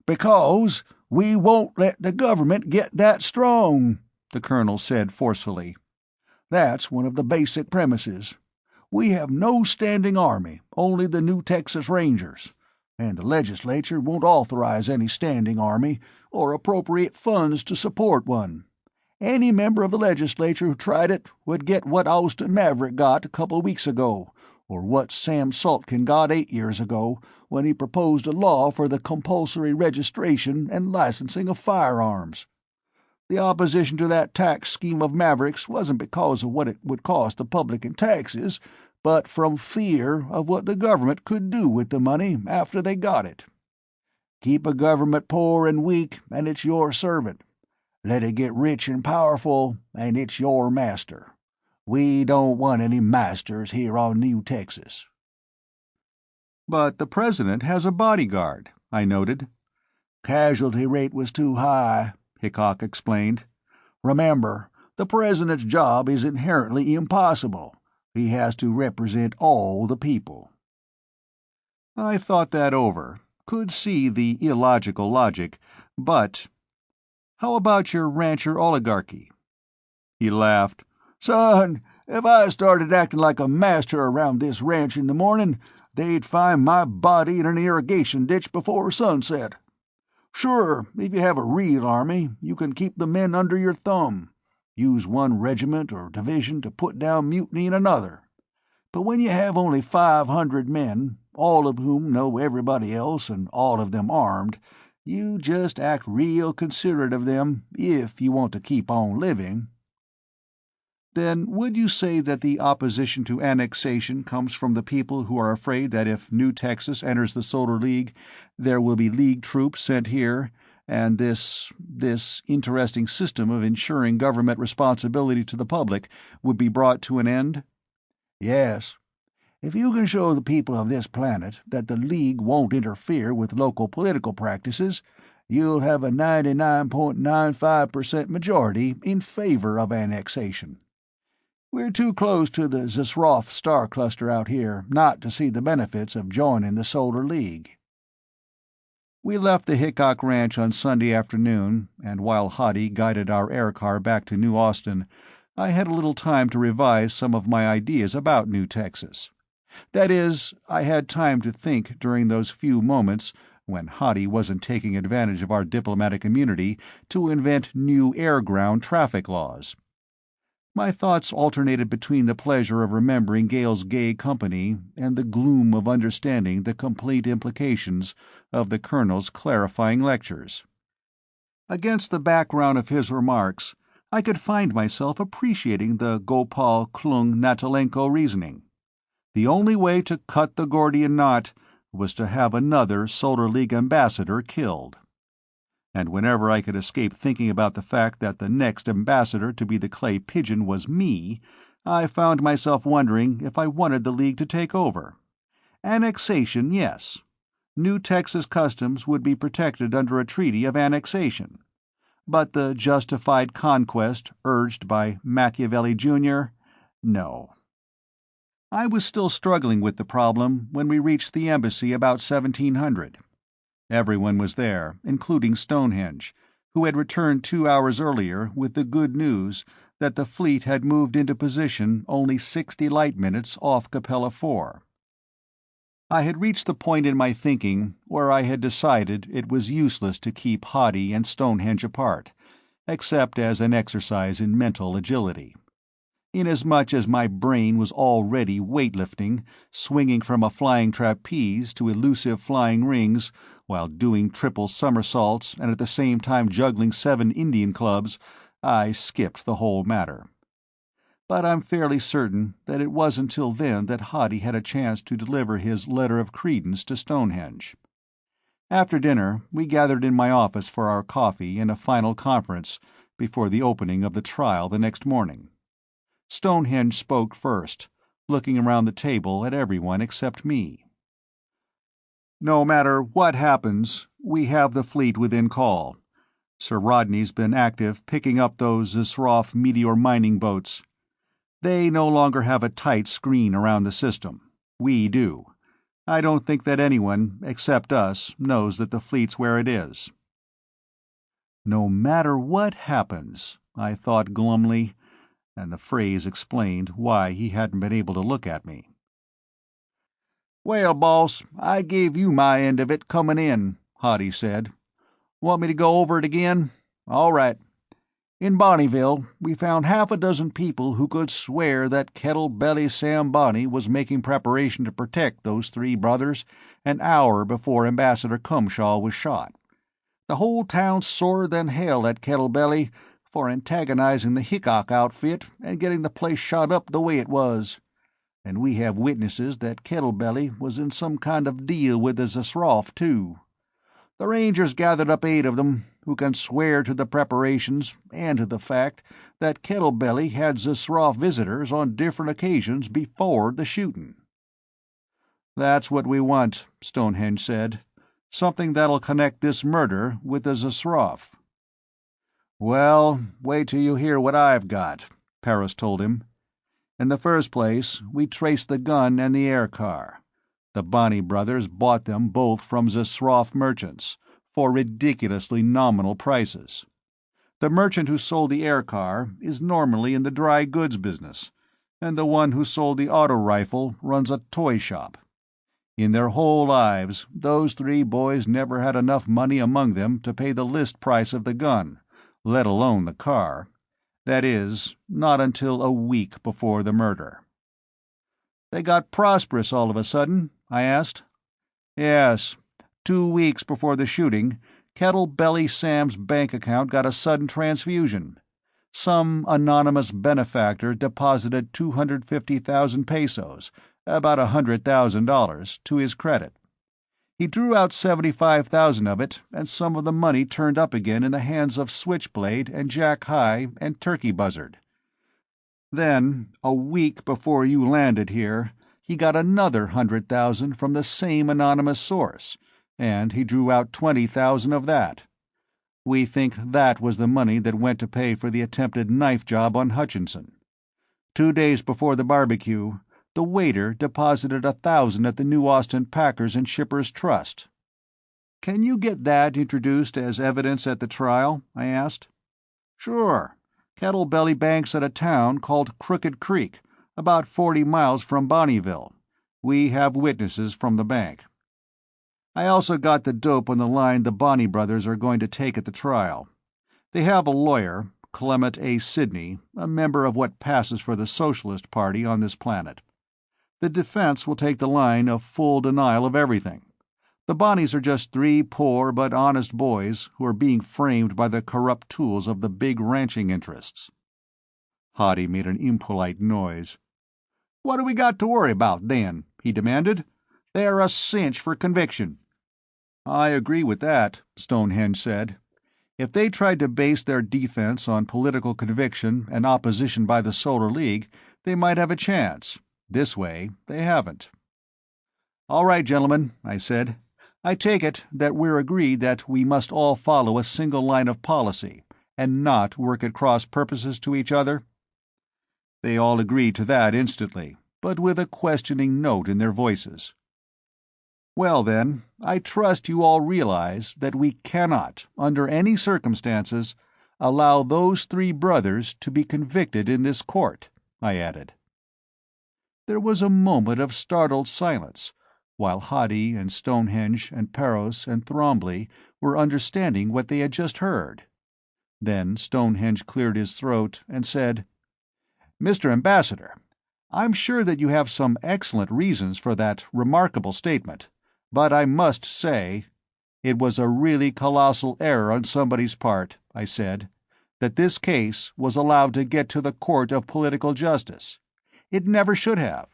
Because we won't let the government get that strong, the colonel said forcefully. That's one of the basic premises. We have no standing army, only the New Texas Rangers, and the legislature won't authorize any standing army or appropriate funds to support one. Any member of the legislature who tried it would get what Austin Maverick got a couple weeks ago, or what Sam Saltkin got 8 years ago when he proposed a law for the compulsory registration and licensing of firearms. The opposition to that tax scheme of Maverick's wasn't because of what it would cost the public in taxes, but from fear of what the government could do with the money after they got it. Keep a government poor and weak, and it's your servant. Let it get rich and powerful, and it's your master. We don't want any masters here on New Texas. But the president has a bodyguard, I noted. Casualty rate was too high, Hickok explained. Remember, the president's job is inherently impossible. He has to represent all the people. I thought that over, could see the illogical logic, but how about your rancher oligarchy? He laughed. Son, if I started acting like a master around this ranch in the morning, they'd find my body in an irrigation ditch before sunset. Sure, if you have a real army, you can keep the men under your thumb. Use one regiment or division to put down mutiny in another. But when you have only 500 men, all of whom know everybody else and all of them armed, you just act real considerate of them if you want to keep on living. Then would you say that the opposition to annexation comes from the people who are afraid that if New Texas enters the Solar League, there will be League troops sent here, and this interesting system of ensuring government responsibility to the public would be brought to an end? Yes. If you can show the people of this planet that the League won't interfere with local political practices, you'll have a 99.95% majority in favor of annexation. We're too close to the Zesroff star cluster out here not to see the benefits of joining the Solar League. We left the Hickok Ranch on Sunday afternoon, and while Hottie guided our air car back to New Austin, I had a little time to revise some of my ideas about New Texas. That is, I had time to think during those few moments when Hottie wasn't taking advantage of our diplomatic immunity to invent new air-ground traffic laws. My thoughts alternated between the pleasure of remembering Gale's gay company and the gloom of understanding the complete implications of the Colonel's clarifying lectures. Against the background of his remarks, I could find myself appreciating the Gopal Klung Natalenko reasoning. The only way to cut the Gordian knot was to have another Solar League ambassador killed. And whenever I could escape thinking about the fact that the next ambassador to be the clay pigeon was me, I found myself wondering if I wanted the League to take over. Annexation, yes. New Texas customs would be protected under a treaty of annexation. But the justified conquest urged by Machiavelli Jr.? No. I was still struggling with the problem when we reached the embassy about 1700. Everyone was there, including Stonehenge, who had returned 2 hours earlier with the good news that the fleet had moved into position only 60 light minutes off Capella 4. I had reached the point in my thinking where I had decided it was useless to keep Hoddy and Stonehenge apart, except as an exercise in mental agility. Inasmuch as my brain was already weightlifting, swinging from a flying trapeze to elusive flying rings, while doing triple somersaults and at the same time juggling 7 Indian clubs, I skipped the whole matter. But I'm fairly certain that it was until then that Hoddy had a chance to deliver his letter of credence to Stonehenge. After dinner, we gathered in my office for our coffee and a final conference before the opening of the trial the next morning. Stonehenge spoke first, looking around the table at everyone except me. "No matter what happens, we have the fleet within call. Sir Rodney's been active picking up those Zsroff meteor mining boats. They no longer have a tight screen around the system. We do. I don't think that anyone, except us, knows that the fleet's where it is." No matter what happens, I thought glumly, and the phrase explained why he hadn't been able to look at me. "Well, boss, I gave you my end of it coming in," Hoddy said. "Want me to go over it again? All right. In Bonneville, we found half a dozen people who could swear that Kettle Belly Sam Bonney was making preparation to protect those 3 brothers an hour before Ambassador Cumshaw was shot. The whole town's sorer than hell at Kettle Belly for antagonizing the Hickok outfit and getting the place shot up the way it was. And we have witnesses that Kettle Belly was in some kind of deal with the Zsroff, too. The Rangers gathered up 8 of them, who can swear to the preparations and to the fact that Kettle Belly had Zsroff visitors on different occasions before the shooting." "That's what we want," Stonehenge said. "Something that'll connect this murder with the Zsroff." "Well, wait till you hear what I've got," Paris told him. "In the first place, we traced the gun and the air car. The Bonney brothers bought them both from Zsroff merchants, for ridiculously nominal prices. The merchant who sold the air car is normally in the dry goods business, and the one who sold the auto rifle runs a toy shop. In their whole lives, those 3 boys never had enough money among them to pay the list price of the gun, let alone the car. That is, not until a week before the murder." "They got prosperous all of a sudden?" I asked. "Yes. 2 weeks before the shooting, Kettle Belly Sam's bank account got a sudden transfusion. Some anonymous benefactor deposited 250,000 pesos, about $100,000, to his credit. He drew out 75,000 of it, and some of the money turned up again in the hands of Switchblade and Jack High and Turkey Buzzard. Then, a week before you landed here, he got another 100,000 from the same anonymous source, and he drew out 20,000 of that. We think that was the money that went to pay for the attempted knife job on Hutchinson. 2 days before the barbecue, the waiter deposited 1,000 at the New Austin Packers and Shippers Trust." "Can you get that introduced as evidence at the trial?" I asked. "Sure. Kettle Belly banks at a town called Crooked Creek, about 40 miles from Bonneville. We have witnesses from the bank. I also got the dope on the line the Bonney brothers are going to take at the trial. They have a lawyer, Clement A. Sidney, a member of what passes for the Socialist Party on this planet. The defense will take the line of full denial of everything. The Bonnies are just 3 poor but honest boys who are being framed by the corrupt tools of the big ranching interests." Hoddy made an impolite noise. "What do we got to worry about, then?" he demanded. "They're a cinch for conviction." "I agree with that," Stonehenge said. "If they tried to base their defense on political conviction and opposition by the Solar League, they might have a chance. This way, they haven't." "All right, gentlemen," I said. I take it that we're agreed that we must all follow a single line of policy, and not work at cross purposes to each other?" They all agreed to that instantly, but with a questioning note in their voices. "Well then, I trust you all realize that we cannot, under any circumstances, allow those three brothers to be convicted in this court," I added. There was a moment of startled silence, while Haddi and Stonehenge and Parros and Thrombley were understanding what they had just heard. Then Stonehenge cleared his throat and said, "Mr. Ambassador, I'm sure that you have some excellent reasons for that remarkable statement, but I must say—" "It was a really colossal error on somebody's part," I said, "that this case was allowed to get to the court of political justice. It never should have.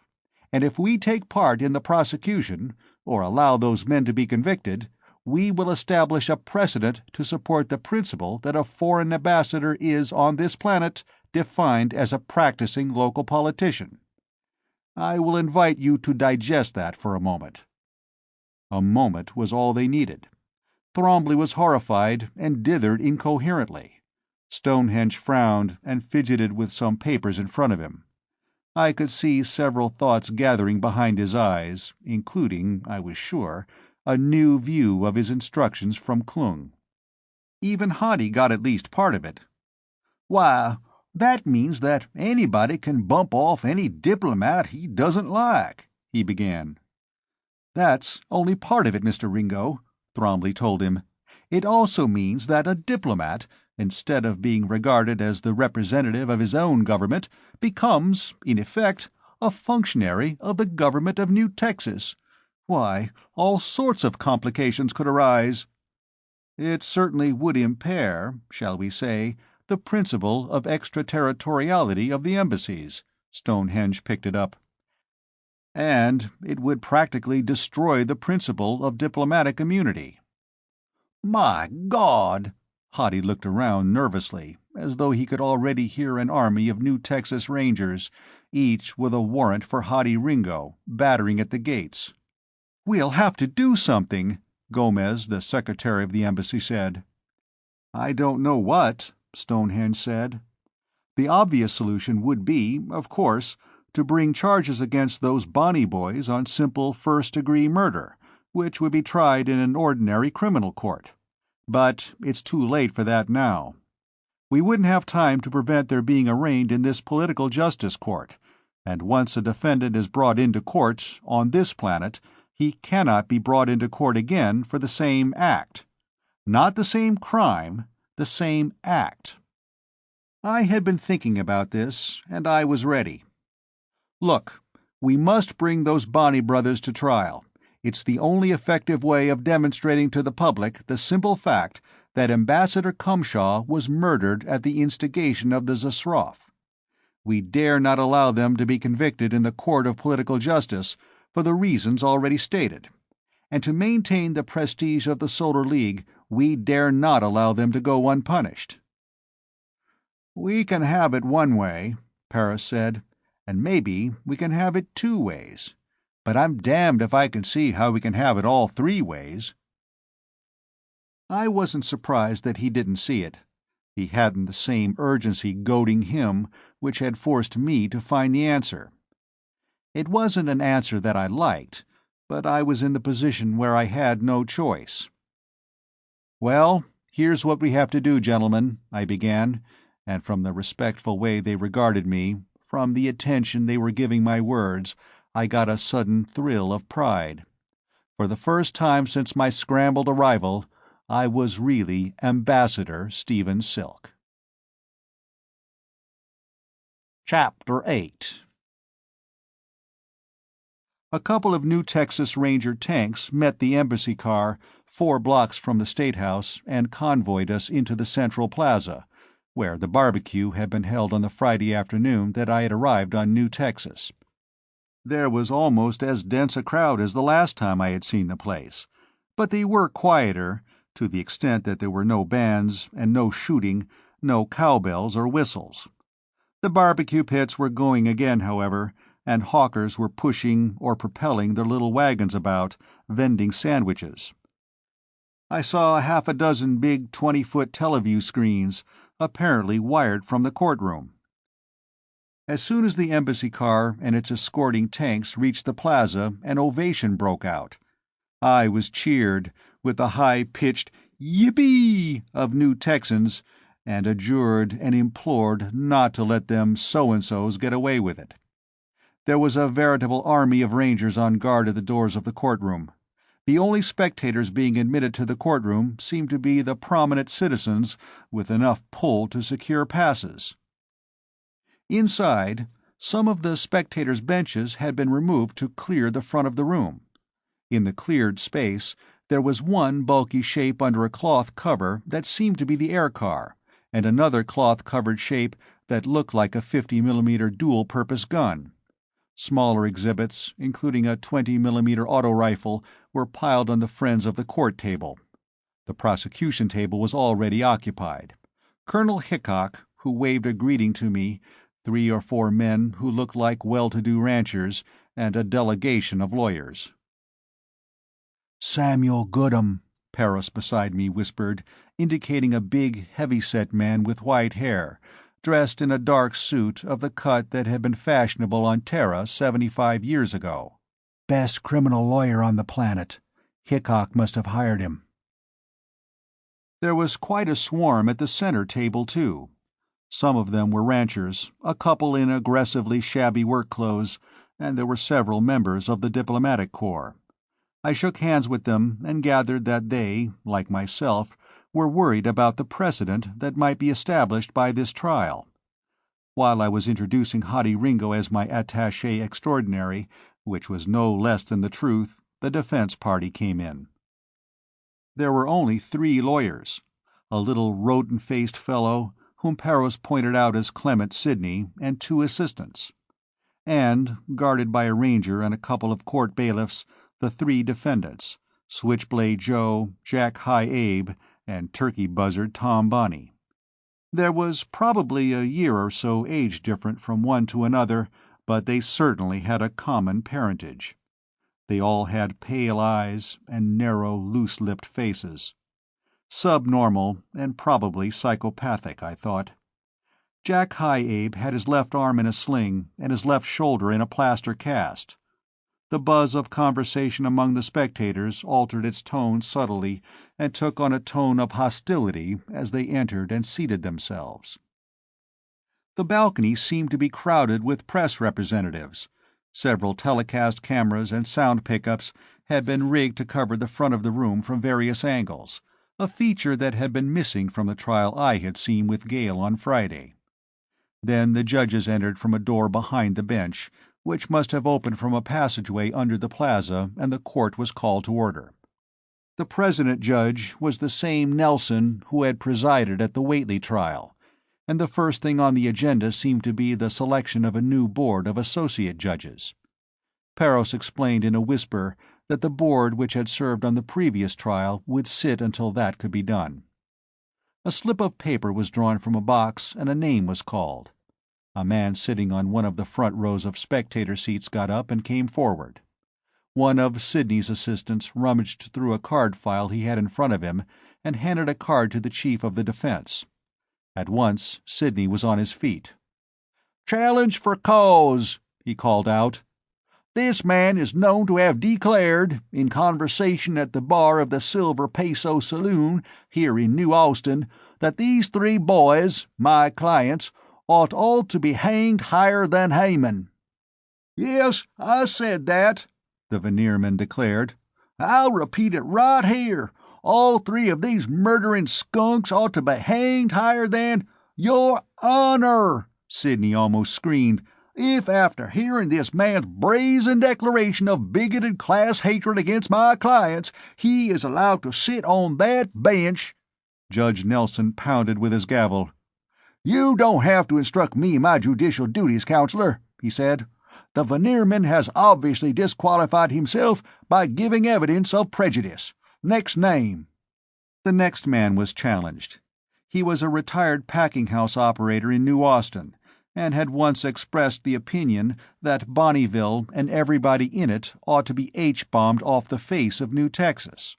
And if we take part in the prosecution, or allow those men to be convicted, we will establish a precedent to support the principle that a foreign ambassador is, on this planet, defined as a practicing local politician. I will invite you to digest that for a moment." A moment was all they needed. Thrombley was horrified and dithered incoherently. Stonehenge frowned and fidgeted with some papers in front of him. I could see several thoughts gathering behind his eyes, including, I was sure, a new view of his instructions from Klung. Even Haddi got at least part of it. "Why, that means that anybody can bump off any diplomat he doesn't like," he began. "That's only part of it, Mr. Ringo," Thrombley told him. "It also means that a diplomat, instead of being regarded as the representative of his own government, becomes, in effect, a functionary of the government of New Texas. Why, all sorts of complications could arise." "It certainly would impair, shall we say, the principle of extraterritoriality of the embassies," Stonehenge picked it up. "And it would practically destroy the principle of diplomatic immunity." "My God!" Haddi looked around nervously, as though he could already hear an army of New Texas Rangers, each with a warrant for Haddi Ringo, battering at the gates. "We'll have to do something," Gomez, the secretary of the embassy, said. "I don't know what," Stonehenge said. "The obvious solution would be, of course, to bring charges against those Bonney boys on simple first-degree murder, which would be tried in an ordinary criminal court. But it's too late for that now. We wouldn't have time to prevent their being arraigned in this political justice court, and once a defendant is brought into court, on this planet, he cannot be brought into court again for the same act. Not the same crime, the same act." I had been thinking about this, and I was ready. "Look, we must bring those Bonney brothers to trial. It's the only effective way of demonstrating to the public the simple fact that Ambassador Cumshaw was murdered at the instigation of the Zasroff. We dare not allow them to be convicted in the court of political justice, for the reasons already stated. And to maintain the prestige of the Solar League, we dare not allow them to go unpunished." "We can have it one way," Parros said, "and maybe we can have it two ways. But I'm damned if I can see how we can have it all three ways." I wasn't surprised that he didn't see it. He hadn't the same urgency goading him which had forced me to find the answer. It wasn't an answer that I liked, but I was in the position where I had no choice. "Well, here's what we have to do, gentlemen," I began, and from the respectful way they regarded me, from the attention they were giving my words, I got a sudden thrill of pride. For the first time since my scrambled arrival, I was really Ambassador Stephen Silk. Chapter 8. A couple of New Texas Ranger tanks met the embassy car 4 blocks from the State House and convoyed us into the Central Plaza, where the barbecue had been held on the Friday afternoon that I had arrived on New Texas. There was almost as dense a crowd as the last time I had seen the place, but they were quieter, to the extent that there were no bands and no shooting, no cowbells or whistles. The barbecue pits were going again, however, and hawkers were pushing or propelling their little wagons about, vending sandwiches, I saw half a dozen big 20-foot teleview screens, apparently wired from the courtroom. As soon as the embassy car and its escorting tanks reached the plaza, an ovation broke out. I was cheered, with the high-pitched "Yippee!" of new Texans, and adjured and implored not to let them so-and-sos get away with it. There was a veritable army of Rangers on guard at the doors of the courtroom. The only spectators being admitted to the courtroom seemed to be the prominent citizens with enough pull to secure passes. Inside, some of the spectators' benches had been removed to clear the front of the room. In the cleared space, there was one bulky shape under a cloth cover that seemed to be the air car, and another cloth-covered shape that looked like a 50mm dual-purpose gun. Smaller exhibits, including a 20mm auto rifle, were piled on the friends of the court table. The prosecution table was already occupied. Colonel Hickok, who waved a greeting to me, 3 or 4 men who looked like well-to-do ranchers, and a delegation of lawyers. "Samuel Goodham," Parris beside me whispered, indicating a big, heavy-set man with white hair, dressed in a dark suit of the cut that had been fashionable on Terra 75 years ago. "Best criminal lawyer on the planet. Hickok must have hired him." There was quite a swarm at the center table, too. Some of them were ranchers, a couple in aggressively shabby work clothes, and there were several members of the diplomatic corps. I shook hands with them and gathered that they, like myself, were worried about the precedent that might be established by this trial. While I was introducing Hadi Ringo as my attaché extraordinary, which was no less than the truth, the defense party came in. There were only 3 lawyers, a little rodent-faced fellow, whom Parris pointed out as Clement Sidney, and 2 assistants. And, guarded by a ranger and a couple of court bailiffs, the 3 defendants, Switchblade Joe, Jack High Abe, and Turkey Buzzard Tom Bonney. There was probably a year or so age different from one to another, but they certainly had a common parentage. They all had pale eyes and narrow, loose-lipped faces. Subnormal and probably psychopathic, I thought. Jack High Abe had his left arm in a sling and his left shoulder in a plaster cast. The buzz of conversation among the spectators altered its tone subtly and took on a tone of hostility as they entered and seated themselves. The balcony seemed to be crowded with press representatives. Several telecast cameras and sound pickups had been rigged to cover the front of the room from various angles, a feature that had been missing from the trial I had seen with Gale on Friday. Then the judges entered from a door behind the bench, which must have opened from a passageway under the plaza, and the court was called to order. The president judge was the same Nelson who had presided at the Whately trial, and the first thing on the agenda seemed to be the selection of a new board of associate judges. Parris explained in a whisper that the board which had served on the previous trial would sit until that could be done. A slip of paper was drawn from a box and a name was called. A man sitting on one of the front rows of spectator seats got up and came forward. One of Sidney's assistants rummaged through a card file he had in front of him and handed a card to the chief of the defense. At once Sidney was on his feet. "Challenge for cause," he called out. "This man is known to have declared, in conversation at the bar of the Silver Peso Saloon here in New Austin, that these 3 boys, my clients, ought all to be hanged higher than Haman." "Yes, I said that," the veneerman declared. "I'll repeat it right here. All 3 of these murdering skunks ought to be hanged higher than—" "Your Honor!" Sidney almost screamed. "If after hearing this man's brazen declaration of bigoted class hatred against my clients, he is allowed to sit on that bench—" Judge Nelson pounded with his gavel. "You don't have to instruct me in my judicial duties, Counselor," he said. "The veneerman has obviously disqualified himself by giving evidence of prejudice. Next name." The next man was challenged. He was a retired packing-house operator in New Austin, and had once expressed the opinion that Bonneville and everybody in it ought to be H-bombed off the face of New Texas.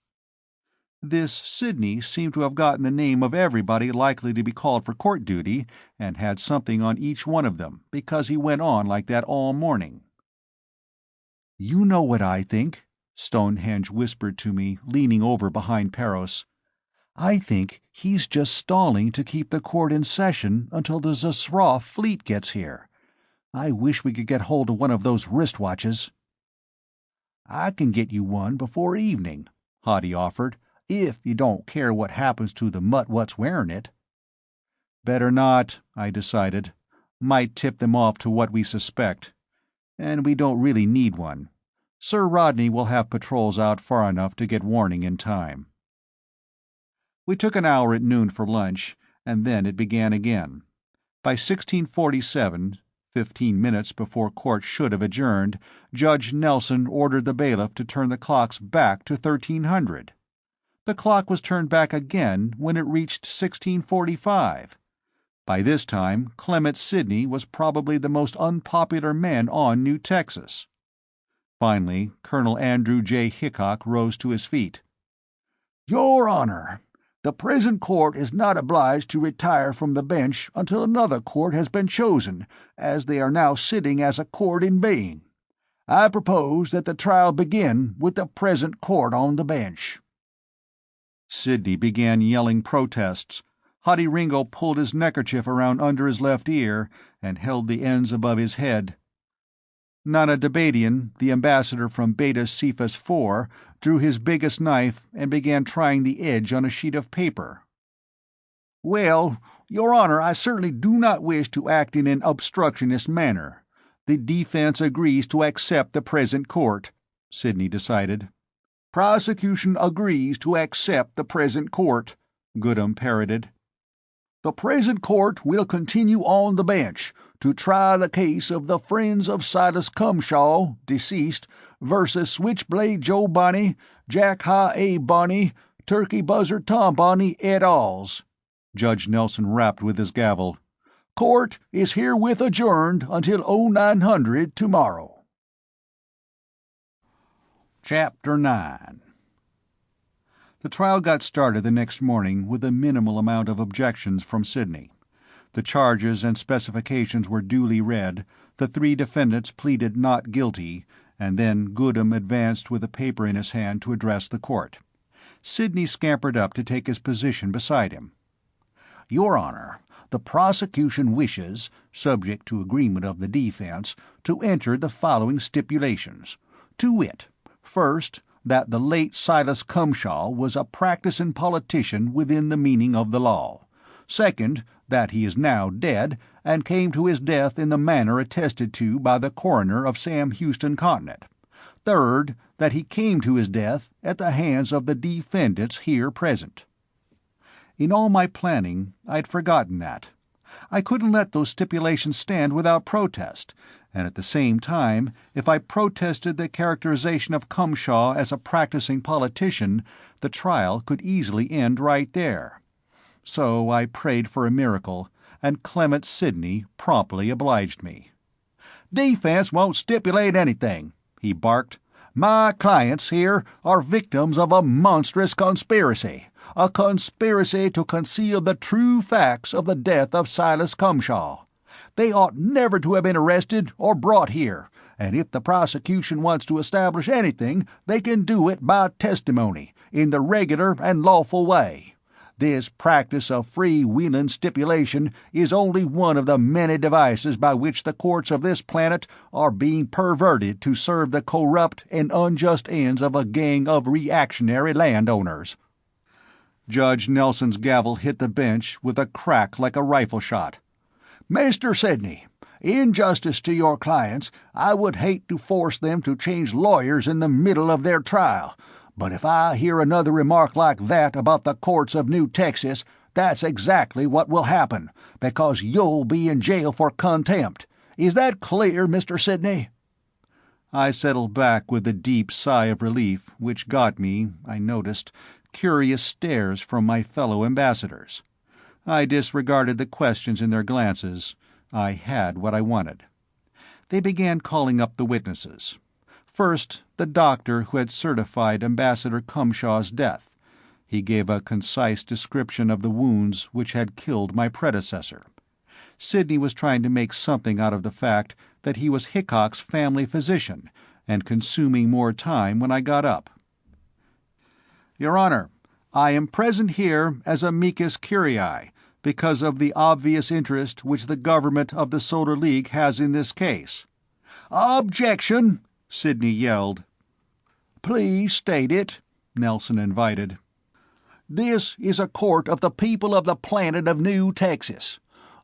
This Sidney seemed to have gotten the name of everybody likely to be called for court duty, and had something on each one of them, because he went on like that all morning. "You know what I think," Stonehenge whispered to me, leaning over behind Peros. "I think he's just stalling to keep the court in session until the Zasrov fleet gets here. I wish we could get hold of one of those wristwatches." "I can get you one before evening," Hadi offered, "if you don't care what happens to the mutt what's wearing it." "Better not," I decided. "Might tip them off to what we suspect. And we don't really need one. Sir Rodney will have patrols out far enough to get warning in time." We took an hour at noon for lunch, and then it began again. By 1647, 15 minutes before court should have adjourned, Judge Nelson ordered the bailiff to turn the clocks back to 1300. The clock was turned back again when it reached 1645. By this time, Clement Sidney was probably the most unpopular man on New Texas. Finally, Colonel Andrew J. Hickok rose to his feet. "Your Honor, the present court is not obliged to retire from the bench until another court has been chosen, as they are now sitting as a court in being. I propose that the trial begin with the present court on the bench." Sidney began yelling protests. Hadi Ringo pulled his neckerchief around under his left ear and held the ends above his head. Nana Debadian, the ambassador from Beta Cephas 4, drew his biggest knife and began trying the edge on a sheet of paper. "Well, Your Honor, I certainly do not wish to act in an obstructionist manner. The defense agrees to accept the present court," Sidney decided. "Prosecution agrees to accept the present court," Goodham parroted. "The present court will continue on the bench to try the case of the Friends of Silas Cumshaw, deceased, versus Switchblade Joe Bonney, Jack Ha A. Bonney, Turkey Buzzard Tom Bonney et al.'s." Judge Nelson rapped with his gavel. "Court is herewith adjourned until 0900 tomorrow." Chapter 9. The trial got started the next morning with a minimal amount of objections from Sidney. The charges and specifications were duly read, the 3 defendants pleaded not guilty, and then Goodham advanced with a paper in his hand to address the court. Sidney scampered up to take his position beside him. "Your Honor, the prosecution wishes, subject to agreement of the defense, to enter the following stipulations, to wit: first, that the late Silas Cumshaw was a practicing politician within the meaning of the law. Second, that he is now dead, and came to his death in the manner attested to by the coroner of Sam Houston Continent. Third, that he came to his death at the hands of the defendants here present." In all my planning, I'd forgotten that. I couldn't let those stipulations stand without protest, and at the same time, if I protested the characterization of Cumshaw as a practicing politician, the trial could easily end right there. So I prayed for a miracle, and Clement Sidney promptly obliged me. "Defense won't stipulate anything," he barked. "My clients here are victims of a monstrous conspiracy, a conspiracy to conceal the true facts of the death of Silas Cumshaw. They ought never to have been arrested or brought here, and if the prosecution wants to establish anything, they can do it by testimony, in the regular and lawful way. This practice of free-wheeling stipulation is only one of the many devices by which the courts of this planet are being perverted to serve the corrupt and unjust ends of a gang of reactionary landowners." Judge Nelson's gavel hit the bench with a crack like a rifle shot. "Mr. Sidney, in justice to your clients, I would hate to force them to change lawyers in the middle of their trial, but if I hear another remark like that about the courts of New Texas, that's exactly what will happen, because you'll be in jail for contempt. Is that clear, Mr. Sidney?" I settled back with a deep sigh of relief, which got me, I noticed, curious stares from my fellow ambassadors. I disregarded the questions in their glances. I had what I wanted. They began calling up the witnesses. First, the doctor who had certified Ambassador Cumshaw's death. He gave a concise description of the wounds which had killed my predecessor. Sidney was trying to make something out of the fact that he was Hickok's family physician, and consuming more time when I got up. "Your Honor, I am present here as amicus curiae, because of the obvious interest which the government of the Solar League has in this case." "Objection!" Sidney yelled. "Please state it," Nelson invited. "This is a court of the people of the planet of New Texas.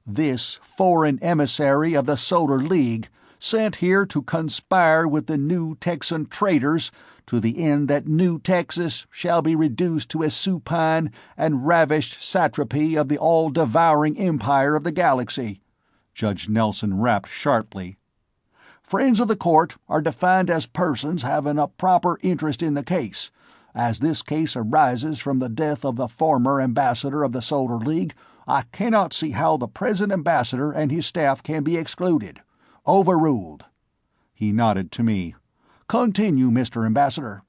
This foreign emissary of the Solar League, sent here to conspire with the New Texan traitors to the end that New Texas shall be reduced to a supine and ravished satrapy of the all-devouring empire of the galaxy," Judge Nelson rapped sharply. "Friends of the court are defined as persons having a proper interest in the case. As this case arises from the death of the former ambassador of the Solar League, I cannot see how the present ambassador and his staff can be excluded. Overruled." He nodded to me. "Continue, Mr. Ambassador."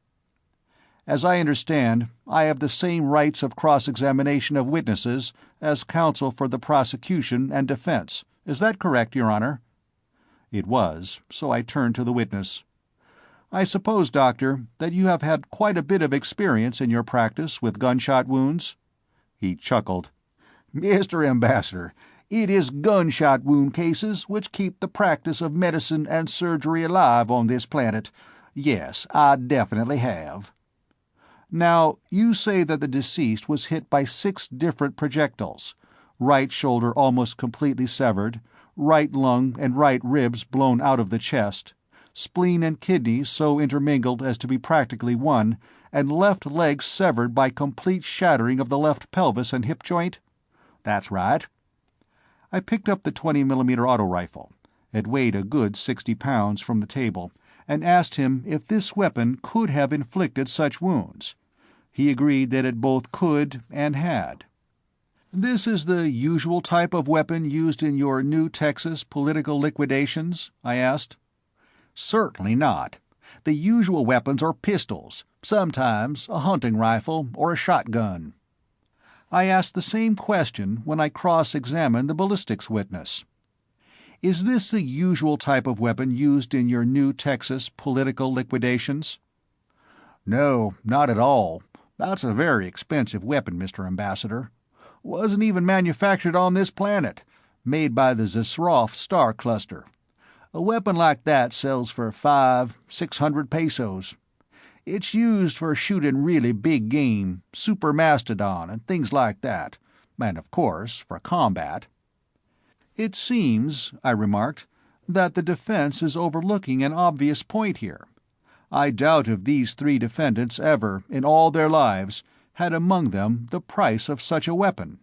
"As I understand, I have the same rights of cross-examination of witnesses as counsel for the prosecution and defense. Is that correct, Your Honor?" It was, so I turned to the witness. "I suppose, Doctor, that you have had quite a bit of experience in your practice with gunshot wounds?" He chuckled. "Mr. Ambassador, it is gunshot wound cases which keep the practice of medicine and surgery alive on this planet. Yes, I definitely have." "Now, you say that the deceased was hit by 6 different projectiles, right shoulder almost completely severed, right lung and right ribs blown out of the chest, spleen and kidney so intermingled as to be practically one, and left leg severed by complete shattering of the left pelvis and hip joint?" "That's right." I picked up the 20mm auto rifle. It weighed a good 60 pounds from the table, and asked him if this weapon could have inflicted such wounds. He agreed that it both could and had. "This is the usual type of weapon used in your New Texas political liquidations?" I asked. "Certainly not. The usual weapons are pistols, sometimes a hunting rifle or a shotgun." I asked the same question when I cross-examined the ballistics witness. "Is this the usual type of weapon used in your New Texas political liquidations?" "No, not at all. That's a very expensive weapon, Mr. Ambassador. Wasn't even manufactured on this planet. Made by the Zesroff star cluster. A weapon like that sells for 500-600 pesos. It's used for shooting really big game, super mastodon and things like that, and of course for combat." "It seems," I remarked, "that the defense is overlooking an obvious point here. I doubt if these 3 defendants ever, in all their lives, had among them the price of such a weapon."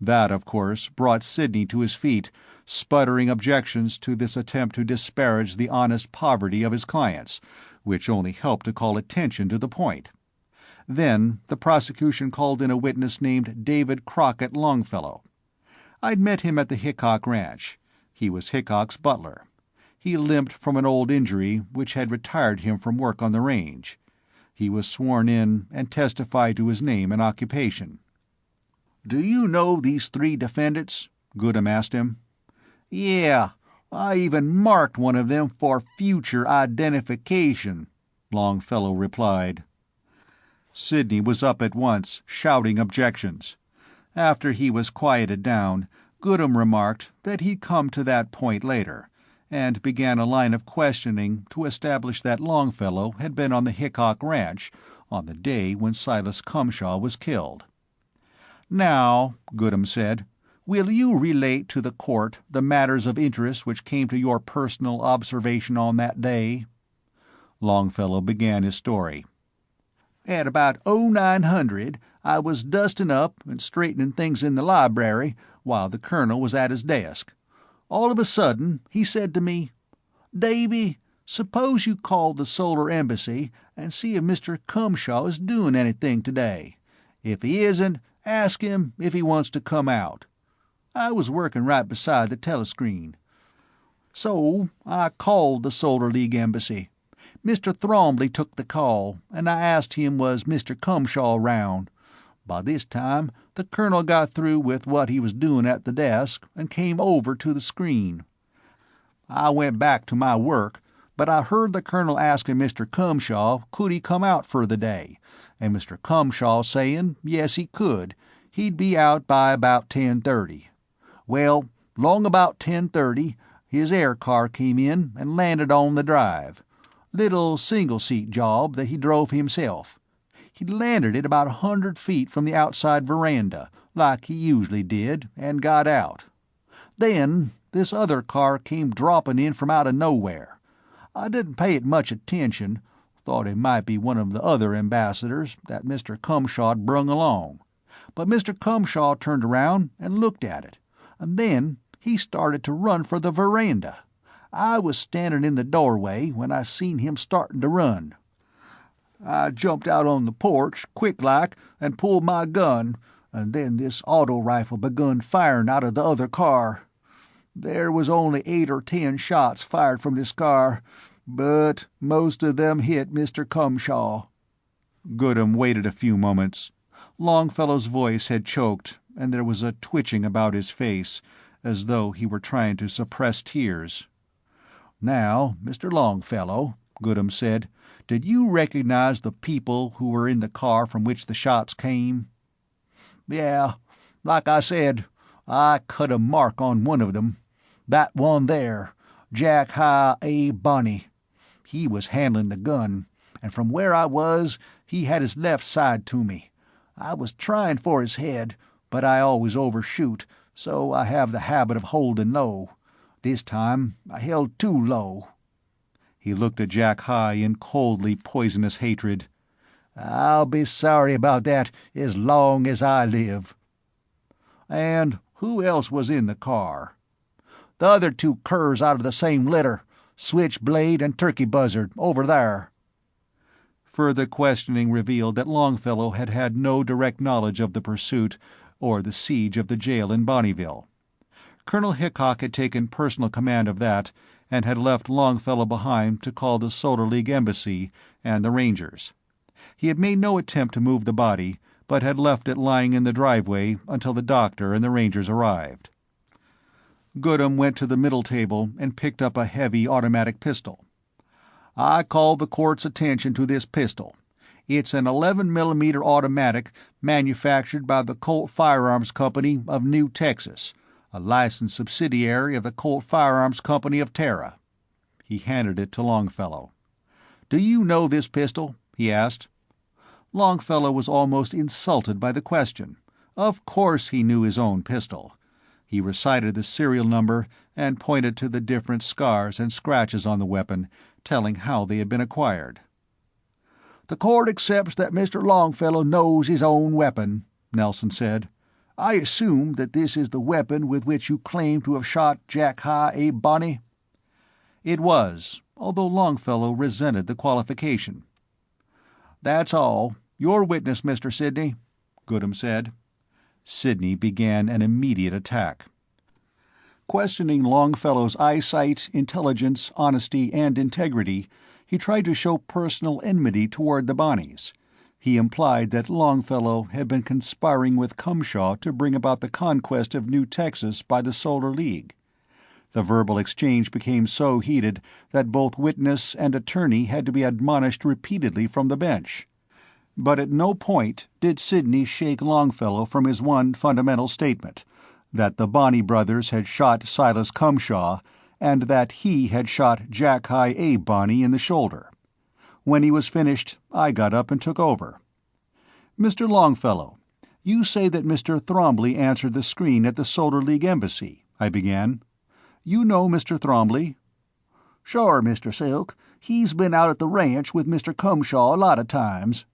That, of course, brought Sidney to his feet, sputtering objections to this attempt to disparage the honest poverty of his clients, which only helped to call attention to the point. Then the prosecution called in a witness named David Crockett Longfellow. I'd met him at the Hickok ranch. He was Hickok's butler. He limped from an old injury which had retired him from work on the range. He was sworn in and testified to his name and occupation. "Do you know these 3 defendants?" Goodham asked him. "Yeah. I even marked one of them for future identification," Longfellow replied. Sidney was up at once, shouting objections. After he was quieted down, Goodham remarked that he'd come to that point later, and began a line of questioning to establish that Longfellow had been on the Hickok ranch on the day when Silas Cumshaw was killed. "Now," Goodham said, "will you relate to the court the matters of interest which came to your personal observation on that day?" Longfellow began his story. "At about 0900, I was dusting up and straightening things in the library while the colonel was at his desk. All of a sudden he said to me, 'Davy, suppose you call the Solar Embassy and see if Mr. Cumshaw is doing anything today. If he isn't, ask him if he wants to come out.' I was working right beside the telescreen. So I called the Solar League Embassy. Mr. Thromley took the call, and I asked him was Mr. Cumshaw round. By this time the colonel got through with what he was doing at the desk and came over to the screen. I went back to my work, but I heard the colonel asking Mr. Cumshaw could he come out for the day, and Mr. Cumshaw saying yes he could, he'd be out by about 10:30. Well, long about 10:30, his air car came in and landed on the drive. Little single-seat job that he drove himself. He landed it about 100 feet from the outside veranda, like he usually did, and got out. Then this other car came dropping in from out of nowhere. I didn't pay it much attention, thought it might be one of the other ambassadors that Mr. Cumshaw'd brung along. But Mr. Cumshaw turned around and looked at it, and then he started to run for the veranda. I was standing in the doorway when I seen him starting to run. I jumped out on the porch, quick-like, and pulled my gun, and then this auto rifle begun firing out of the other car. There was only 8 or 10 shots fired from this car, but most of them hit Mr. Cumshaw." Goodham waited a few moments. Longfellow's voice had choked, and there was a twitching about his face, as though he were trying to suppress tears. "Now, Mr. Longfellow," Goodham said, "did you recognize the people who were in the car from which the shots came?" "Yeah, like I said, I cut a mark on one of them. That one there, Jack High A. Bonney. He was handling the gun, and from where I was he had his left side to me. I was trying for his head, but I always overshoot, so I have the habit of holding low. This time I held too low." He looked at Jack High in coldly poisonous hatred. "I'll be sorry about that as long as I live." "And who else was in the car?" "The other 2 curs out of the same litter, Switchblade and Turkey Buzzard, over there." Further questioning revealed that Longfellow had had no direct knowledge of the pursuit or the siege of the jail in Bonneville. Colonel Hickok had taken personal command of that, and had left Longfellow behind to call the Solar League Embassy and the Rangers. He had made no attempt to move the body, but had left it lying in the driveway until the doctor and the Rangers arrived. Goodham went to the middle table and picked up a heavy automatic pistol. "I call the court's attention to this pistol. It's an 11mm automatic manufactured by the Colt Firearms Company of New Texas, a licensed subsidiary of the Colt Firearms Company of Terra." He handed it to Longfellow. "Do you know this pistol?" he asked. Longfellow was almost insulted by the question. Of course he knew his own pistol. He recited the serial number and pointed to the different scars and scratches on the weapon, telling how they had been acquired. "The court accepts that Mr. Longfellow knows his own weapon," Nelson said. "I assume that this is the weapon with which you claim to have shot Jack High A. Bonney?" It was, although Longfellow resented the qualification. "That's all. Your witness, Mr. Sidney," Goodham said. Sidney began an immediate attack. Questioning Longfellow's eyesight, intelligence, honesty, and integrity, he tried to show personal enmity toward the Bonnies. He implied that Longfellow had been conspiring with Cumshaw to bring about the conquest of New Texas by the Solar League. The verbal exchange became so heated that both witness and attorney had to be admonished repeatedly from the bench. But at no point did Sidney shake Longfellow from his one fundamental statement, that the Bonney brothers had shot Silas Cumshaw, and that he had shot Jack High A. Bonney in the shoulder. When he was finished, I got up and took over. "Mr. Longfellow, you say that Mr. Thromley answered the screen at the Solar League Embassy," I began. "You know Mr. Thromley?" "Sure, Mr. Silk. He's been out at the ranch with Mr. Cumshaw a lot of times."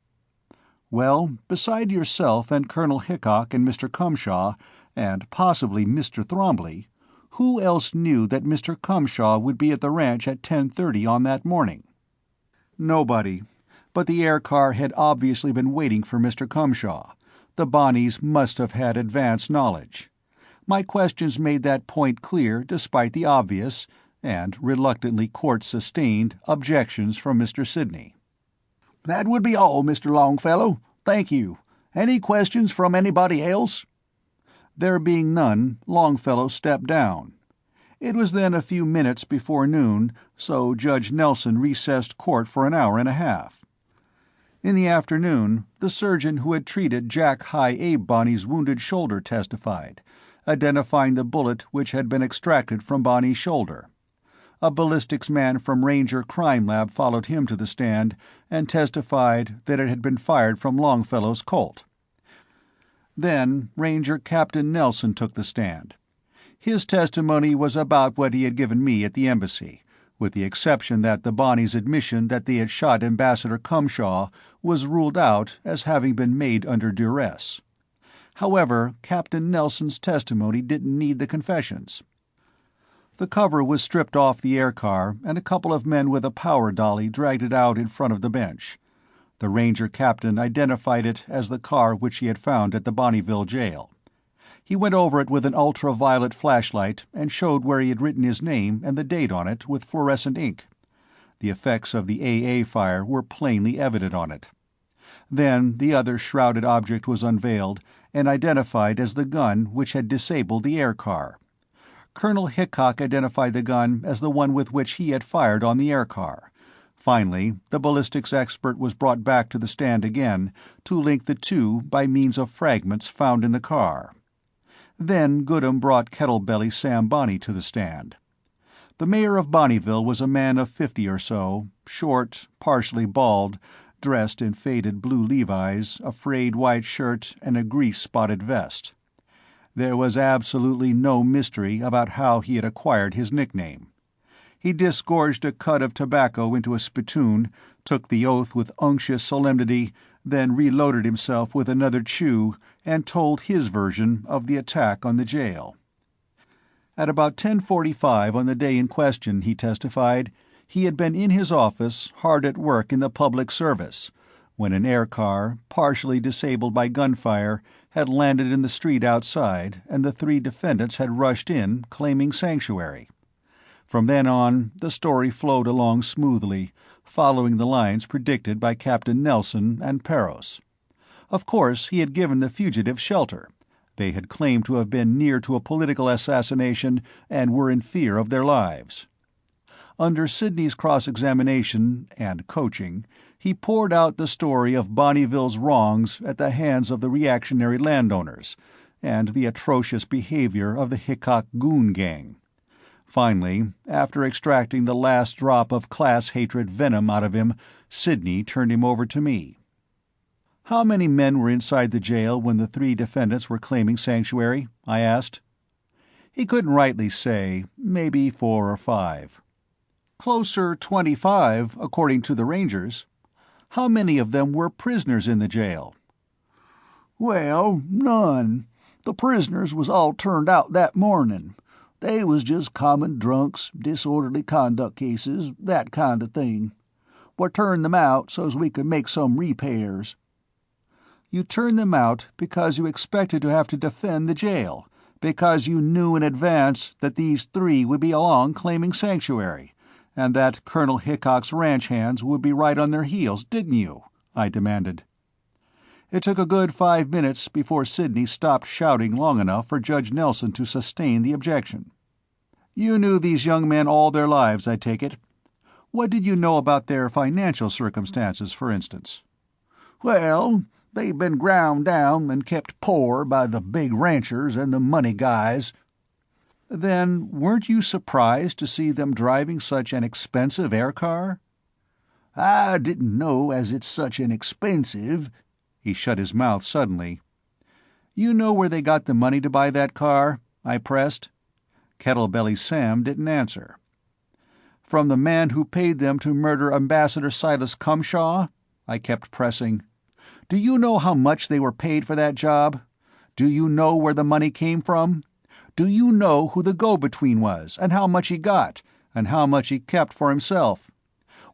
"Well, beside yourself and Colonel Hickok and Mr. Cumshaw, and possibly Mr. Thromley, who else knew that Mr. Cumshaw would be at the ranch at 10:30 on that morning?" "Nobody. But the air car had obviously been waiting for Mr. Cumshaw. The Bonnies must have had advance knowledge. My questions made that point clear despite the obvious, and reluctantly court-sustained objections from Mr. Sidney. "That would be all, Mr. Longfellow. Thank you. Any questions from anybody else?" There being none, Longfellow stepped down. It was then a few minutes before noon, so Judge Nelson recessed court for an hour and a half. In the afternoon, the surgeon who had treated Jack High Abe Bonney's wounded shoulder testified, identifying the bullet which had been extracted from Bonney's shoulder. A ballistics man from Ranger Crime Lab followed him to the stand and testified that it had been fired from Longfellow's Colt. Then Ranger Captain Nelson took the stand. His testimony was about what he had given me at the embassy, with the exception that the Bonnies' admission that they had shot Ambassador Cumshaw was ruled out as having been made under duress. However, Captain Nelson's testimony didn't need the confessions. The cover was stripped off the aircar, and a couple of men with a power dolly dragged it out in front of the bench. The ranger captain identified it as the car which he had found at the Bonneville jail. He went over it with an ultraviolet flashlight and showed where he had written his name and the date on it with fluorescent ink. The effects of the AA fire were plainly evident on it. Then the other shrouded object was unveiled and identified as the gun which had disabled the air car. Colonel Hickok identified the gun as the one with which he had fired on the air car. Finally, the ballistics expert was brought back to the stand again to link the two by means of fragments found in the car. Then Goodham brought Kettlebelly Sam Bonney to the stand. The mayor of Bonneville was a man of 50 or so, short, partially bald, dressed in faded blue Levi's, a frayed white shirt, and a grease-spotted vest. There was absolutely no mystery about how he had acquired his nickname. He disgorged a cud of tobacco into a spittoon, took the oath with unctuous solemnity, then reloaded himself with another chew, and told his version of the attack on the jail. At about 10:45 on the day in question, he testified, he had been in his office, hard at work in the public service, when an air car, partially disabled by gunfire, had landed in the street outside, and the three defendants had rushed in, claiming sanctuary. From then on, the story flowed along smoothly, following the lines predicted by Captain Nelson and Perros. Of course, he had given the fugitives shelter. They had claimed to have been near to a political assassination and were in fear of their lives. Under Sidney's cross-examination and coaching, he poured out the story of Bonneville's wrongs at the hands of the reactionary landowners, and the atrocious behavior of the Hickok goon gang. Finally, after extracting the last drop of class-hatred venom out of him, Sidney turned him over to me. "How many men were inside the jail when the three defendants were claiming sanctuary?" I asked. He couldn't rightly say, maybe 4 or 5. "Closer 25, according to the Rangers. How many of them were prisoners in the jail?" "Well, none. The prisoners was all turned out that morning. They was just common drunks, disorderly conduct cases, that kind of thing. We turned them out so's we could make some repairs." "You turned them out because you expected to have to defend the jail, because you knew in advance that these three would be along claiming sanctuary, and that Colonel Hickok's ranch hands would be right on their heels, didn't you?" I demanded. It took a good 5 minutes before Sidney stopped shouting long enough for Judge Nelson to sustain the objection. "You knew these young men all their lives, I take it. What did you know about their financial circumstances, for instance?" "Well, they've been ground down and kept poor by the big ranchers and the money guys." "Then weren't you surprised to see them driving such an expensive air car?" "I didn't know as it's such an expensive—" He shut his mouth suddenly. "You know where they got the money to buy that car?" I pressed. Kettlebelly Sam didn't answer. "From the man who paid them to murder Ambassador Silas Cumshaw?" I kept pressing. "Do you know how much they were paid for that job? Do you know where the money came from? Do you know who the go-between was, and how much he got, and how much he kept for himself?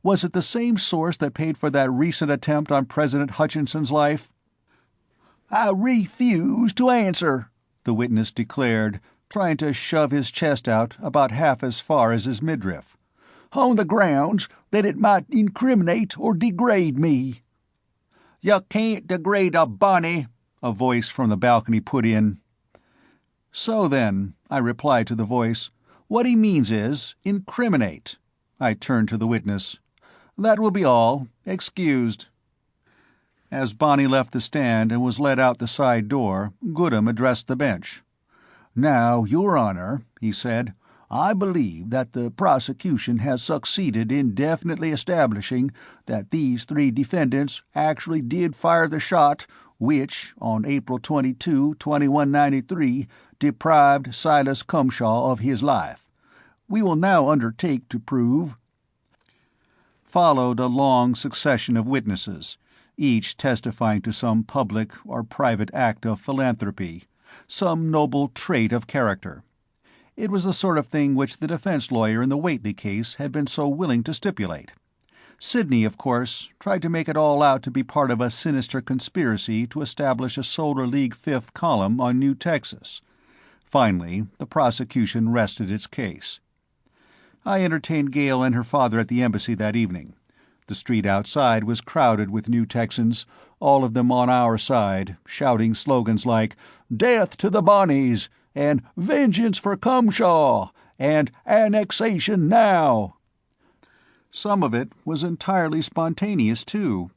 Was it the same source that paid for that recent attempt on President Hutchinson's life?" "I refuse to answer," the witness declared, trying to shove his chest out about half as far as his midriff. "On the grounds that it might incriminate or degrade me." "You can't degrade a bunny," a voice from the balcony put in. "So then," I replied to the voice, "what he means is incriminate." I turned to the witness. "That will be all. Excused." As Bonnie left the stand and was led out the side door, Goodham addressed the bench. "Now, Your Honor," he said, "I believe that the prosecution has succeeded in definitely establishing that these three defendants actually did fire the shot which, on April 22, 2193, deprived Silas Cumshaw of his life. We will now undertake to prove—" Followed a long succession of witnesses, each testifying to some public or private act of philanthropy, some noble trait of character. It was the sort of thing which the defense lawyer in the Whately case had been so willing to stipulate. Sidney, of course, tried to make it all out to be part of a sinister conspiracy to establish a Solar League fifth column on New Texas. Finally, the prosecution rested its case. I entertained Gail and her father at the embassy that evening. The street outside was crowded with New Texans, all of them on our side, shouting slogans like "Death to the Bonnies!" and "Vengeance for Cumshaw!" and "Annexation now!" Some of it was entirely spontaneous, too.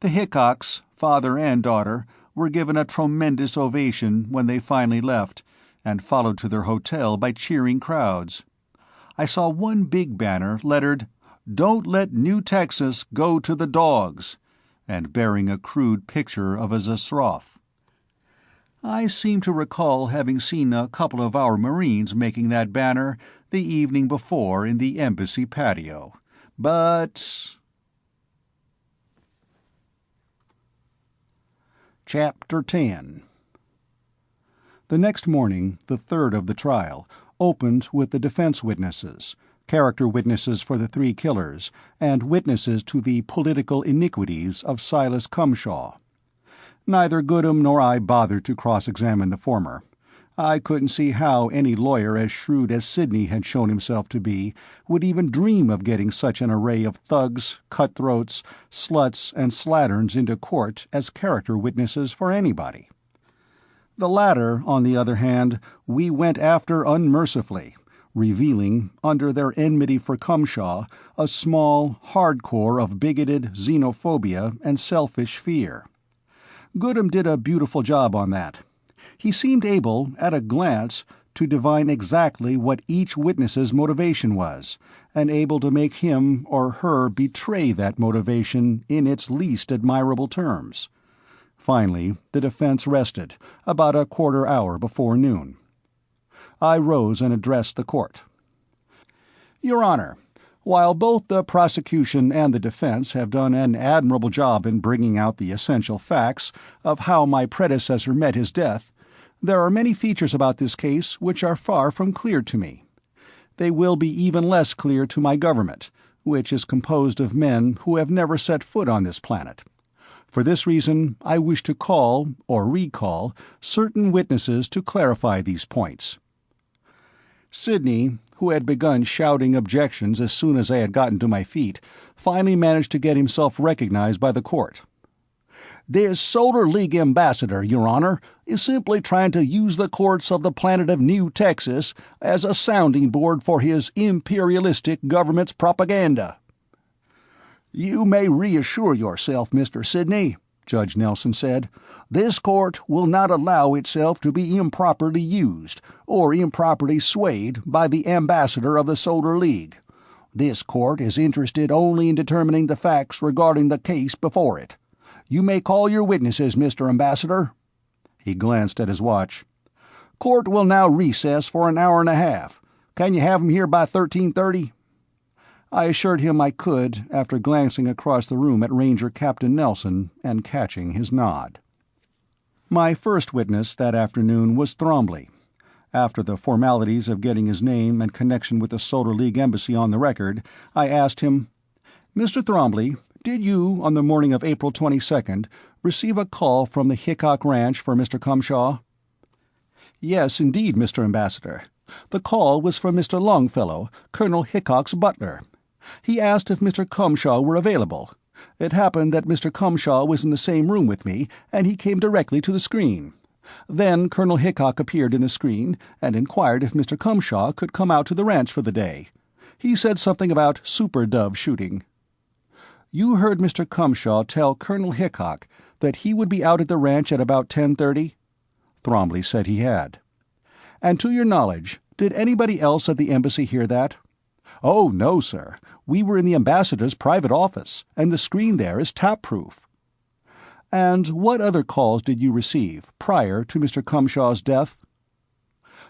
The Hickocks, father and daughter, were given a tremendous ovation when they finally left, and followed to their hotel by cheering crowds. I saw one big banner lettered, "Don't let New Texas go to the dogs," and bearing a crude picture of a Zasroff. I seem to recall having seen a couple of our Marines making that banner the evening before in the embassy patio. But... Chapter 10. The next morning, the third of the trial, opened with the defense witnesses, character witnesses for the three killers, and witnesses to the political iniquities of Silas Cumshaw. Neither Goodham nor I bothered to cross-examine the former. I couldn't see how any lawyer as shrewd as Sidney had shown himself to be would even dream of getting such an array of thugs, cutthroats, sluts, and slatterns into court as character witnesses for anybody. The latter, on the other hand, we went after unmercifully, revealing, under their enmity for Cumshaw, a small, hard core of bigoted xenophobia and selfish fear. Goodham did a beautiful job on that. He seemed able, at a glance, to divine exactly what each witness's motivation was, and able to make him or her betray that motivation in its least admirable terms. Finally, the defense rested, about a quarter hour before noon. I rose and addressed the court. "Your Honor, while both the prosecution and the defense have done an admirable job in bringing out the essential facts of how my predecessor met his death, there are many features about this case which are far from clear to me. They will be even less clear to my government, which is composed of men who have never set foot on this planet. For this reason, I wish to call, or recall, certain witnesses to clarify these points." Sidney, who had begun shouting objections as soon as I had gotten to my feet, finally managed to get himself recognized by the court. "This Solar League ambassador, Your Honor, is simply trying to use the courts of the planet of New Texas as a sounding board for his imperialistic government's propaganda." "You may reassure yourself, Mr. Sidney," Judge Nelson said. "This court will not allow itself to be improperly used or improperly swayed by the ambassador of the Solar League. This court is interested only in determining the facts regarding the case before it. You may call your witnesses, Mr. Ambassador." He glanced at his watch. "Court will now recess for an hour and a half. Can you have 'em here by 13:30? I assured him I could, after glancing across the room at Ranger Captain Nelson and catching his nod. My first witness that afternoon was Thrombley. After the formalities of getting his name and connection with the Solar League embassy on the record, I asked him, "Mr. Thrombley, did you, on the morning of April 22nd, receive a call from the Hickok Ranch for Mr. Cumshaw?" "Yes, indeed, Mr. Ambassador. The call was from Mr. Longfellow, Colonel Hickok's butler. He asked if Mr. Cumshaw were available. It happened that Mr. Cumshaw was in the same room with me, and he came directly to the screen. Then Colonel Hickok appeared in the screen and inquired if Mr. Cumshaw could come out to the ranch for the day. He said something about super dove shooting." "You heard Mr. Cumshaw tell Colonel Hickok that he would be out at the ranch at about 10:30? Thromley said he had. "And to your knowledge, did anybody else at the embassy hear that?" "Oh, no, sir. We were in the ambassador's private office, and the screen there is tap-proof." "And what other calls did you receive prior to Mr. Cumshaw's death?"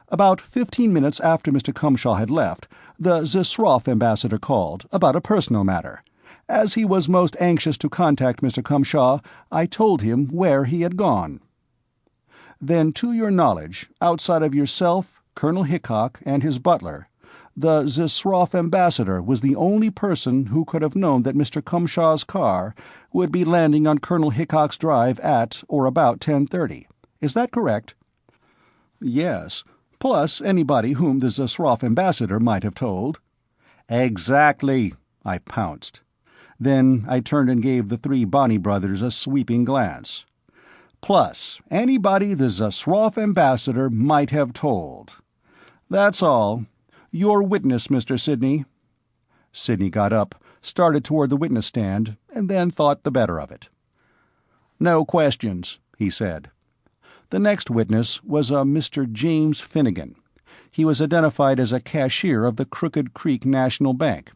"About 15 minutes after Mr. Cumshaw had left, the Zsroff ambassador called, about a personal matter. As he was most anxious to contact Mr. Cumshaw, I told him where he had gone." "Then, to your knowledge, outside of yourself, Colonel Hickok, and his butler, the Zsroff ambassador was the only person who could have known that Mr. Cumshaw's car would be landing on Colonel Hickok's drive at or about 10:30. Is that correct?" "Yes, plus anybody whom the Zsroff ambassador might have told." "Exactly," I pounced. Then I turned and gave the three Bonney brothers a sweeping glance. "Plus anybody the Zsroff ambassador might have told. That's all. Your witness, Mr. Sidney." Sidney got up, started toward the witness stand, and then thought the better of it. "No questions," he said. The next witness was a Mr. James Finnegan. He was identified as a cashier of the Crooked Creek National Bank.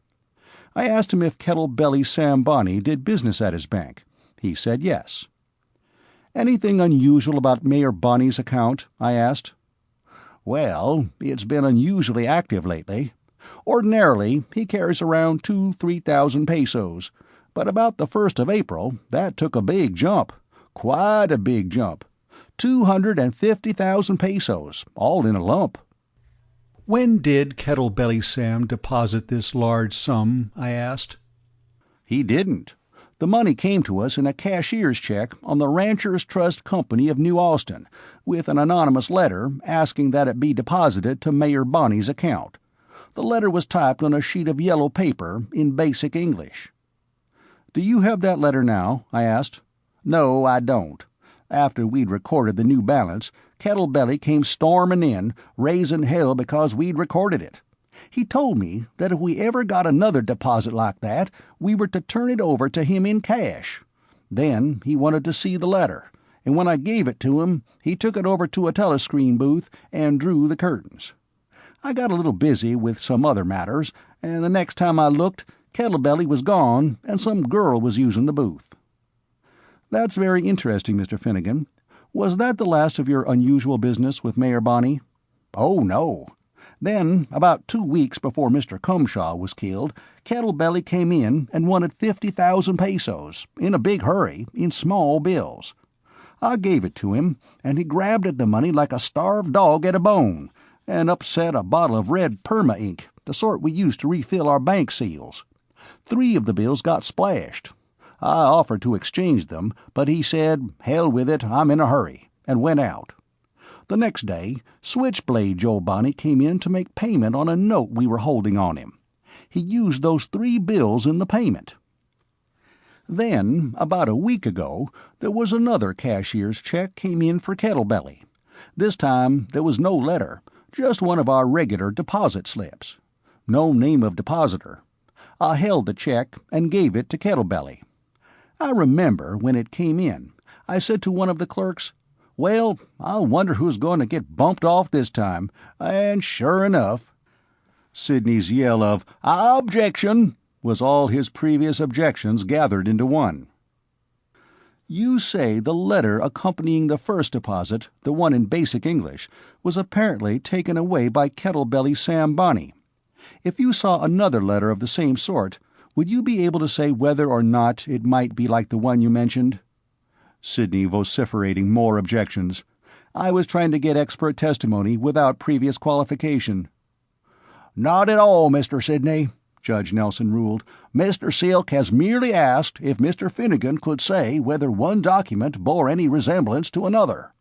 I asked him if Kettle-Belly Sam Bonney did business at his bank. He said yes. "Anything unusual about Mayor Bonney's account?" I asked. "Well, it's been unusually active lately. Ordinarily, he carries around 2,000–3,000 pesos, but about the 1st of April, that took a big jump. Quite a big jump. 250,000 pesos, all in a lump." "When did Kettle-Belly Sam deposit this large sum?" I asked. "He didn't. The money came to us in a cashier's check on the Ranchers Trust Company of New Austin, with an anonymous letter asking that it be deposited to Mayor Bonney's account. The letter was typed on a sheet of yellow paper in basic English." "Do you have that letter now?" I asked. "No, I don't. After we'd recorded the new balance, Kettle-Belly came storming in, raising hell because we'd recorded it. He told me that if we ever got another deposit like that, we were to turn it over to him in cash. Then he wanted to see the letter, and when I gave it to him, he took it over to a telescreen booth and drew the curtains. I got a little busy with some other matters, and the next time I looked, Kettle-Belly was gone and some girl was using the booth." "That's very interesting, Mr. Finnegan. Was that the last of your unusual business with Mayor Bonney?" "Oh, no. Then, about 2 weeks before Mr. Cumshaw was killed, Kettle-Belly came in and wanted 50,000 pesos, in a big hurry, in small bills. I gave it to him, and he grabbed at the money like a starved dog at a bone, and upset a bottle of red perma-ink, the sort we use to refill our bank seals. 3 of the bills got splashed. I offered to exchange them, but he said, 'Hell with it, I'm in a hurry,' and went out. The next day, Switchblade Joe Bonney came in to make payment on a note we were holding on him. He used those 3 bills in the payment. Then, about a week ago, there was another cashier's check came in for Kettle-Belly. This time there was no letter, just one of our regular deposit slips. No name of depositor. I held the check and gave it to Kettle-Belly. I remember when it came in, I said to one of the clerks, 'Well, I wonder who's going to get bumped off this time,' and sure enough." Sidney's yell of "Objection!" was all his previous objections gathered into one. "You say the letter accompanying the first deposit, the one in basic English, was apparently taken away by Kettle-Belly Sam Bonney. If you saw another letter of the same sort, would you be able to say whether or not it might be like the one you mentioned?" Sidney vociferating more objections. I was trying to get expert testimony without previous qualification. "Not at all, Mr. Sidney," Judge Nelson ruled. "Mr. Silk has merely asked if Mr. Finnegan could say whether one document bore any resemblance to another."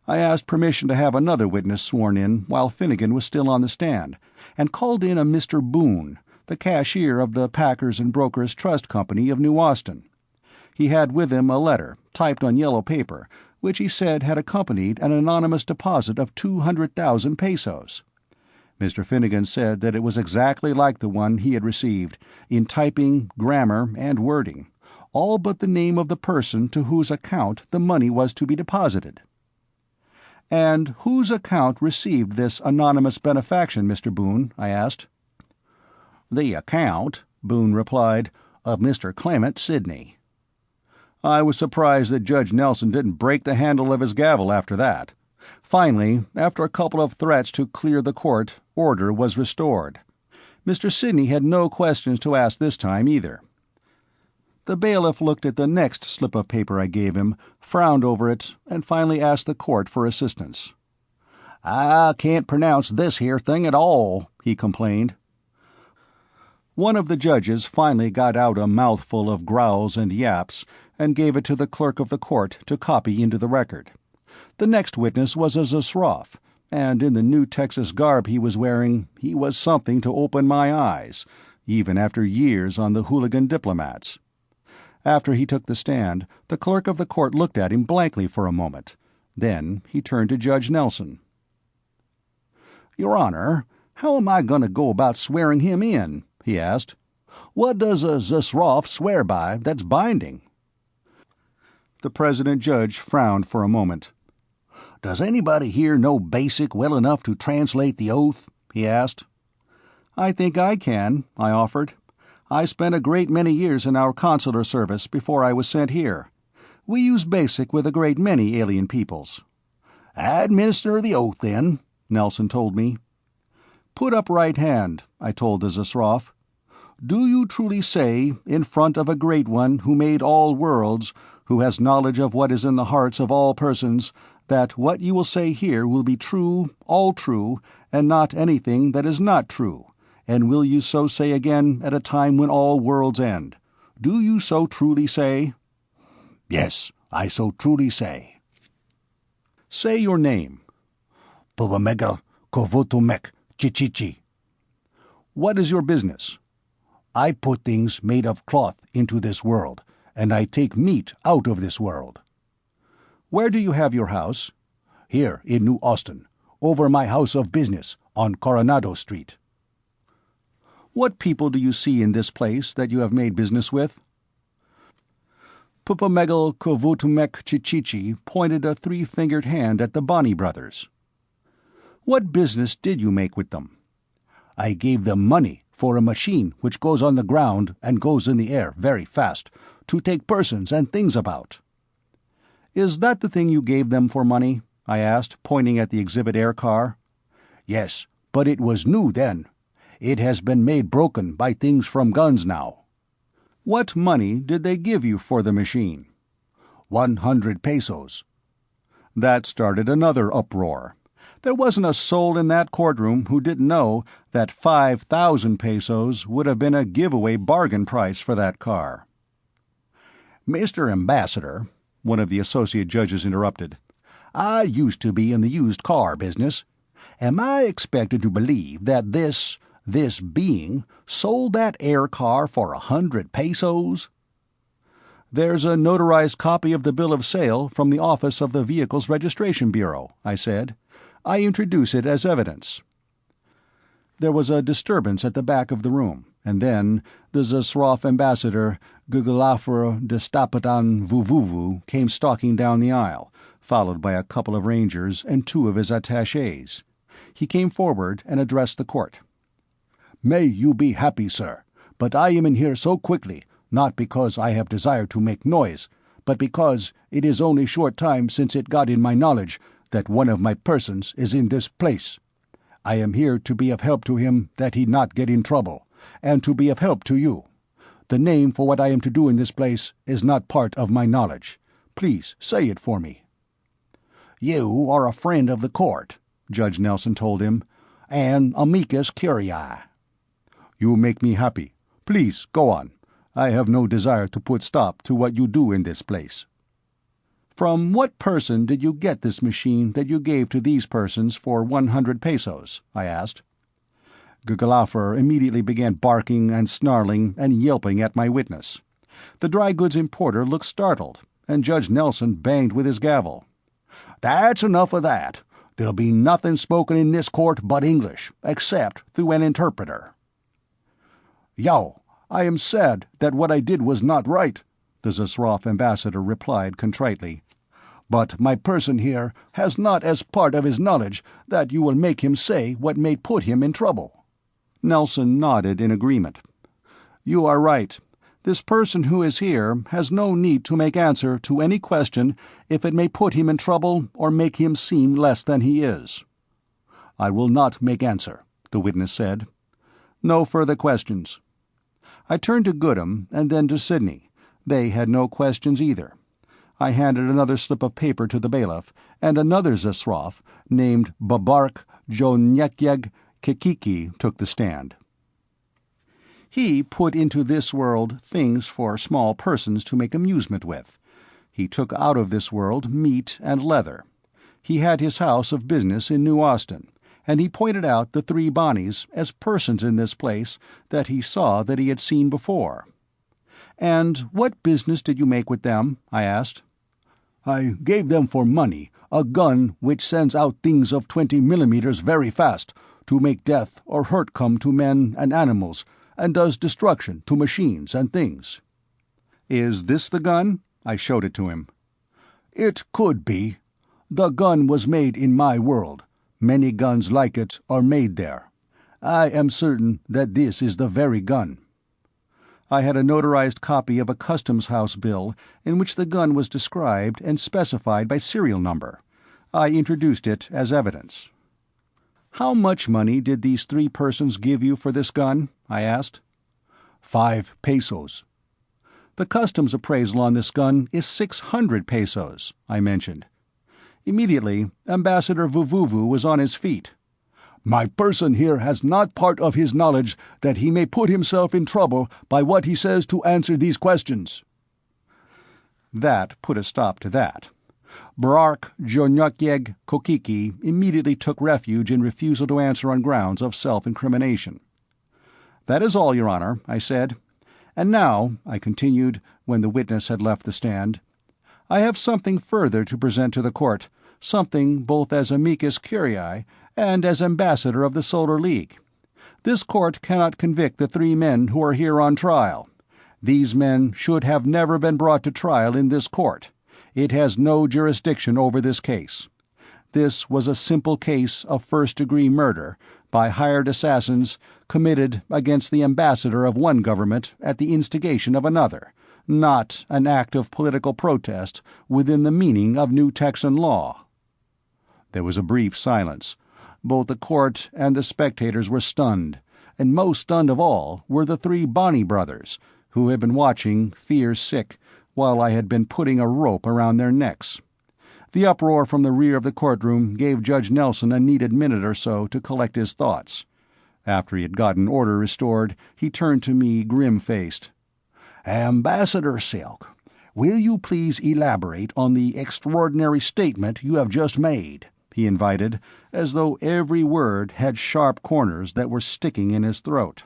I asked permission to have another witness sworn in while Finnegan was still on the stand, and called in a Mr. Boone, the cashier of the Packers and Brokers Trust Company of New Austin. He had with him a letter, typed on yellow paper, which he said had accompanied an anonymous deposit of 200,000 pesos. Mr. Finnegan said that it was exactly like the one he had received, in typing, grammar, and wording, all but the name of the person to whose account the money was to be deposited. "And whose account received this anonymous benefaction, Mr. Boone?" I asked. "The account," Boone replied, "of Mr. Clement Sidney." I was surprised that Judge Nelson didn't break the handle of his gavel after that. Finally, after a couple of threats to clear the court, order was restored. Mr. Sidney had no questions to ask this time either. The bailiff looked at the next slip of paper I gave him, frowned over it, and finally asked the court for assistance. "I can't pronounce this here thing at all," he complained. One of the judges finally got out a mouthful of growls and yaps and gave it to the clerk of the court to copy into the record. The next witness was a Zasroff, and in the new Texas garb he was wearing, he was something to open my eyes, even after years on the hooligan diplomats. After he took the stand, the clerk of the court looked at him blankly for a moment. Then he turned to Judge Nelson. "Your Honor, how am I going to go about swearing him in?" he asked. "What does a Zasroff swear by that's binding?" The president judge frowned for a moment. "Does anybody here know Basic well enough to translate the oath?" he asked. "I think I can," I offered. "I spent a great many years in our consular service before I was sent here. We use Basic with a great many alien peoples." "Administer the oath, then," Nelson told me. "Put up right hand," I told the Zasroff. "Do you truly say, in front of a Great One who made all worlds, who has knowledge of what is in the hearts of all persons, that what you will say here will be true, all true, and not anything that is not true, and will you so say again at a time when all worlds end? Do you so truly say?" "Yes, I so truly say." "Say your name." "Pubamegal Kovutumek Chichichi." "What is your business?" "I put things made of cloth into this world, and I take meat out of this world." "Where do you have your house?" "Here in New Austin, over my house of business on Coronado Street." "What people do you see in this place that you have made business with?" Pupamegal Kovutumek Chichichi pointed a three-fingered hand at the Bonney brothers. "What business did you make with them?" "I gave them money for a machine which goes on the ground and goes in the air very fast, to take persons and things about." "Is that the thing you gave them for money?" I asked, pointing at the exhibit air car. "Yes, but it was new then. It has been made broken by things from guns now." "What money did they give you for the machine?" 100 pesos. That started another uproar. There wasn't a soul in that courtroom who didn't know that 5,000 pesos would have been a giveaway bargain price for that car. "Mr. Ambassador," one of the associate judges interrupted, "I used to be in the used car business. Am I expected to believe that this being sold that air car for 100 pesos? "There's a notarized copy of the bill of sale from the office of the Vehicles Registration Bureau," I said. "I introduce it as evidence." There was a disturbance at the back of the room, and then the Zasroff ambassador, Gugulafer Destapatan Vuvuvu, came stalking down the aisle, followed by a couple of rangers and two of his attachés. He came forward and addressed the court. "May you be happy, sir, but I am in here so quickly, not because I have desired to make noise, but because it is only short time since it got in my knowledge that one of my persons is in this place. I am here to be of help to him that he not get in trouble, and to be of help to you. The name for what I am to do in this place is not part of my knowledge. Please say it for me." "You are a friend of the court," Judge Nelson told him, "and amicus curiae." "You make me happy. Please, go on. I have no desire to put stop to what you do in this place." From what person did you get this machine that you gave to these persons for 100 pesos? I asked. Gugalafer immediately began barking and snarling and yelping at my witness. The dry goods importer looked startled, and Judge Nelson banged with his gavel. "That's enough of that. There'll be nothing spoken in this court but English, except through an interpreter." "Yo, I am sad that what I did was not right," the Zasraf ambassador replied contritely. "But my person here has not as part of his knowledge that you will make him say what may put him in trouble." Nelson nodded in agreement. "You are right. This person who is here has no need to make answer to any question if it may put him in trouble or make him seem less than he is." "I will not make answer," the witness said. "No further questions." I turned to Goodham and then to Sidney. They had no questions either. I handed another slip of paper to the bailiff, and another Zasraf, named Babark Jonyakyeg Kekiki, took the stand. He put into this world things for small persons to make amusement with. He took out of this world meat and leather. He had his house of business in New Austin, and he pointed out the three Bonnies as persons in this place that he saw that he had seen before. "And what business did you make with them?" I asked. "I gave them for money a gun which sends out things of 20 millimeters very fast, to make death or hurt come to men and animals, and does destruction to machines and things." "Is this the gun?" I showed it to him. "It could be. The gun was made in my world. Many guns like it are made there. I am certain that this is the very gun." I had a notarized copy of a customs house bill in which the gun was described and specified by serial number. I introduced it as evidence. "How much money did these three persons give you for this gun?" I asked. 5 pesos. "The customs appraisal on this gun is 600 pesos, I mentioned. Immediately, Ambassador Vuvuvu was on his feet. "My person here has not part of his knowledge that he may put himself in trouble by what he says to answer these questions." That put a stop to that. Barark Jonyakyeg Kokiki immediately took refuge in refusal to answer on grounds of self-incrimination. "That is all, Your Honor," I said. "And now," I continued, when the witness had left the stand, "I have something further to present to the court, something both as amicus curiae and as ambassador of the Solar League. This court cannot convict the three men who are here on trial. These men should have never been brought to trial in this court. It has no jurisdiction over this case. This was a simple case of first-degree murder by hired assassins committed against the ambassador of one government at the instigation of another, not an act of political protest within the meaning of New Texan law." There was a brief silence. Both the court and the spectators were stunned, and most stunned of all were the three Bonney brothers, who had been watching, fear-sick, while I had been putting a rope around their necks. The uproar from the rear of the courtroom gave Judge Nelson a needed minute or so to collect his thoughts. After he had gotten order restored, he turned to me grim-faced. "Ambassador Silk, will you please elaborate on the extraordinary statement you have just made?" he invited, as though every word had sharp corners that were sticking in his throat.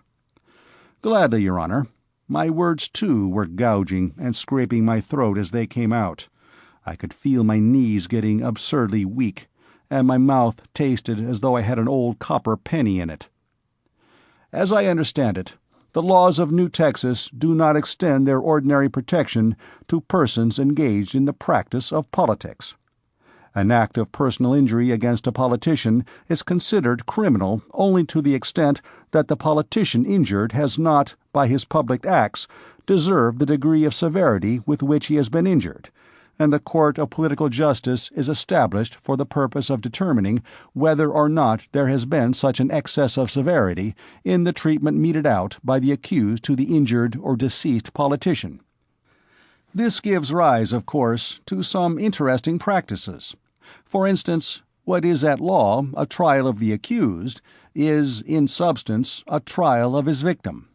"Gladly, Your Honor. My words, too, were gouging and scraping my throat as they came out. I could feel my knees getting absurdly weak, and my mouth tasted as though I had an old copper penny in it. As I understand it, the laws of New Texas do not extend their ordinary protection to persons engaged in the practice of politics. An act of personal injury against a politician is considered criminal only to the extent that the politician injured has not, by his public acts, deserved the degree of severity with which he has been injured, and the court of political justice is established for the purpose of determining whether or not there has been such an excess of severity in the treatment meted out by the accused to the injured or deceased politician. This gives rise, of course, to some interesting practices. For instance, what is at law a trial of the accused is, in substance, a trial of his victim.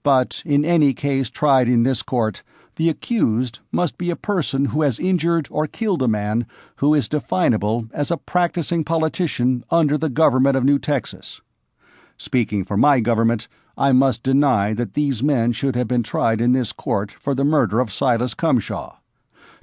But in any case tried in this court, The accused must be a person who has injured or killed a man who is definable as a practicing politician under the government of New Texas. Speaking for my government, I must deny that these men should have been tried in this court for the murder of Silas Cumshaw.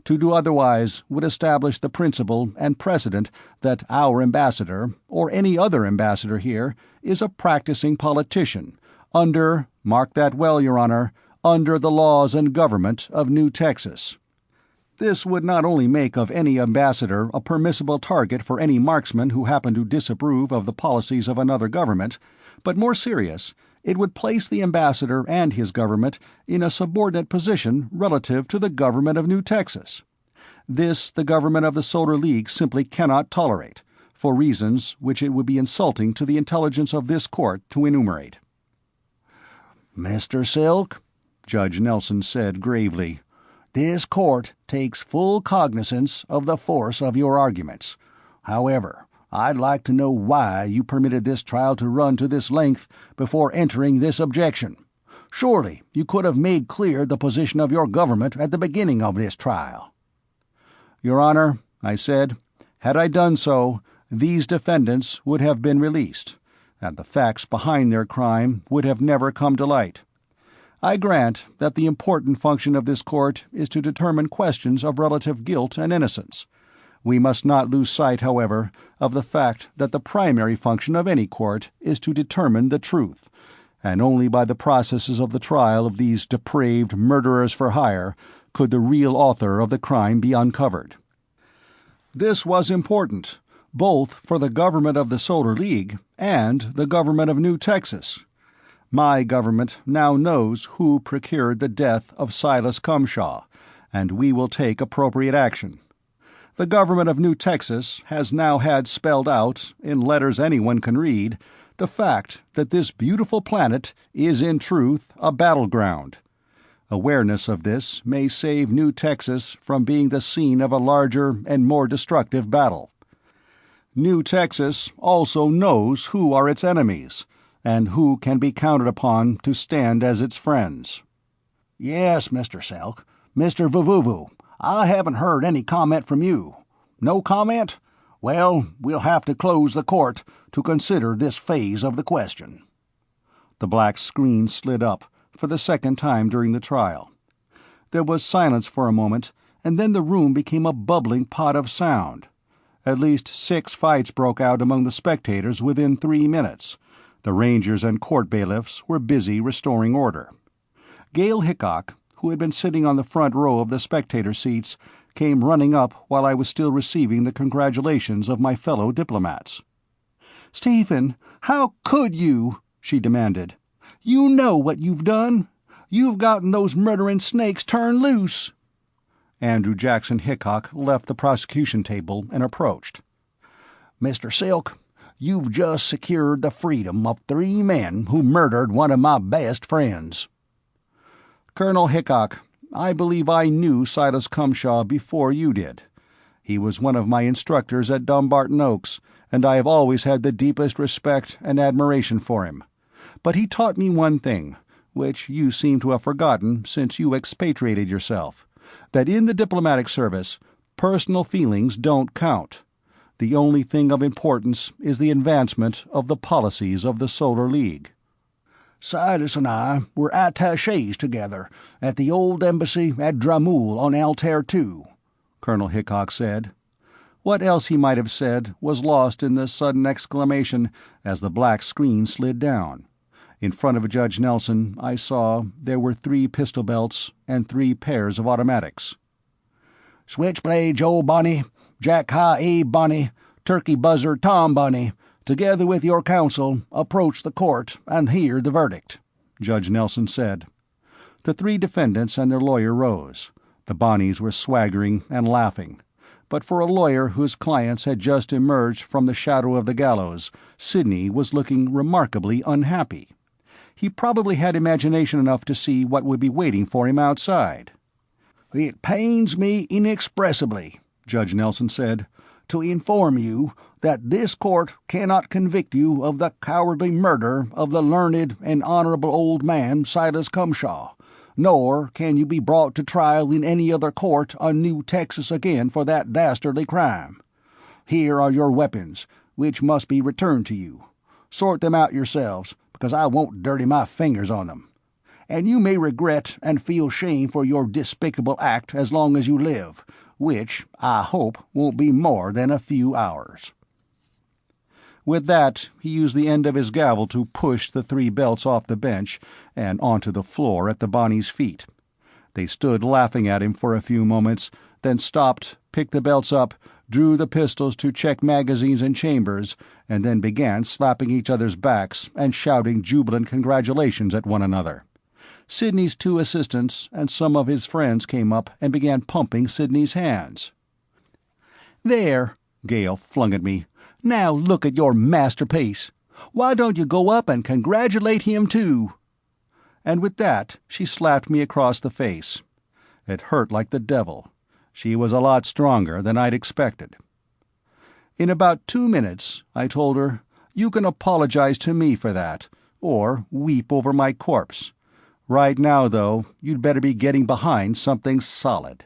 To do otherwise would establish the principle and precedent that our ambassador, or any other ambassador here, is a practicing politician, under, mark that well, Your Honor, under the laws and government of New Texas. This would not only make of any ambassador a permissible target for any marksman who happened to disapprove of the policies of another government, but more serious, it would place the ambassador and his government in a subordinate position relative to the government of New Texas. This the government of the Solar League simply cannot tolerate, for reasons which it would be insulting to the intelligence of this court to enumerate. "Mr. Silk," Judge Nelson said gravely, "this court takes full cognizance of the force of your arguments. However, I'd like to know why you permitted this trial to run to this length before entering this objection. Surely you could have made clear the position of your government at the beginning of this trial." "Your Honor," I said, "had I done so, these defendants would have been released, and the facts behind their crime would have never come to light. I grant that the important function of this court is to determine questions of relative guilt and innocence. We must not lose sight, however, of the fact that the primary function of any court is to determine the truth, and only by the processes of the trial of these depraved murderers for hire could the real author of the crime be uncovered. This was important, both for the government of the Solar League and the government of New Texas. My government now knows who procured the death of Silas Cumshaw, and we will take appropriate action. The government of New Texas has now had spelled out, in letters anyone can read, the fact that this beautiful planet is in truth a battleground. Awareness of this may save New Texas from being the scene of a larger and more destructive battle. New Texas also knows who are its enemies, and who can be counted upon to stand as its friends. "Yes, Mr. Selk. Mr. Vuvuvu, I haven't heard any comment from you. No comment? Well, we'll have to close the court to consider this phase of the question." The black screen slid up, for the second time during the trial. There was silence for a moment, and then the room became a bubbling pot of sound. At least 6 fights broke out among the spectators within 3 minutes. The rangers and court bailiffs were busy restoring order. Gale Hickok, who had been sitting on the front row of the spectator seats, came running up while I was still receiving the congratulations of my fellow diplomats. "Stephen, how could you?" she demanded. "You know what you've done. You've gotten those murdering snakes turned loose." Andrew Jackson Hickok left the prosecution table and approached. "Mr. Silk, you've just secured the freedom of 3 men who murdered one of my best friends." "Colonel Hickok, I believe I knew Silas Cumshaw before you did. He was one of my instructors at Dumbarton Oaks, and I have always had the deepest respect and admiration for him. But he taught me one thing, which you seem to have forgotten since you expatriated yourself, that in the diplomatic service, personal feelings don't count. The only thing of importance is the advancement of the policies of the Solar League." "Silas and I were attachés together at the old embassy at Dramoul on Altair II," Colonel Hickok said. What else he might have said was lost in the sudden exclamation as the black screen slid down. In front of Judge Nelson, I saw there were 3 pistol belts and 3 pairs of automatics. "Switchblade Joe Bunny, Jack High Abe Bunny, Turkey Buzzer Tom Bunny, together with your counsel, approach the court and hear the verdict," Judge Nelson said. The 3 defendants and their lawyer rose. The Bonnies were swaggering and laughing. But for a lawyer whose clients had just emerged from the shadow of the gallows, Sidney was looking remarkably unhappy. He probably had imagination enough to see what would be waiting for him outside. "It pains me inexpressibly," Judge Nelson said, "to inform you that this court cannot convict you of the cowardly murder of the learned and honorable old man Silas Cumshaw, nor can you be brought to trial in any other court on New Texas again for that dastardly crime. Here are your weapons, which must be returned to you. Sort them out yourselves, because I won't dirty my fingers on them. And you may regret and feel shame for your despicable act as long as you live, which, I hope, won't be more than a few hours." With that, he used the end of his gavel to push the 3 belts off the bench and onto the floor at the Bonnies' feet. They stood laughing at him for a few moments, then stopped, picked the belts up, drew the pistols to check magazines and chambers, and then began slapping each other's backs and shouting jubilant congratulations at one another. Sidney's 2 assistants and some of his friends came up and began pumping Sidney's hands. "There," Gale flung at me. "Now look at your masterpiece. Why don't you go up and congratulate him too?" And with that she slapped me across the face. It hurt like the devil. She was a lot stronger than I'd expected. In about 2 minutes, I told her, "You can apologize to me for that, or weep over my corpse. Right now, though, you'd better be getting behind something solid."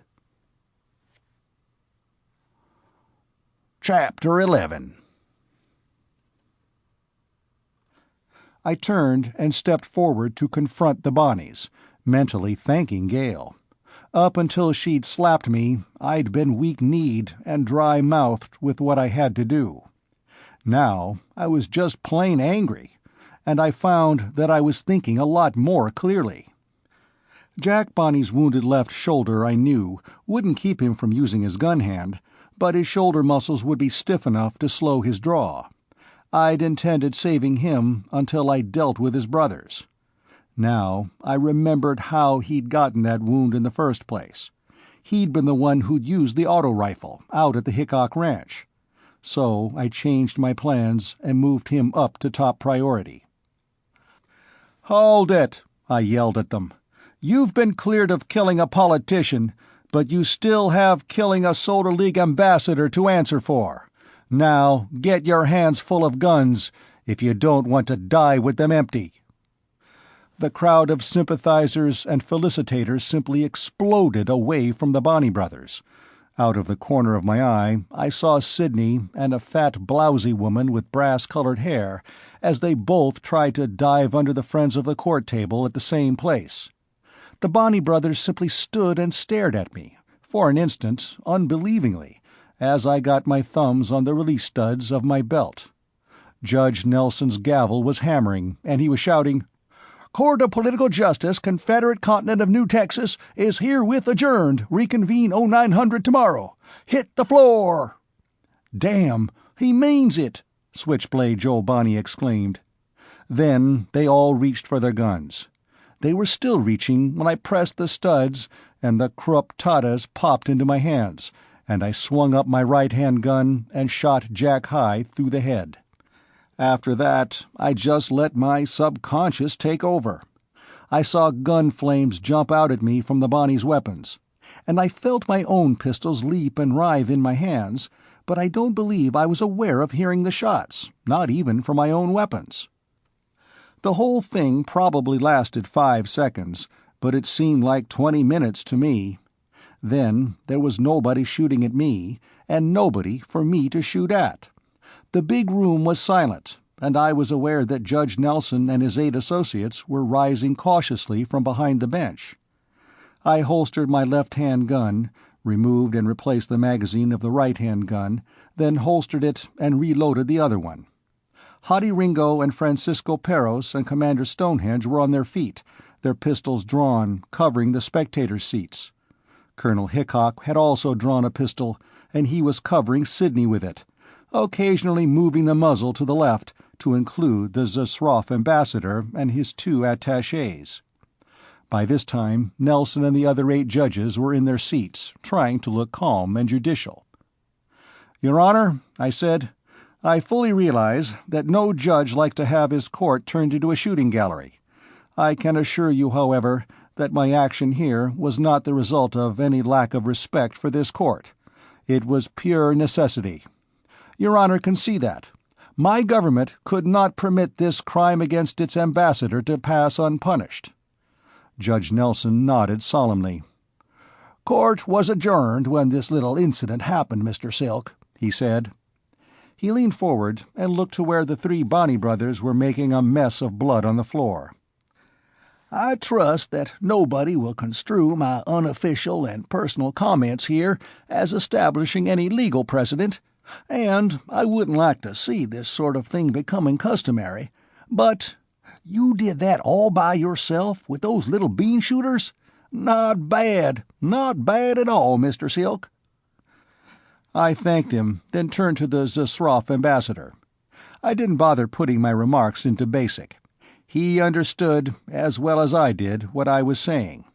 Chapter 11. I turned and stepped forward to confront the Bonnies, mentally thanking Gale. Up until she'd slapped me, I'd been weak-kneed and dry-mouthed with what I had to do. Now I was just plain angry, and I found that I was thinking a lot more clearly. Jack Bonnie's wounded left shoulder, I knew, wouldn't keep him from using his gun hand, but his shoulder muscles would be stiff enough to slow his draw. I'd intended saving him until I dealt with his brothers. Now I remembered how he'd gotten that wound in the first place. He'd been the one who'd used the auto-rifle out at the Hickok Ranch. So I changed my plans and moved him up to top priority. "Hold it!" I yelled at them. "You've been cleared of killing a politician, but you still have killing a Solar League ambassador to answer for. Now get your hands full of guns, if you don't want to die with them empty." The crowd of sympathizers and felicitators simply exploded away from the Bonney brothers. Out of the corner of my eye, I saw Sidney and a fat, blousy woman with brass-colored hair as they both tried to dive under the Friends of the Court table at the same place. The Bonney brothers simply stood and stared at me, for an instant unbelievingly, as I got my thumbs on the release studs of my belt. Judge Nelson's gavel was hammering, and he was shouting, "Court of Political Justice, Confederate Continent of New Texas, is herewith adjourned. Reconvene 0900 tomorrow. Hit the floor!" "Damn, he means it!" Switchblade Joe Bonney exclaimed. Then they all reached for their guns. They were still reaching when I pressed the studs, and the Krupp Tatas popped into my hands, and I swung up my right-hand gun and shot Jack High through the head. After that, I just let my subconscious take over. I saw gun flames jump out at me from the Bonnies' weapons, and I felt my own pistols leap and writhe in my hands, but I don't believe I was aware of hearing the shots, not even from my own weapons. The whole thing probably lasted 5 seconds, but it seemed like 20 minutes to me. Then there was nobody shooting at me, and nobody for me to shoot at. The big room was silent, and I was aware that Judge Nelson and his 8 associates were rising cautiously from behind the bench. I holstered my left-hand gun, removed and replaced the magazine of the right-hand gun, then holstered it and reloaded the other one. Hottie Ringo and Francisco Peros and Commander Stonehenge were on their feet, their pistols drawn, covering the spectators' seats. Colonel Hickok had also drawn a pistol, and he was covering Sidney with it, occasionally moving the muzzle to the left to include the Zasroff ambassador and his 2 attachés. By this time, Nelson and the other 8 judges were in their seats, trying to look calm and judicial. "Your Honor," I said, "I fully realize that no judge likes to have his court turned into a shooting gallery. I can assure you, however, that my action here was not the result of any lack of respect for this court. It was pure necessity. Your Honor can see that. My government could not permit this crime against its ambassador to pass unpunished." Judge Nelson nodded solemnly. "Court was adjourned when this little incident happened, Mr. Silk," he said. He leaned forward and looked to where the three Bonney brothers were making a mess of blood on the floor. "I trust that nobody will construe my unofficial and personal comments here as establishing any legal precedent, and I wouldn't like to see this sort of thing becoming customary, but you did that all by yourself with those little bean shooters? Not bad at all, Mr. Silk." I thanked him, then turned to the Zasroff ambassador. I didn't bother putting my remarks into BASIC. He understood, as well as I did, what I was saying.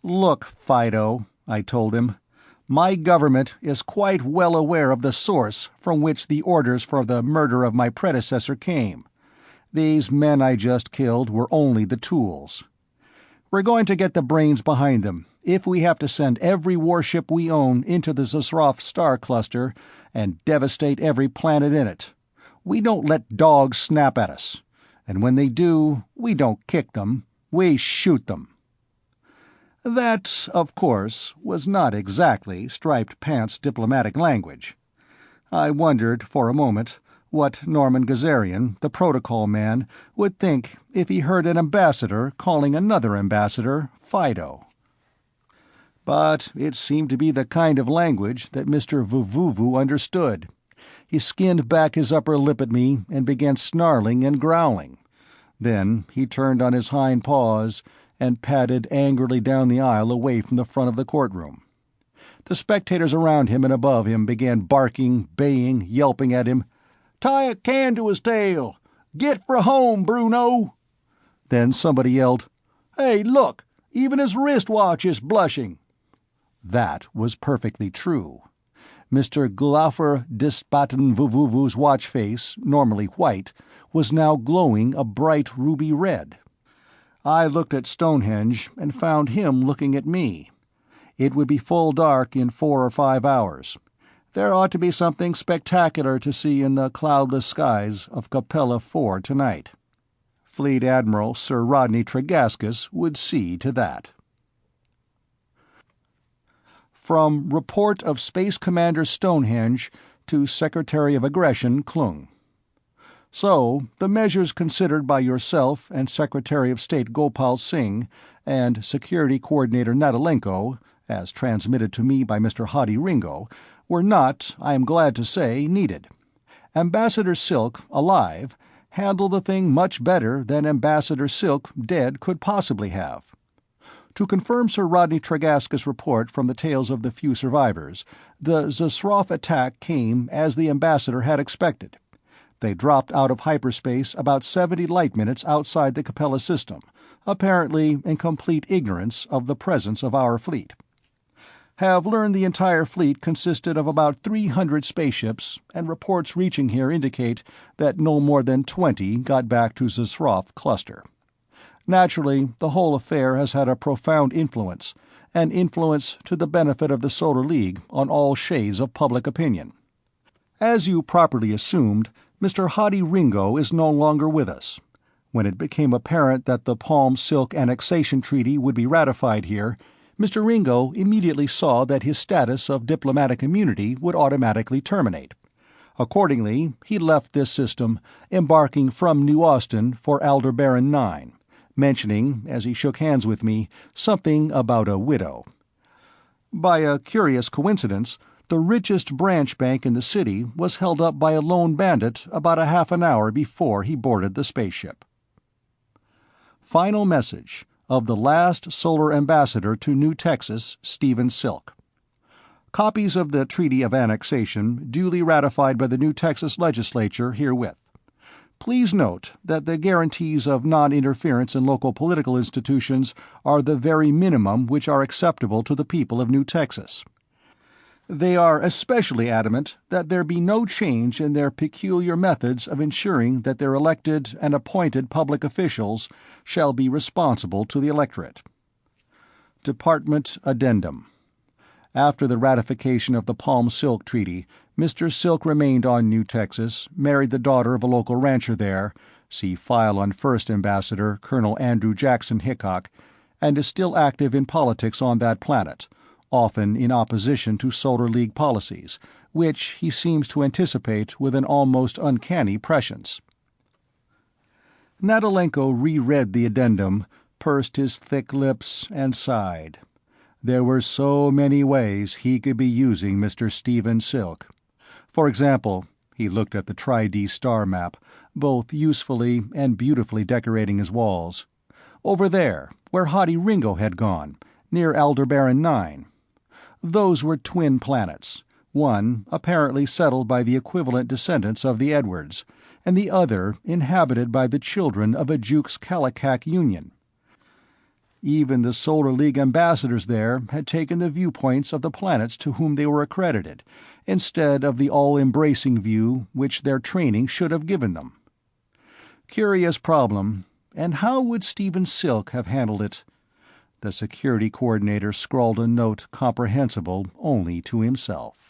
"Look, Fido," I told him, "my government is quite well aware of the source from which the orders for the murder of my predecessor came. These men I just killed were only the tools. We're going to get the brains behind them, if we have to send every warship we own into the Zasroff star cluster and devastate every planet in it. We don't let dogs snap at us. And when they do, we don't kick them, we shoot them." That, of course, was not exactly striped pants diplomatic language. I wondered, for a moment, what Norman Gazarian, the protocol man, would think if he heard an ambassador calling another ambassador Fido. But it seemed to be the kind of language that Mr. Vuvuvu understood. He skinned back his upper lip at me and began snarling and growling. Then he turned on his hind paws and padded angrily down the aisle away from the front of the courtroom. The spectators around him and above him began barking, baying, yelping at him. "Tie a can to his tail! Get for home, Bruno!" Then somebody yelled, "Hey, look! Even his wristwatch is blushing!" That was perfectly true. Mr. Glaffer Dispatin Vuvuvu's watch face, normally white, was now glowing a bright ruby red. I looked at Stonehenge and found him looking at me. It would be full dark in 4 or 5 hours. There ought to be something spectacular to see in the cloudless skies of Capella 4 tonight. Fleet Admiral Sir Rodney Tregaskis would see to that. From Report of Space Commander Stonehenge to Secretary of Aggression Klung. So, the measures considered by yourself and Secretary of State Gopal Singh and Security Coordinator Natalenko, as transmitted to me by Mr. Hadi Ringo, were not, I am glad to say, needed. Ambassador Silk, alive, handled the thing much better than Ambassador Silk, dead, could possibly have. To confirm Sir Rodney Tregaskis' report from the tales of the few survivors, the Zasroff attack came as the ambassador had expected. They dropped out of hyperspace about 70 light-minutes outside the Capella system, apparently in complete ignorance of the presence of our fleet. Have learned the entire fleet consisted of about 300 spaceships, and reports reaching here indicate that no more than 20 got back to Zasroff cluster. Naturally, the whole affair has had a profound influence, an influence to the benefit of the Solar League on all shades of public opinion. As you properly assumed, Mr. Hadi Ringo is no longer with us. When it became apparent that the Palm Silk Annexation Treaty would be ratified here, Mr. Ringo immediately saw that his status of diplomatic immunity would automatically terminate. Accordingly, he left this system, embarking from New Austin for Aldebaran 9, mentioning, as he shook hands with me, something about a widow. By a curious coincidence, the richest branch bank in the city was held up by a lone bandit about a half an hour before he boarded the spaceship. Final message of the last Solar Ambassador to New Texas, Stephen Silk. Copies of the Treaty of Annexation duly ratified by the New Texas Legislature herewith. Please note that the guarantees of non-interference in local political institutions are the very minimum which are acceptable to the people of New Texas. They are especially adamant that there be no change in their peculiar methods of ensuring that their elected and appointed public officials shall be responsible to the electorate. Department Addendum. After the ratification of the Palm Silk Treaty, Mr. Silk remained on New Texas, married the daughter of a local rancher there, see file on First Ambassador Colonel Andrew Jackson Hickok, and is still active in politics on that planet, often in opposition to Solar League policies, which he seems to anticipate with an almost uncanny prescience. Natalenko reread the addendum, pursed his thick lips, and sighed. There were so many ways he could be using Mr. Stephen Silk. For example, he looked at the Tri-D star map, both usefully and beautifully decorating his walls. Over there, where Hadi Ringo had gone, near Aldebaran 9. Those were twin planets, one apparently settled by the equivalent descendants of the Edwards, and the other inhabited by the children of a Jukes Kallikak union. Even the Solar League ambassadors there had taken the viewpoints of the planets to whom they were accredited, instead of the all-embracing view which their training should have given them. Curious problem, and how would Stephen Silk have handled it? The security coordinator scrawled a note comprehensible only to himself.